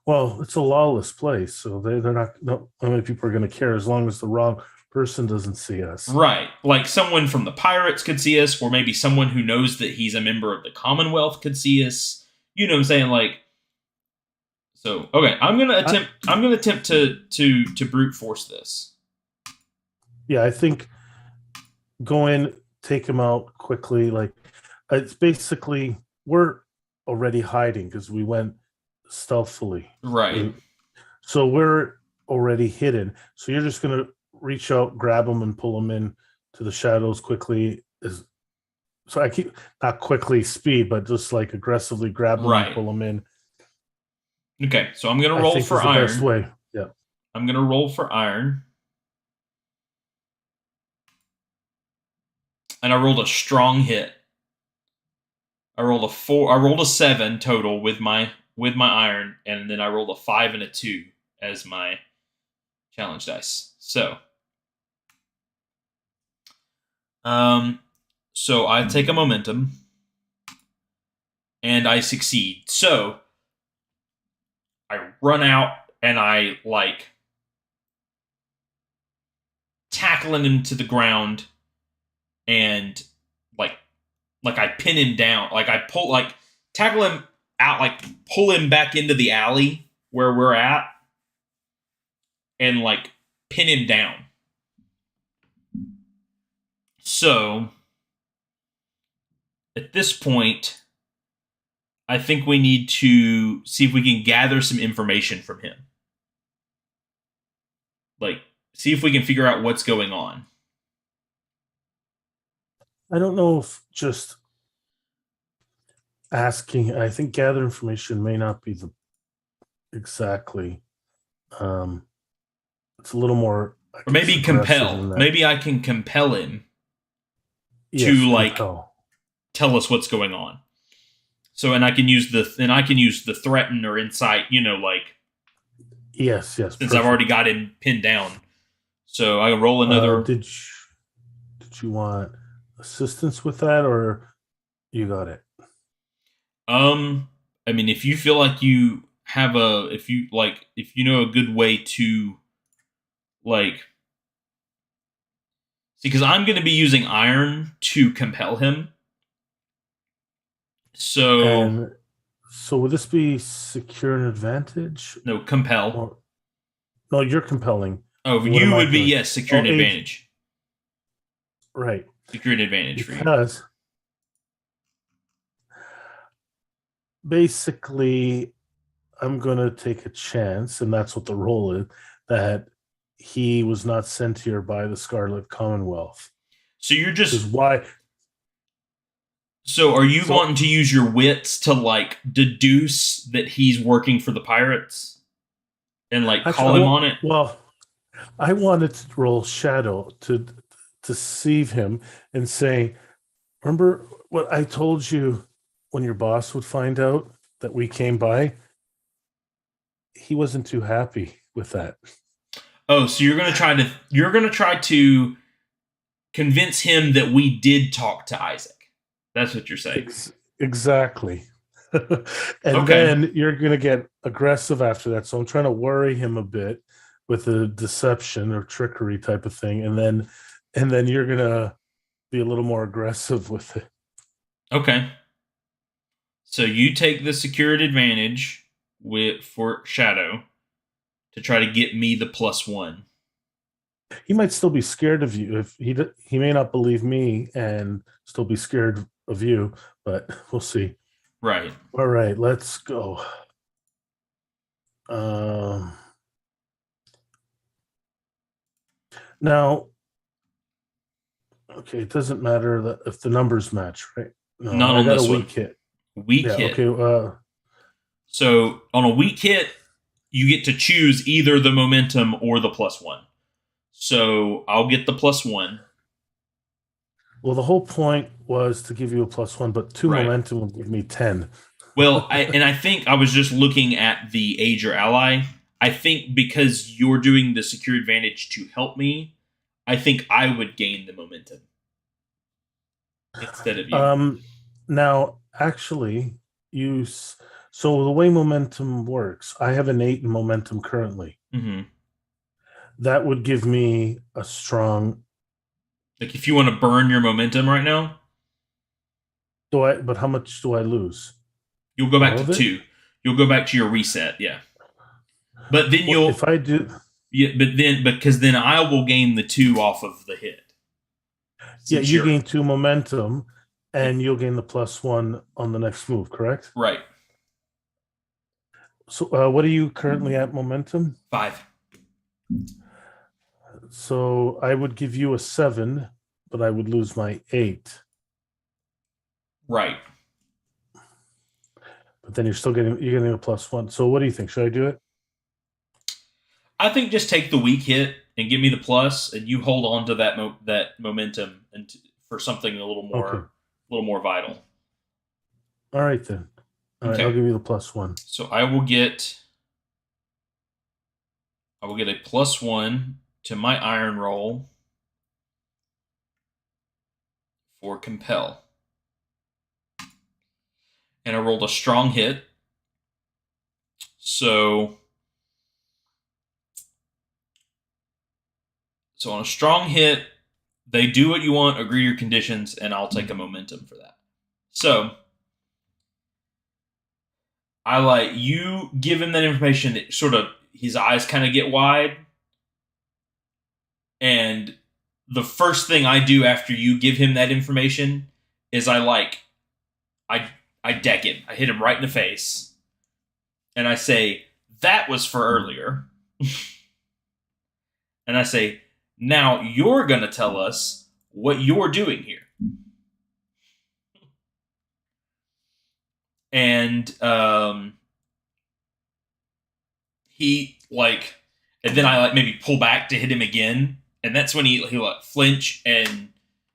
Speaker 2: Well, it's a lawless place, so they're not. No, how many people are going to care as long as the wrong person doesn't see us?
Speaker 1: Right. Like someone from the pirates could see us, or maybe someone who knows that he's a member of the Commonwealth could see us. You know what I'm saying? Like, so okay, I'm gonna attempt to brute force this.
Speaker 2: Yeah, I think go in, take him out quickly. Like it's basically we're already hiding because we went stealthily.
Speaker 1: Right.
Speaker 2: So we're already hidden. So you're just gonna reach out, grab them, and pull them in to the shadows quickly. So I keep not quickly speed, but just like aggressively grab them and
Speaker 1: Right.
Speaker 2: pull them in.
Speaker 1: Okay, so I'm gonna
Speaker 2: I
Speaker 1: roll
Speaker 2: think
Speaker 1: for
Speaker 2: is the best
Speaker 1: iron.
Speaker 2: way. Yeah.
Speaker 1: I'm gonna roll for iron, and I rolled a strong hit. I rolled a 4. I rolled a 7 total with my iron, and then I rolled a 5 and a 2 as my challenge dice. Um, so I take a momentum, and I succeed. So I run out, and I like tackle him into the ground, and like I pin him down. Like I pull tackle him out, like pull him back into the alley where we're at, and like pin him down. So at this point, I think we need to see if we can gather some information from him. Like, see if we can figure out what's going on.
Speaker 2: I don't know if just asking. I think gather information may not be the exactly. Um, it's a little more, I
Speaker 1: Or
Speaker 2: guess,
Speaker 1: maybe
Speaker 2: aggressive
Speaker 1: compel.
Speaker 2: than that.
Speaker 1: Maybe I can compel him
Speaker 2: Yes,
Speaker 1: to like
Speaker 2: compel.
Speaker 1: tell us what's going on. So and I can use the threaten or insight, like
Speaker 2: Yes, yes,
Speaker 1: since I've already
Speaker 2: perfect.
Speaker 1: got him pinned down. So I roll another.
Speaker 2: Did you want assistance with that, or you got it?
Speaker 1: Um, I mean, if you feel like you have a, if you know a good way to like, see, because I'm going to be using iron to compel him. So
Speaker 2: And so would this be secure an advantage?
Speaker 1: no, compel.
Speaker 2: Or no, you're compelling.
Speaker 1: Oh,
Speaker 2: What am
Speaker 1: you
Speaker 2: I
Speaker 1: would be,
Speaker 2: doing?
Speaker 1: yes, secure
Speaker 2: Oh,
Speaker 1: an
Speaker 2: age,
Speaker 1: advantage.
Speaker 2: right.
Speaker 1: Secure an advantage for you.
Speaker 2: Because basically I'm gonna take a chance, and that's what the role is, that he was not sent here by the Scarlet Commonwealth.
Speaker 1: So you're
Speaker 2: Because
Speaker 1: just
Speaker 2: why?
Speaker 1: so are you
Speaker 2: So
Speaker 1: wanting to use your wits to like deduce that he's working for the pirates and like
Speaker 2: actually,
Speaker 1: call him on it?
Speaker 2: I wanted to roll Shadow to deceive him and say, "Remember what I told you when your boss would find out that we came by? He wasn't too happy with that."
Speaker 1: Oh, so you're gonna try to convince him that we did talk to Isaac. That's what you're saying.
Speaker 2: Exactly. And
Speaker 1: Okay.
Speaker 2: then you're going to get aggressive after that. So I'm trying to worry him a bit with a deception or trickery type of thing, and then you're going to be a little more aggressive with it.
Speaker 1: Okay. So you take the secured advantage with for Shadow to try to get me the +1.
Speaker 2: He might still be scared of you. If he may not believe me and still be scared of you, but we'll see.
Speaker 1: Right.
Speaker 2: All right, let's go. Um, Now, okay, it doesn't matter that if the numbers match, right? No,
Speaker 1: Not
Speaker 2: I
Speaker 1: on
Speaker 2: got a
Speaker 1: this one.
Speaker 2: weak hit.
Speaker 1: Weak
Speaker 2: Yeah,
Speaker 1: hit.
Speaker 2: okay.
Speaker 1: So on a weak hit, you get to choose either the momentum or the +1. So I'll get the +1.
Speaker 2: Well, the whole point was to give you a +1, but two
Speaker 1: Right.
Speaker 2: momentum will give me 10.
Speaker 1: Well, I think I was just looking at the age or ally. I think because you're doing the secure advantage to help me, I think I would gain the momentum instead of you.
Speaker 2: Now, actually, so the way momentum works, I have an 8 in momentum currently.
Speaker 1: Mm-hmm.
Speaker 2: That would give me a strong.
Speaker 1: Like if you want to burn your momentum right now,
Speaker 2: But how much do I lose?
Speaker 1: you'll go back
Speaker 2: All
Speaker 1: to
Speaker 2: of it?
Speaker 1: 2. You'll go back to your reset, yeah. But then
Speaker 2: What
Speaker 1: you'll
Speaker 2: if I do?
Speaker 1: yeah, but then because then I will gain the 2 off of the hit.
Speaker 2: Yeah,
Speaker 1: Since
Speaker 2: you
Speaker 1: you're
Speaker 2: gain 2 momentum and you'll gain the +1 on the next move, correct?
Speaker 1: right.
Speaker 2: So, what are you currently at momentum?
Speaker 1: 5.
Speaker 2: So, I would give you a 7, but I would lose my 8.
Speaker 1: Right.
Speaker 2: but then you're getting a +1. So what do you think? Should I do it?
Speaker 1: I think just take the weak hit and give me the plus, and you hold on to that momentum and for something
Speaker 2: Okay.
Speaker 1: a little more vital.
Speaker 2: All right then. All right, I'll
Speaker 1: Okay,
Speaker 2: give you the +1.
Speaker 1: so I will get a +1 to my iron roll for compel, and I rolled a strong hit. So on a strong hit, they do what you want, agree your conditions, and I'll take a momentum for that. So I like you give him that information. Sort of his eyes kind of get wide, and the first thing I do after you give him that information is I I deck him. I hit him right in the face, and I say that was for earlier, and I say now you're gonna tell us what you're doing here, and he like, and then I like maybe pull back to hit him again, and that's when he like flinch and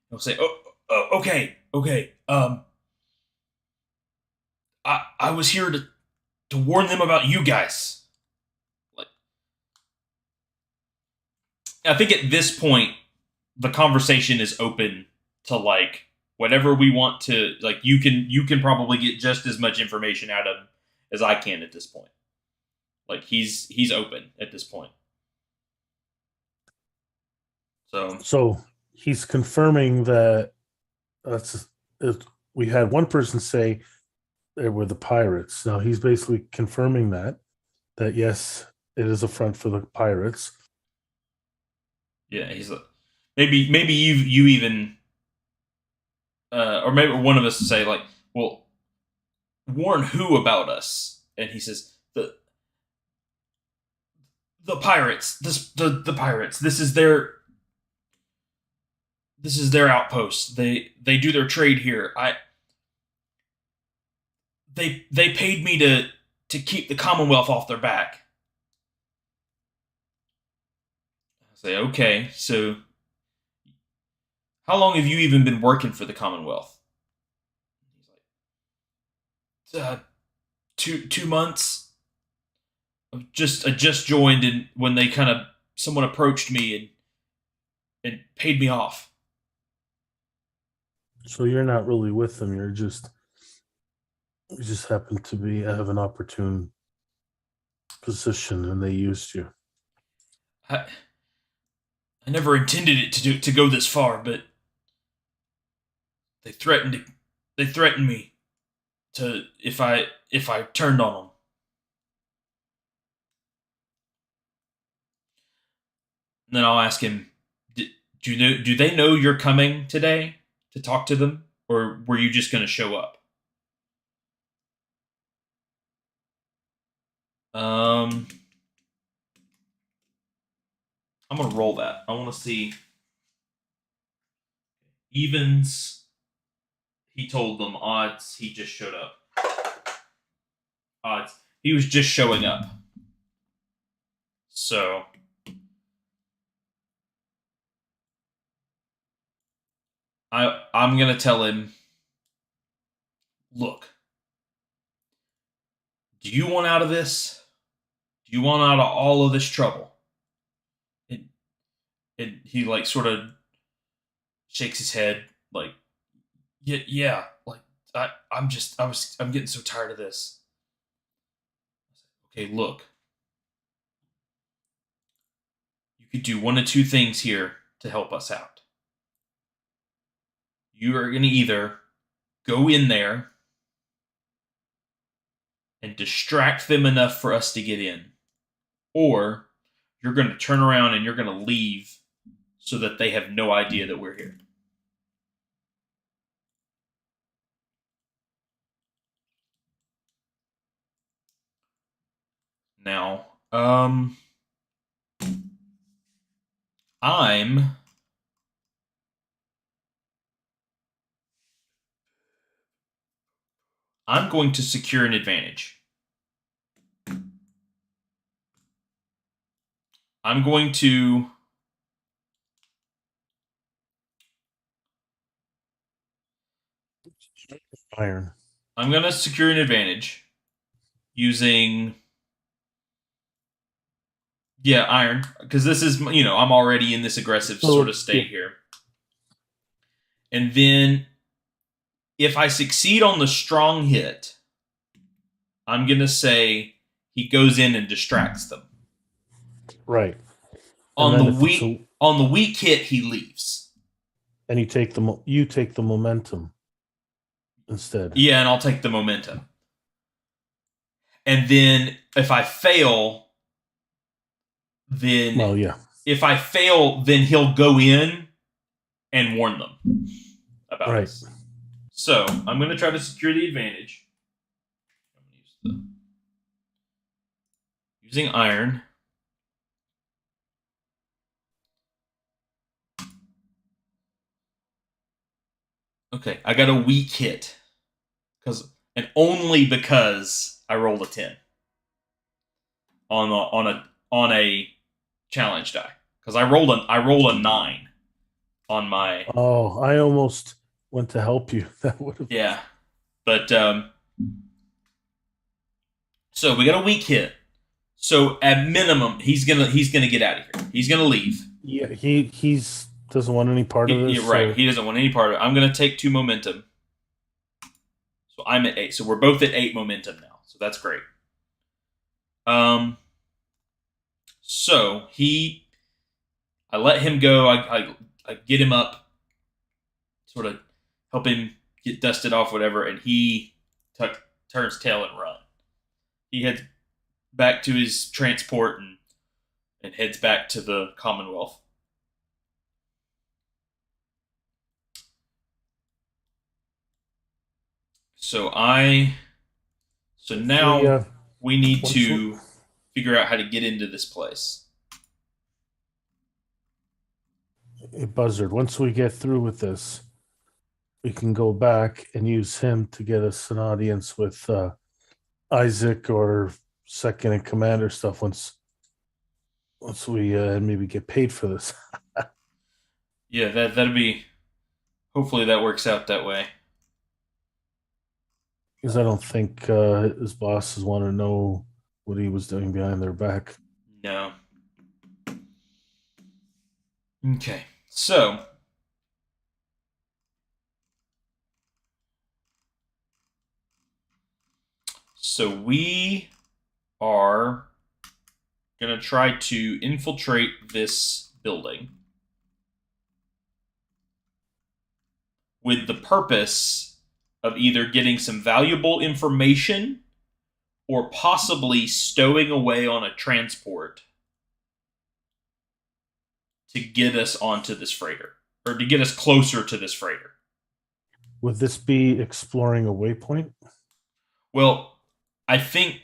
Speaker 1: he'll say, oh okay, okay, I was here to warn them about you guys. Like, I think at this point the conversation is open to like whatever we want to. Like, you can probably get just as much information out of him as I can at this point. Like, he's open at this point. So
Speaker 2: So he's confirming that that's it, we had one person say they were the pirates. Now he's basically confirming that yes, it is a front for the pirates.
Speaker 1: yeah, he's like, maybe you even or maybe one of us would say like, well, warn who about us? And he says the pirates. The pirates. This is their outpost. They do their trade here. They paid me to keep the Commonwealth off their back. I say, okay, so how long have you even been working for the Commonwealth? He's like, 2 months. I just joined, and when they kind of someone approached me and paid me off.
Speaker 2: So you're not really with them. You just happen to be have an opportune position, and they used you.
Speaker 1: I, I never intended it to go this far, but they threatened to, they threatened me to if I turned on them. And then I'll ask him, do they know you're coming today to talk to them, or were you just going to show up? Um, I'm gonna roll that. I want to see evens. He told them odds. He just showed up. Odds. He was just showing up. So I'm gonna tell him, look, do you want out of this? Do you want out of all of this trouble? And, and he like sort of shakes his head like, yeah, like I'm getting so tired of this. Okay, look, you could do one of two things here to help us out. You are gonna either go in there and distract them enough for us to get in, or you're going to turn around and you're going to leave so that they have no idea that we're here. Now, I'm I'm going to secure an advantage. I'm going to
Speaker 2: Iron.
Speaker 1: I'm going to secure an advantage using iron because this is I'm already in this aggressive sort
Speaker 2: So
Speaker 1: of
Speaker 2: yeah,
Speaker 1: state here. And then if I succeed on the strong hit, I'm going to say he goes in and distracts them.
Speaker 2: right. And then if it's a
Speaker 1: On the weak hit, he leaves.
Speaker 2: and you take the momentum instead.
Speaker 1: Yeah, and I'll take the momentum. And then if I fail, then
Speaker 2: Well, yeah.
Speaker 1: then he'll go in and warn them about
Speaker 2: Right.
Speaker 1: us. So I'm going to try to secure the advantage. Using iron. Okay, I got a weak hit and only because I rolled a 10 on a challenge die because I rolled a 9 on my
Speaker 2: Oh, I almost went to help you. That would have.
Speaker 1: yeah. But so we got a weak hit. So at minimum, he's gonna get out of here. He's gonna leave.
Speaker 2: Yeah, he's doesn't want any part of this.
Speaker 1: Right.
Speaker 2: So
Speaker 1: He doesn't want any part of it. I'm gonna take 2 momentum. So I'm at 8. So we're both at 8 momentum now. So that's great. Um. So I let him go. I get him up, sort of help him get dusted off, whatever, and he turns tail and run. He heads back to his transport and heads back to the Commonwealth. So
Speaker 2: we
Speaker 1: now we need
Speaker 2: once
Speaker 1: to figure out how to get into this place.
Speaker 2: Buzzard. Once we get through with this, we can go back and use him to get us an audience with Isaac or second in command or stuff. Once we maybe get paid for this,
Speaker 1: Yeah, that'd be. Hopefully that works out that way.
Speaker 2: because I don't think his bosses want to know what he was doing behind their back.
Speaker 1: No. Okay. So we are going to try to infiltrate this building with the purpose of either getting some valuable information or possibly stowing away on a transport to get us onto this freighter or to get us closer to this freighter.
Speaker 2: Would this be exploring a waypoint?
Speaker 1: Well, I think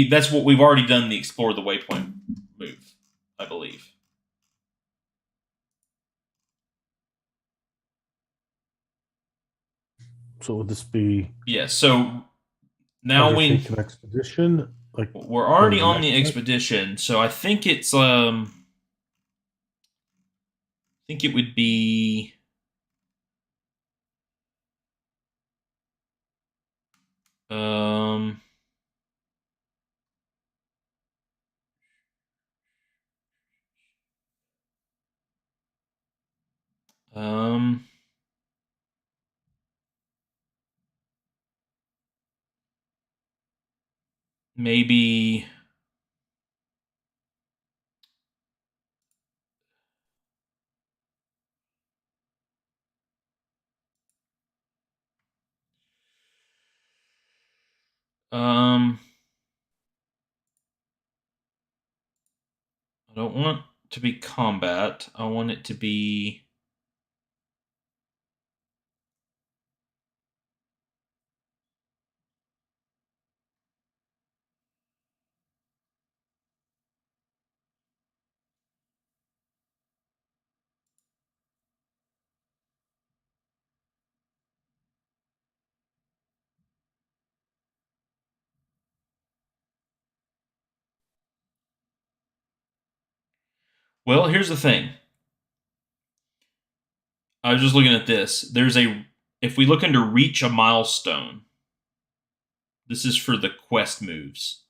Speaker 1: that's what we've already done, the explore the waypoint move, I believe.
Speaker 2: So would this be
Speaker 1: Yeah, so now
Speaker 2: undertake an expedition? Like
Speaker 1: we're
Speaker 2: one of
Speaker 1: already
Speaker 2: the
Speaker 1: on
Speaker 2: next
Speaker 1: the
Speaker 2: ones?
Speaker 1: expedition, so I think I think it would be um um maybe um I don't want to be combat. I want it to be Well, here's the thing. I was just looking at this. If we look into reach a milestone, this is for the quest moves.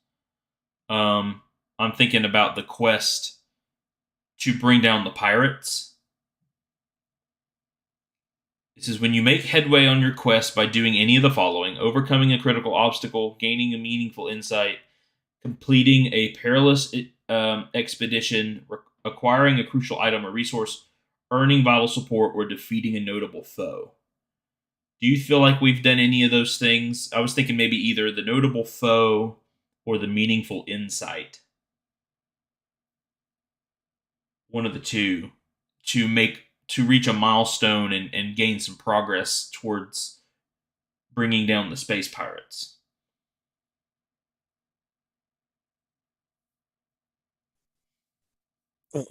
Speaker 1: Um, I'm thinking about the quest to bring down the pirates. This is when you make headway on your quest by doing any of the following: overcoming a critical obstacle, gaining a meaningful insight, completing a perilous expedition, acquiring a crucial item or resource, earning vital support, or defeating a notable foe. Do you feel like we've done any of those things? I was thinking maybe either the notable foe or the meaningful insight. One of the two to reach a milestone and gain some progress towards bringing down the space pirates.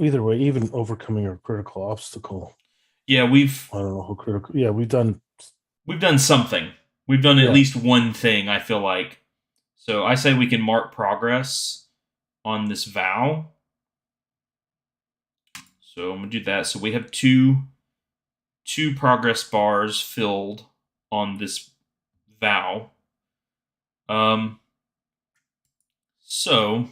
Speaker 2: Either way, even overcoming a critical obstacle.
Speaker 1: Yeah,
Speaker 2: I don't know how critical. Yeah, we've done.
Speaker 1: we've done something. We've done at
Speaker 2: Yeah,
Speaker 1: least one thing, I feel like. So I say we can mark progress on this vow. So I'm gonna do that. So we have two progress bars filled on this vow. Um so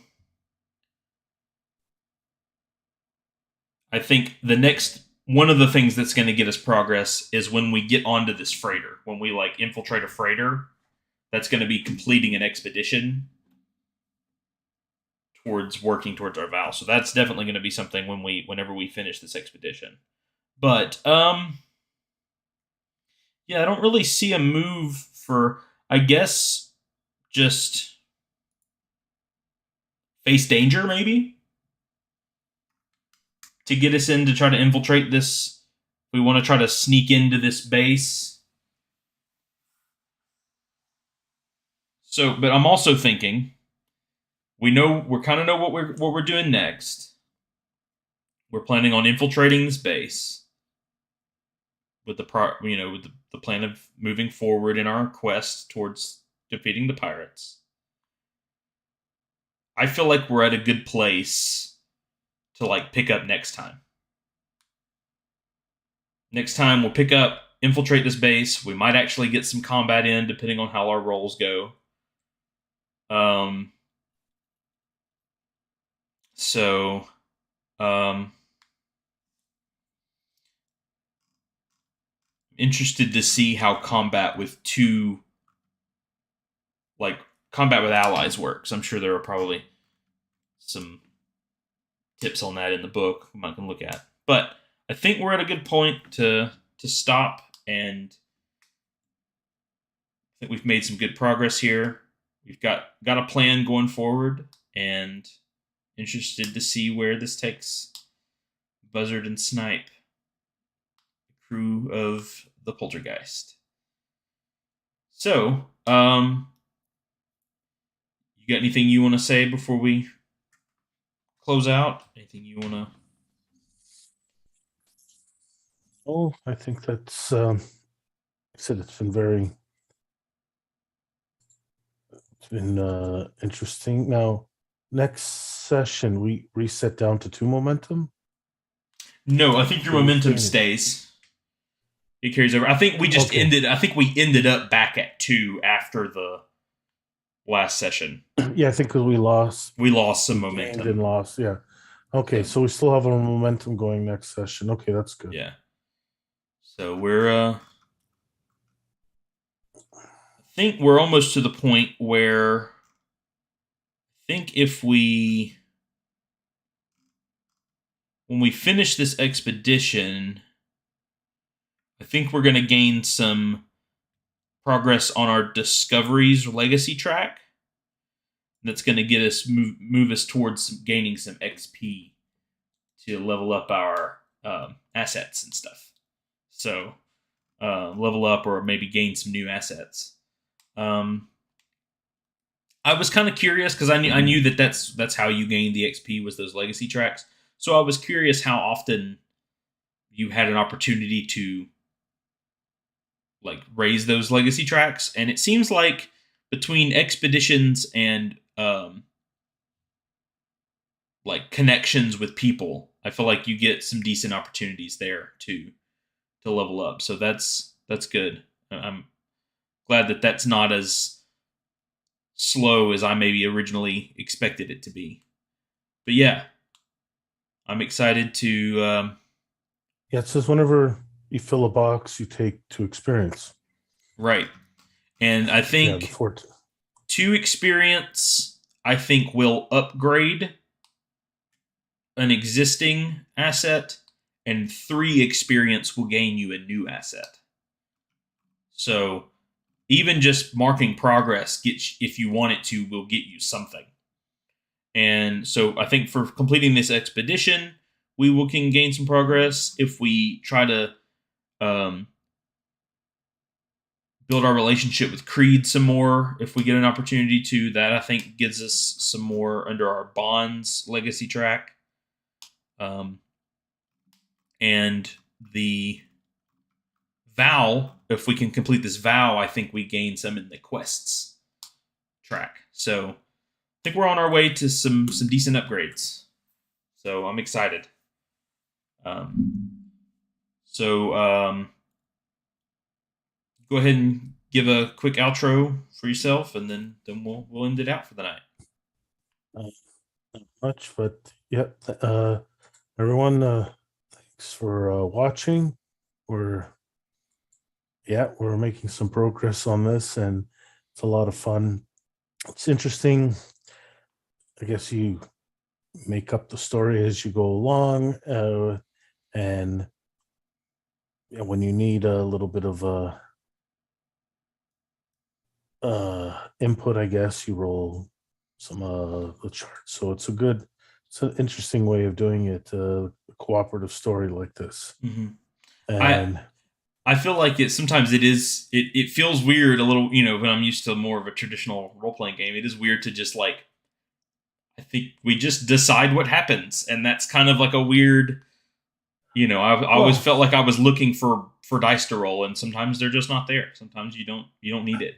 Speaker 1: I think the next one of the things that's going to get us progress is when we get onto this freighter. When we like infiltrate a freighter, that's going to be completing an expedition towards working towards our vow. So that's definitely going to be something whenever we finish this expedition. But yeah, I don't really see a move for, I guess, just face danger maybe to get us in to try to infiltrate this. We want to try to sneak into this base. So, but I'm also thinking we kind of know what we're doing next. We're planning on infiltrating this base with the plan of moving forward in our quest towards defeating the pirates. I feel like we're at a good place to like pick up next time. Next time we'll pick up, infiltrate this base. We might actually get some combat in depending on how our rolls go. Um so um interested to see how like combat with allies works. I'm sure there are probably some tips on that in the book I might can look at. But I think we're at a good point to stop, and I think we've made some good progress here. We've got a plan going forward, and interested to see where this takes Buzzard and Snipe, the crew of the Poltergeist. So, you got anything you want to say before we close out? Anything you want to?
Speaker 2: oh, I think that's. I said it's been interesting. Now, next session we reset down to 2 momentum.
Speaker 1: No, I think your momentum stays. It carries over. I think we just
Speaker 2: Okay.
Speaker 1: ended. I think we ended up back at 2 after the last session.
Speaker 2: Yeah, I think because
Speaker 1: We lost some
Speaker 2: we gained
Speaker 1: momentum.
Speaker 2: and lost. Yeah. Okay, so we still have our momentum going next session. Okay, that's good.
Speaker 1: Yeah. So we're. I think we're almost to the point where. I think if when we finish this expedition, I think we're going to gain some progress on our Discovery's legacy track. That's going to get us move us towards gaining some XP to level up our assets and stuff. So level up or maybe gain some new assets. I was kind of curious because I knew that that's how you gained the XP was those legacy tracks. So I was curious how often you had an opportunity to like raise those legacy tracks, and it seems like between expeditions and like connections with people, I feel like you get some decent opportunities there to level up. So that's good. I'm glad that that's not as slow as I maybe originally expected it to be. But yeah, I'm excited to.
Speaker 2: Yeah, it says whenever you fill a box, you take 2 experience.
Speaker 1: Right, and I
Speaker 2: Yeah, the
Speaker 1: think
Speaker 2: fort.
Speaker 1: 2 experience. I think will upgrade an existing asset, and 3 experience will gain you a new asset. So even just marking progress gets, if you want it to, will get you something. And so I think for completing this expedition, we will can gain some progress. If we try to um, build our relationship with Creed some more, if we get an opportunity to, that I think gives us some more under our bonds legacy track. Um, and the vow, if we can complete this vow, I think we gain some in the quests track. So I think we're on our way to some decent upgrades. So I'm excited. Um, so go ahead and give a quick outro for yourself, and then we'll end it out for the night.
Speaker 2: Uh, Not much, but yeah, everyone, thanks for watching. We're we're making some progress on this, and it's a lot of fun. It's interesting. I guess you make up the story as you go along, and yeah, when you need a little bit of input, I guess you roll some the charts. So it's an interesting way of doing it. A cooperative story like this,
Speaker 1: Mm-hmm. I
Speaker 2: and
Speaker 1: I feel like it sometimes it feels weird a little, when I'm used to more of a traditional role playing game. It is weird to just like, I think we just decide what happens, and that's kind of like a weird. I always
Speaker 2: well,
Speaker 1: felt like I was looking for dice to roll, and sometimes they're just not there. Sometimes you don't need it.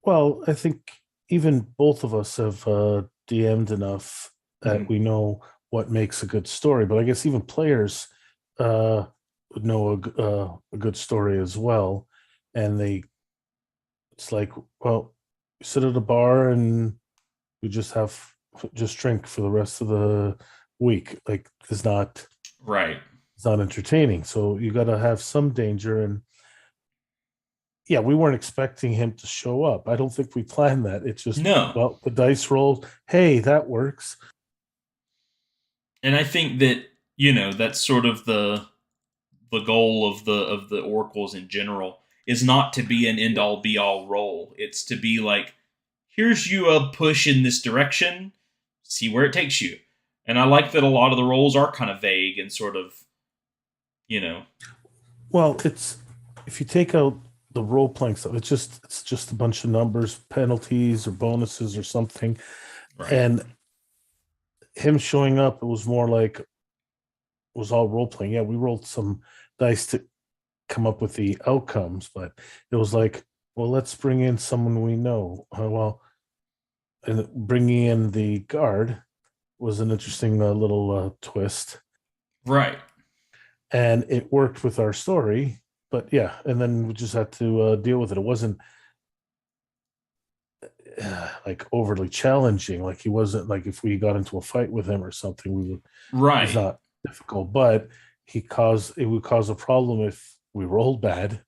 Speaker 2: I think even both of us have DM'd enough that
Speaker 1: Mm-hmm.
Speaker 2: we know what makes a good story. But I guess even players would know a good story as well, and it's like, well, we sit at a bar and we just drink for the rest of the week. Like
Speaker 1: Right.
Speaker 2: it's not entertaining. So you got to have some danger. And yeah, we weren't expecting him to show up. I don't think we planned that. It's just,
Speaker 1: No,
Speaker 2: well, the dice rolled. Hey, that works.
Speaker 1: and I think that that's sort of the goal of the oracles in general is not to be an end all be all role. It's to be like, here's you a push in this direction, see where it takes you. And I like that a lot of the roles are kind of vague and sort of, you know,
Speaker 2: Well, it's if you take out the role playing stuff, it's just a bunch of numbers, penalties or bonuses or something.
Speaker 1: right,
Speaker 2: And him showing up, it was more like it was all role playing. Yeah, we rolled some dice to come up with the outcomes, but it was like, well, let's bring in someone we know. And bringing in the guard was an interesting little twist,
Speaker 1: right.
Speaker 2: and it worked with our story. But yeah, and then we just had to deal with it. It wasn't like overly challenging. Like he wasn't like if we got into a fight with him or something, we would. He's
Speaker 1: Right.
Speaker 2: not difficult, but it would cause a problem if we rolled bad.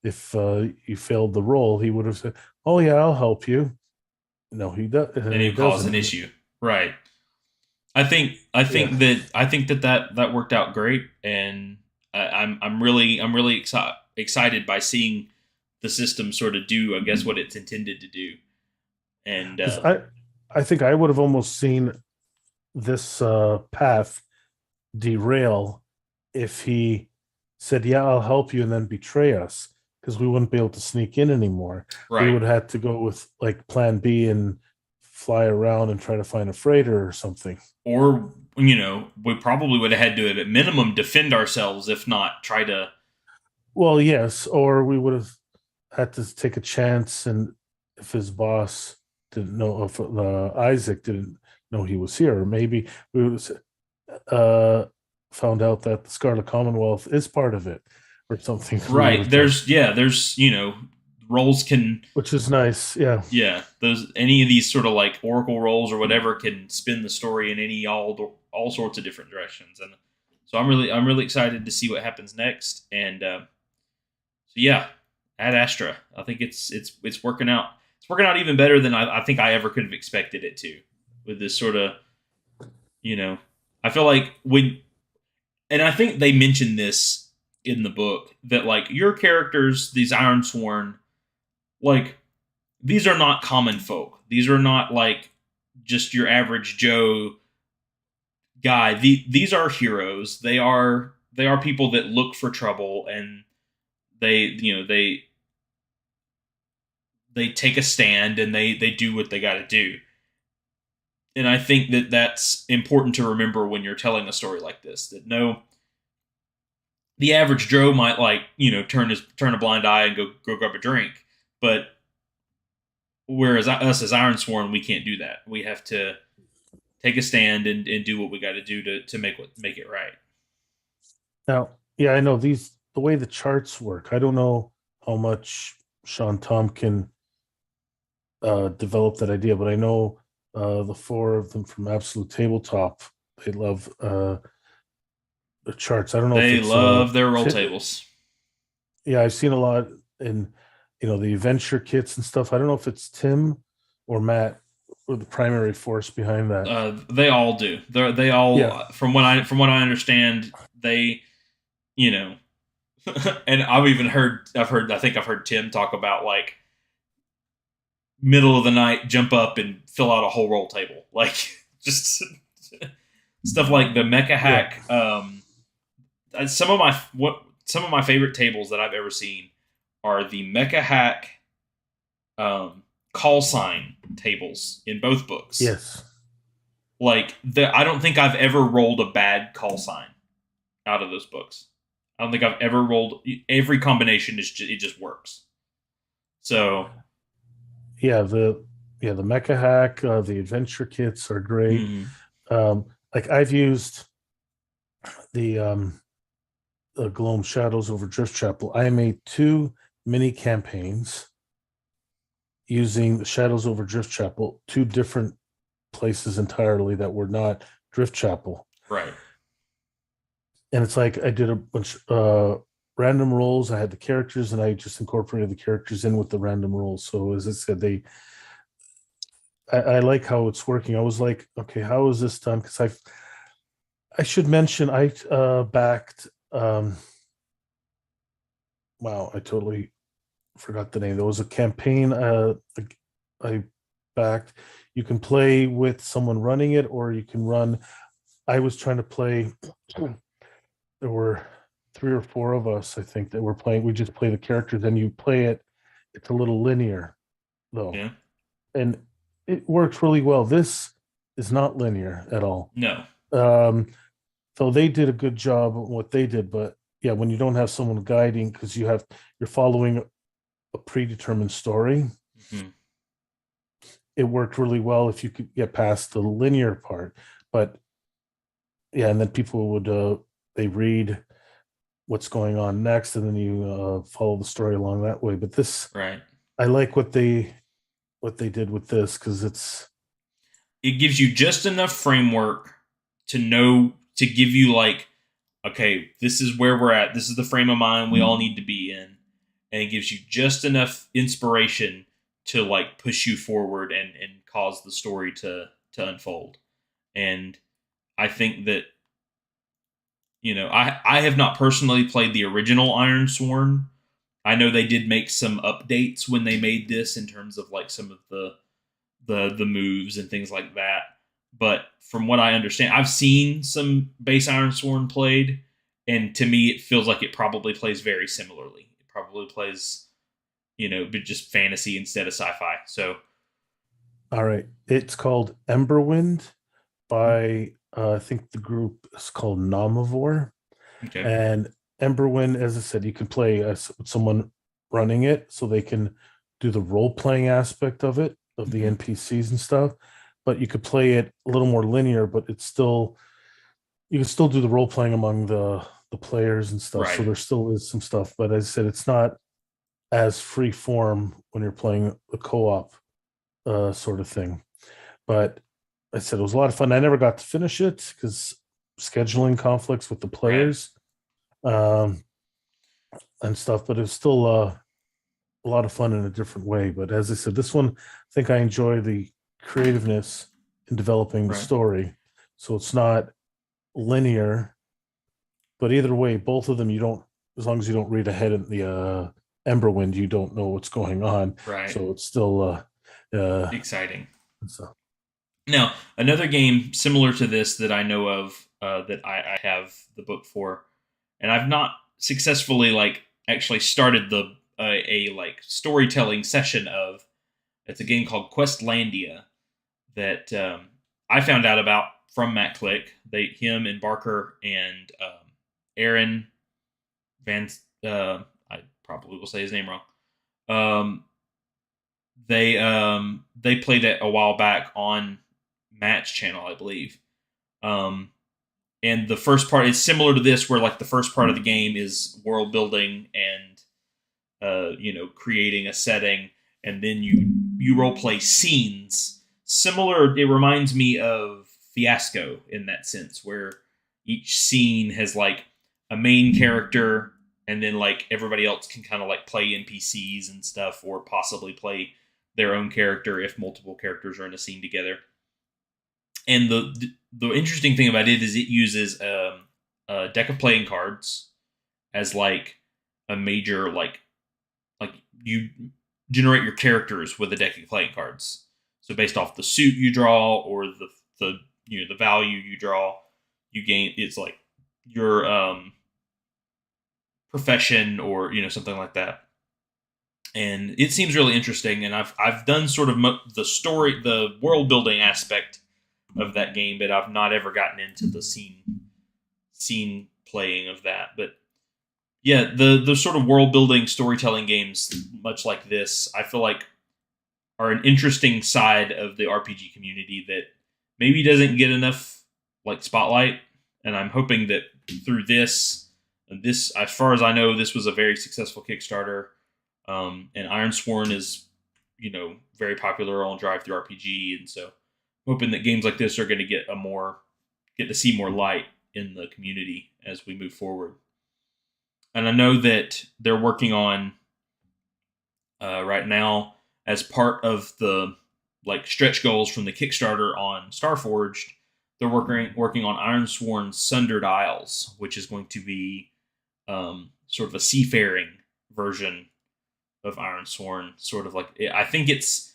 Speaker 2: If you failed the roll, he would have said, "Oh yeah, I'll help you." No,
Speaker 1: And
Speaker 2: he
Speaker 1: it caused
Speaker 2: doesn't.
Speaker 1: an issue. Right. I think
Speaker 2: Yeah,
Speaker 1: that worked out great, and I'm really excited by seeing the system sort of do, I guess, what it's intended to do. And
Speaker 2: because I think I would have almost seen this path derail if he said, "Yeah, I'll help you," and then betray us because we wouldn't be able to sneak in anymore. We
Speaker 1: right,
Speaker 2: would have to go with like Plan B and fly around and try to find a freighter or something.
Speaker 1: or we probably would have had to, at minimum, defend ourselves, if not try to.
Speaker 2: Well, yes, or we would have had to take a chance, and if his boss didn't know, if Isaac didn't know he was here, maybe we would have said, found out that the Scarlet Commonwealth is part of it or something weird
Speaker 1: Right.
Speaker 2: like that,
Speaker 1: There's roles can,
Speaker 2: which is nice. Yeah.
Speaker 1: yeah, those any of these sort of like oracle roles or whatever can spin the story in any all sorts of different directions, and so I'm really excited to see what happens next. And so yeah, at Astra, I think it's working out. It's working out even better than I think I ever could have expected it to. With this sort of, you know, I feel like when, and I think they mentioned this in the book that like your characters, these Iron Sworn, like these are not common folk. These are not like just your average Joe guy. These are heroes. They are people that look for trouble, and they take a stand, and they do what they got to do. And I think that that's important to remember when you're telling a story like this. That no, the average Joe might like turn a blind eye and go grab a drink, but whereas us as Iron Sworn, we can't do that. We have to take a stand and do what we got to do to make it right.
Speaker 2: Now, yeah, I know the way the charts work. I don't know how much Sean Tompkin developed that idea, but I know the four of them from Absolute Tabletop. They love the charts. I don't know if
Speaker 1: They
Speaker 2: it's
Speaker 1: love their roll tables.
Speaker 2: yeah, I've seen a lot in the adventure kits and stuff. I don't know if it's Tim or Matt or the primary force behind that.
Speaker 1: They all do. They
Speaker 2: Yeah,
Speaker 1: all from what I understand, they you know, and I think I've heard Tim talk about like middle of the night jump up and fill out a whole roll table, like just stuff like the mecha
Speaker 2: yeah,
Speaker 1: hack. Some of my favorite tables that I've ever seen are the mecha hack um, call sign tables in both books.
Speaker 2: yes.
Speaker 1: Like I don't think I've ever rolled a bad call sign out of those books. I don't think I've ever rolled every combination. It just works. So
Speaker 2: Yeah, the mecha hack, the adventure kits are great.
Speaker 1: mm,
Speaker 2: Like I've used the Gloam Shadows over Drift Chapel. I made two mini campaigns using the Shadows over Drift Chapel, two different places entirely that were not Drift Chapel.
Speaker 1: right,
Speaker 2: And it's like I did a bunch random rolls. I had the characters and I just incorporated the characters in with the random rolls. So as I said, I like how it's working. I was like, okay, how is this done? Because I should mention I backed wow, I totally forgot the name. There was a campaign I backed. You can play with someone running it, or you can run. I was trying to play. There were three or four of us, I think, that were playing. We just play the characters, and you play it. It's a little linear, though,
Speaker 1: yeah,
Speaker 2: and it works really well. This is not linear at all.
Speaker 1: no,
Speaker 2: Um, so they did a good job of what they did, but yeah, when you don't have someone guiding because you're following a predetermined story,
Speaker 1: mm-hmm.
Speaker 2: it worked really well if you could get past the linear part. But yeah, and then people would they read what's going on next, and then you follow the story along that way. But this,
Speaker 1: right.
Speaker 2: I like what they did with this because it's
Speaker 1: It gives you just enough framework to know to give you like, okay, this is where we're at. This is the frame of mind we all need to be in, and it gives you just enough inspiration to like push you forward and cause the story to unfold. And I think that I have not personally played the original Iron Sworn. I know they did make some updates when they made this in terms of like some of the moves and things like that. But from what I understand, I've seen some base Iron Sworn played, and to me, it feels like it probably plays very similarly. It probably plays, but just fantasy instead of sci-fi. So,
Speaker 2: all right. It's called Emberwind by I think the group is called Nomivore.
Speaker 1: okay,
Speaker 2: And Emberwind, as I said, you can play as someone running it, so they can do the role playing aspect of it, of the
Speaker 1: mm-hmm.
Speaker 2: NPCs and stuff. But you could play it a little more linear, but it's still, you can still do the role playing among the players and stuff. So
Speaker 1: Right.
Speaker 2: there still is some stuff, but as I said, it's not as free form when you're playing the co-op sort of thing. But I said it was a lot of fun. I never got to finish it because scheduling conflicts with the
Speaker 1: Right.
Speaker 2: players um, and stuff. But it was still a lot of fun in a different way. But as I said, this one, I think I enjoy the creativeness in developing the
Speaker 1: Right.
Speaker 2: story. So it's not linear, but either way, both of them you don't, as long as you don't read ahead in the Emberwind, you don't know what's going on.
Speaker 1: Right.
Speaker 2: So it's still
Speaker 1: Exciting.
Speaker 2: so
Speaker 1: Now, another game similar to this that I know of, that I have the book for, and I've not successfully like actually started the a like storytelling session of. It's a game called Questlandia that I found out about from Matt Click. Him and Barker and Aaron Van. I probably will say his name wrong. Um, they played it a while back on Matt's channel, I believe. Um, and the first part is similar to this, where like the first part of the game is world building and creating a setting, and then you role play scenes. Similar, it reminds me of Fiasco in that sense, where each scene has like a main character, and then like everybody else can kind of like play NPCs and stuff, or possibly play their own character if multiple characters are in a scene together. And the interesting thing about it is it uses a deck of playing cards as like a major like you generate your characters with a deck of playing cards. So based off the suit you draw or the the value you draw, you gain. It's like your profession or something like that. And it seems really interesting. And I've done sort of the story, the world building aspect of that game, but I've not ever gotten into the scene playing of that. But yeah, the sort of world building storytelling games, much like this, I feel like are an interesting side of the RPG community that maybe doesn't get enough like spotlight. And I'm hoping that through this, as far as I know, this was a very successful Kickstarter. And Ironsworn is, very popular on Drive Through RPG, and so hoping that games like this are going to get to see more light in the community as we move forward. And I know that they're working on right now as part of the like stretch goals from the Kickstarter on Starforged. They're working on Ironsworn's Sundered Isles, which is going to be sort of a seafaring version of Ironsworn. Sort of like I think it's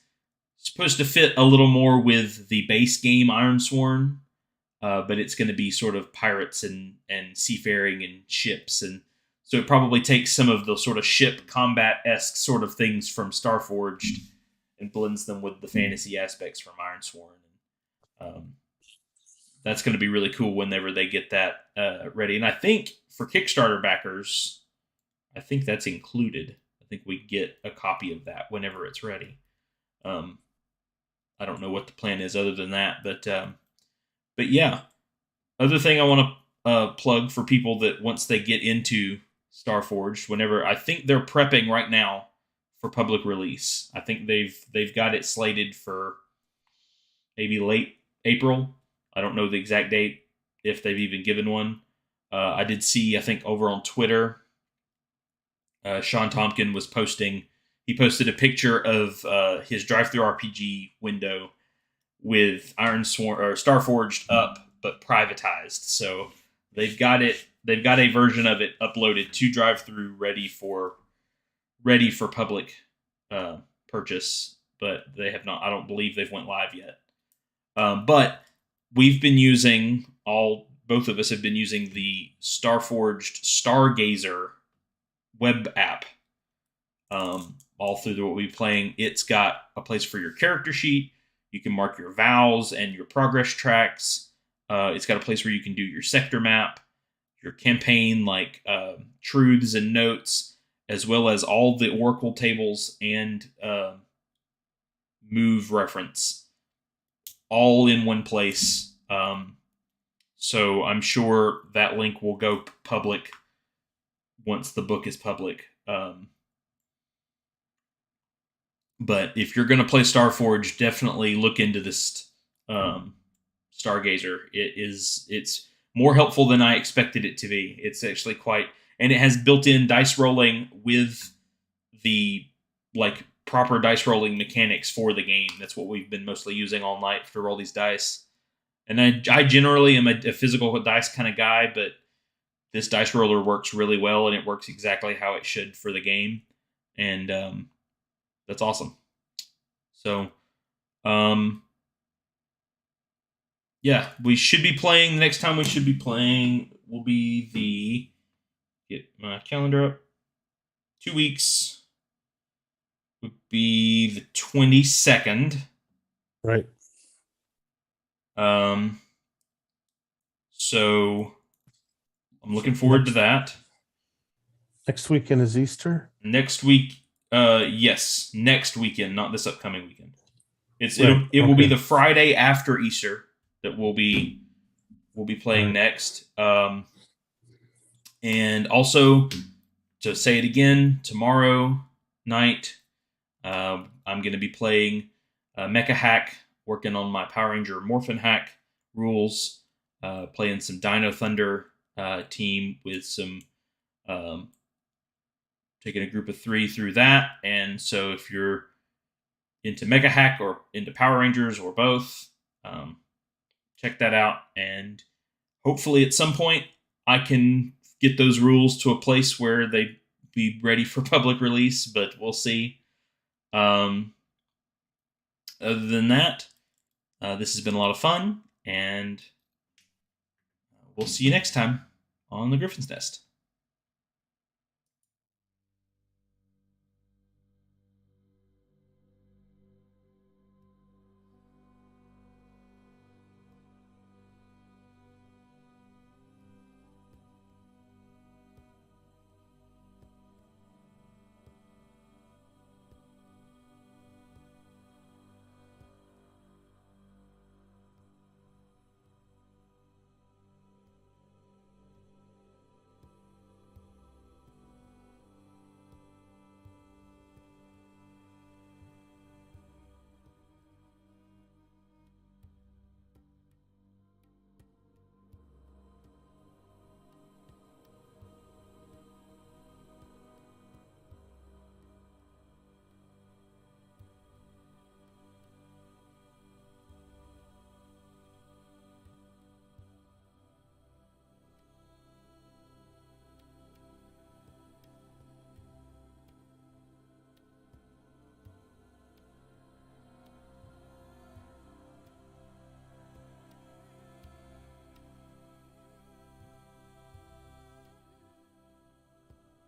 Speaker 1: supposed to fit a little more with the base game Ironsworn, but it's going to be sort of pirates and seafaring and ships, and so it probably takes some of the sort of ship combat esque sort of things from Starforged and blends them with the fantasy aspects from Ironsworn. Um, that's going to be really cool whenever they get that ready. And I think for Kickstarter backers, I think that's included. I think we get a copy of that whenever it's ready. Um, I don't know what the plan is other than that, but yeah. Other thing I want to plug for people that once they get into Starforged, whenever I think they're prepping right now for public release. I think they've got it slated for maybe late April. I don't know the exact date if they've even given one. I did see, I think over on Twitter, Sean Tompkin was posting. He posted a picture of his drive-through RPG window with Ironsworn or Starforged up, but privatized. So they've got it. They've got a version of it uploaded to drive-through, ready for public purchase. But they have not. I don't believe they've went live yet. But we've been using both of us have been using the Starforged Stargazer web app all through what we're playing. It's got a place for your character sheet. You can mark your vows and your progress tracks. It's got a place where you can do your sector map, your campaign, like truths and notes, as well as all the oracle tables and move reference, all in one place. So I'm sure that link will go public once the book is public. But if you're going to play Starforged, definitely look into this Stargazer. It's more helpful than I expected it to be. It's actually quite, and it has built-in dice rolling with the like proper dice rolling mechanics for the game. That's what we've been mostly using all night to roll these dice. And I generally am a physical dice kind of guy, but this dice roller works really well, and it works exactly how it should for the game, and that's awesome. So, um, yeah, we should be playing. The next time we should be playing will be the get my calendar up. 2 weeks would be the 22nd.
Speaker 2: Right.
Speaker 1: Um, so I'm looking forward to
Speaker 2: Next
Speaker 1: that.
Speaker 2: next weekend is Easter.
Speaker 1: Next week, yes, next weekend, not this upcoming weekend.
Speaker 2: Right.
Speaker 1: It will be
Speaker 2: Okay.
Speaker 1: the Friday after Easter that we'll be playing
Speaker 2: Right.
Speaker 1: next. And also to say it again, tomorrow night I'm going to be playing Mecha Hack, working on my Power Ranger Morphin Hack rules, playing some Dino Thunder team with some um, taking a group of 3 through that. And so if you're into Mecha Hack or into Power Rangers or both, check that out. And hopefully at some point I can get those rules to a place where they be ready for public release, but we'll see. Um, Other than that, this has been a lot of fun, and we'll see you next time on the Griffin's Nest.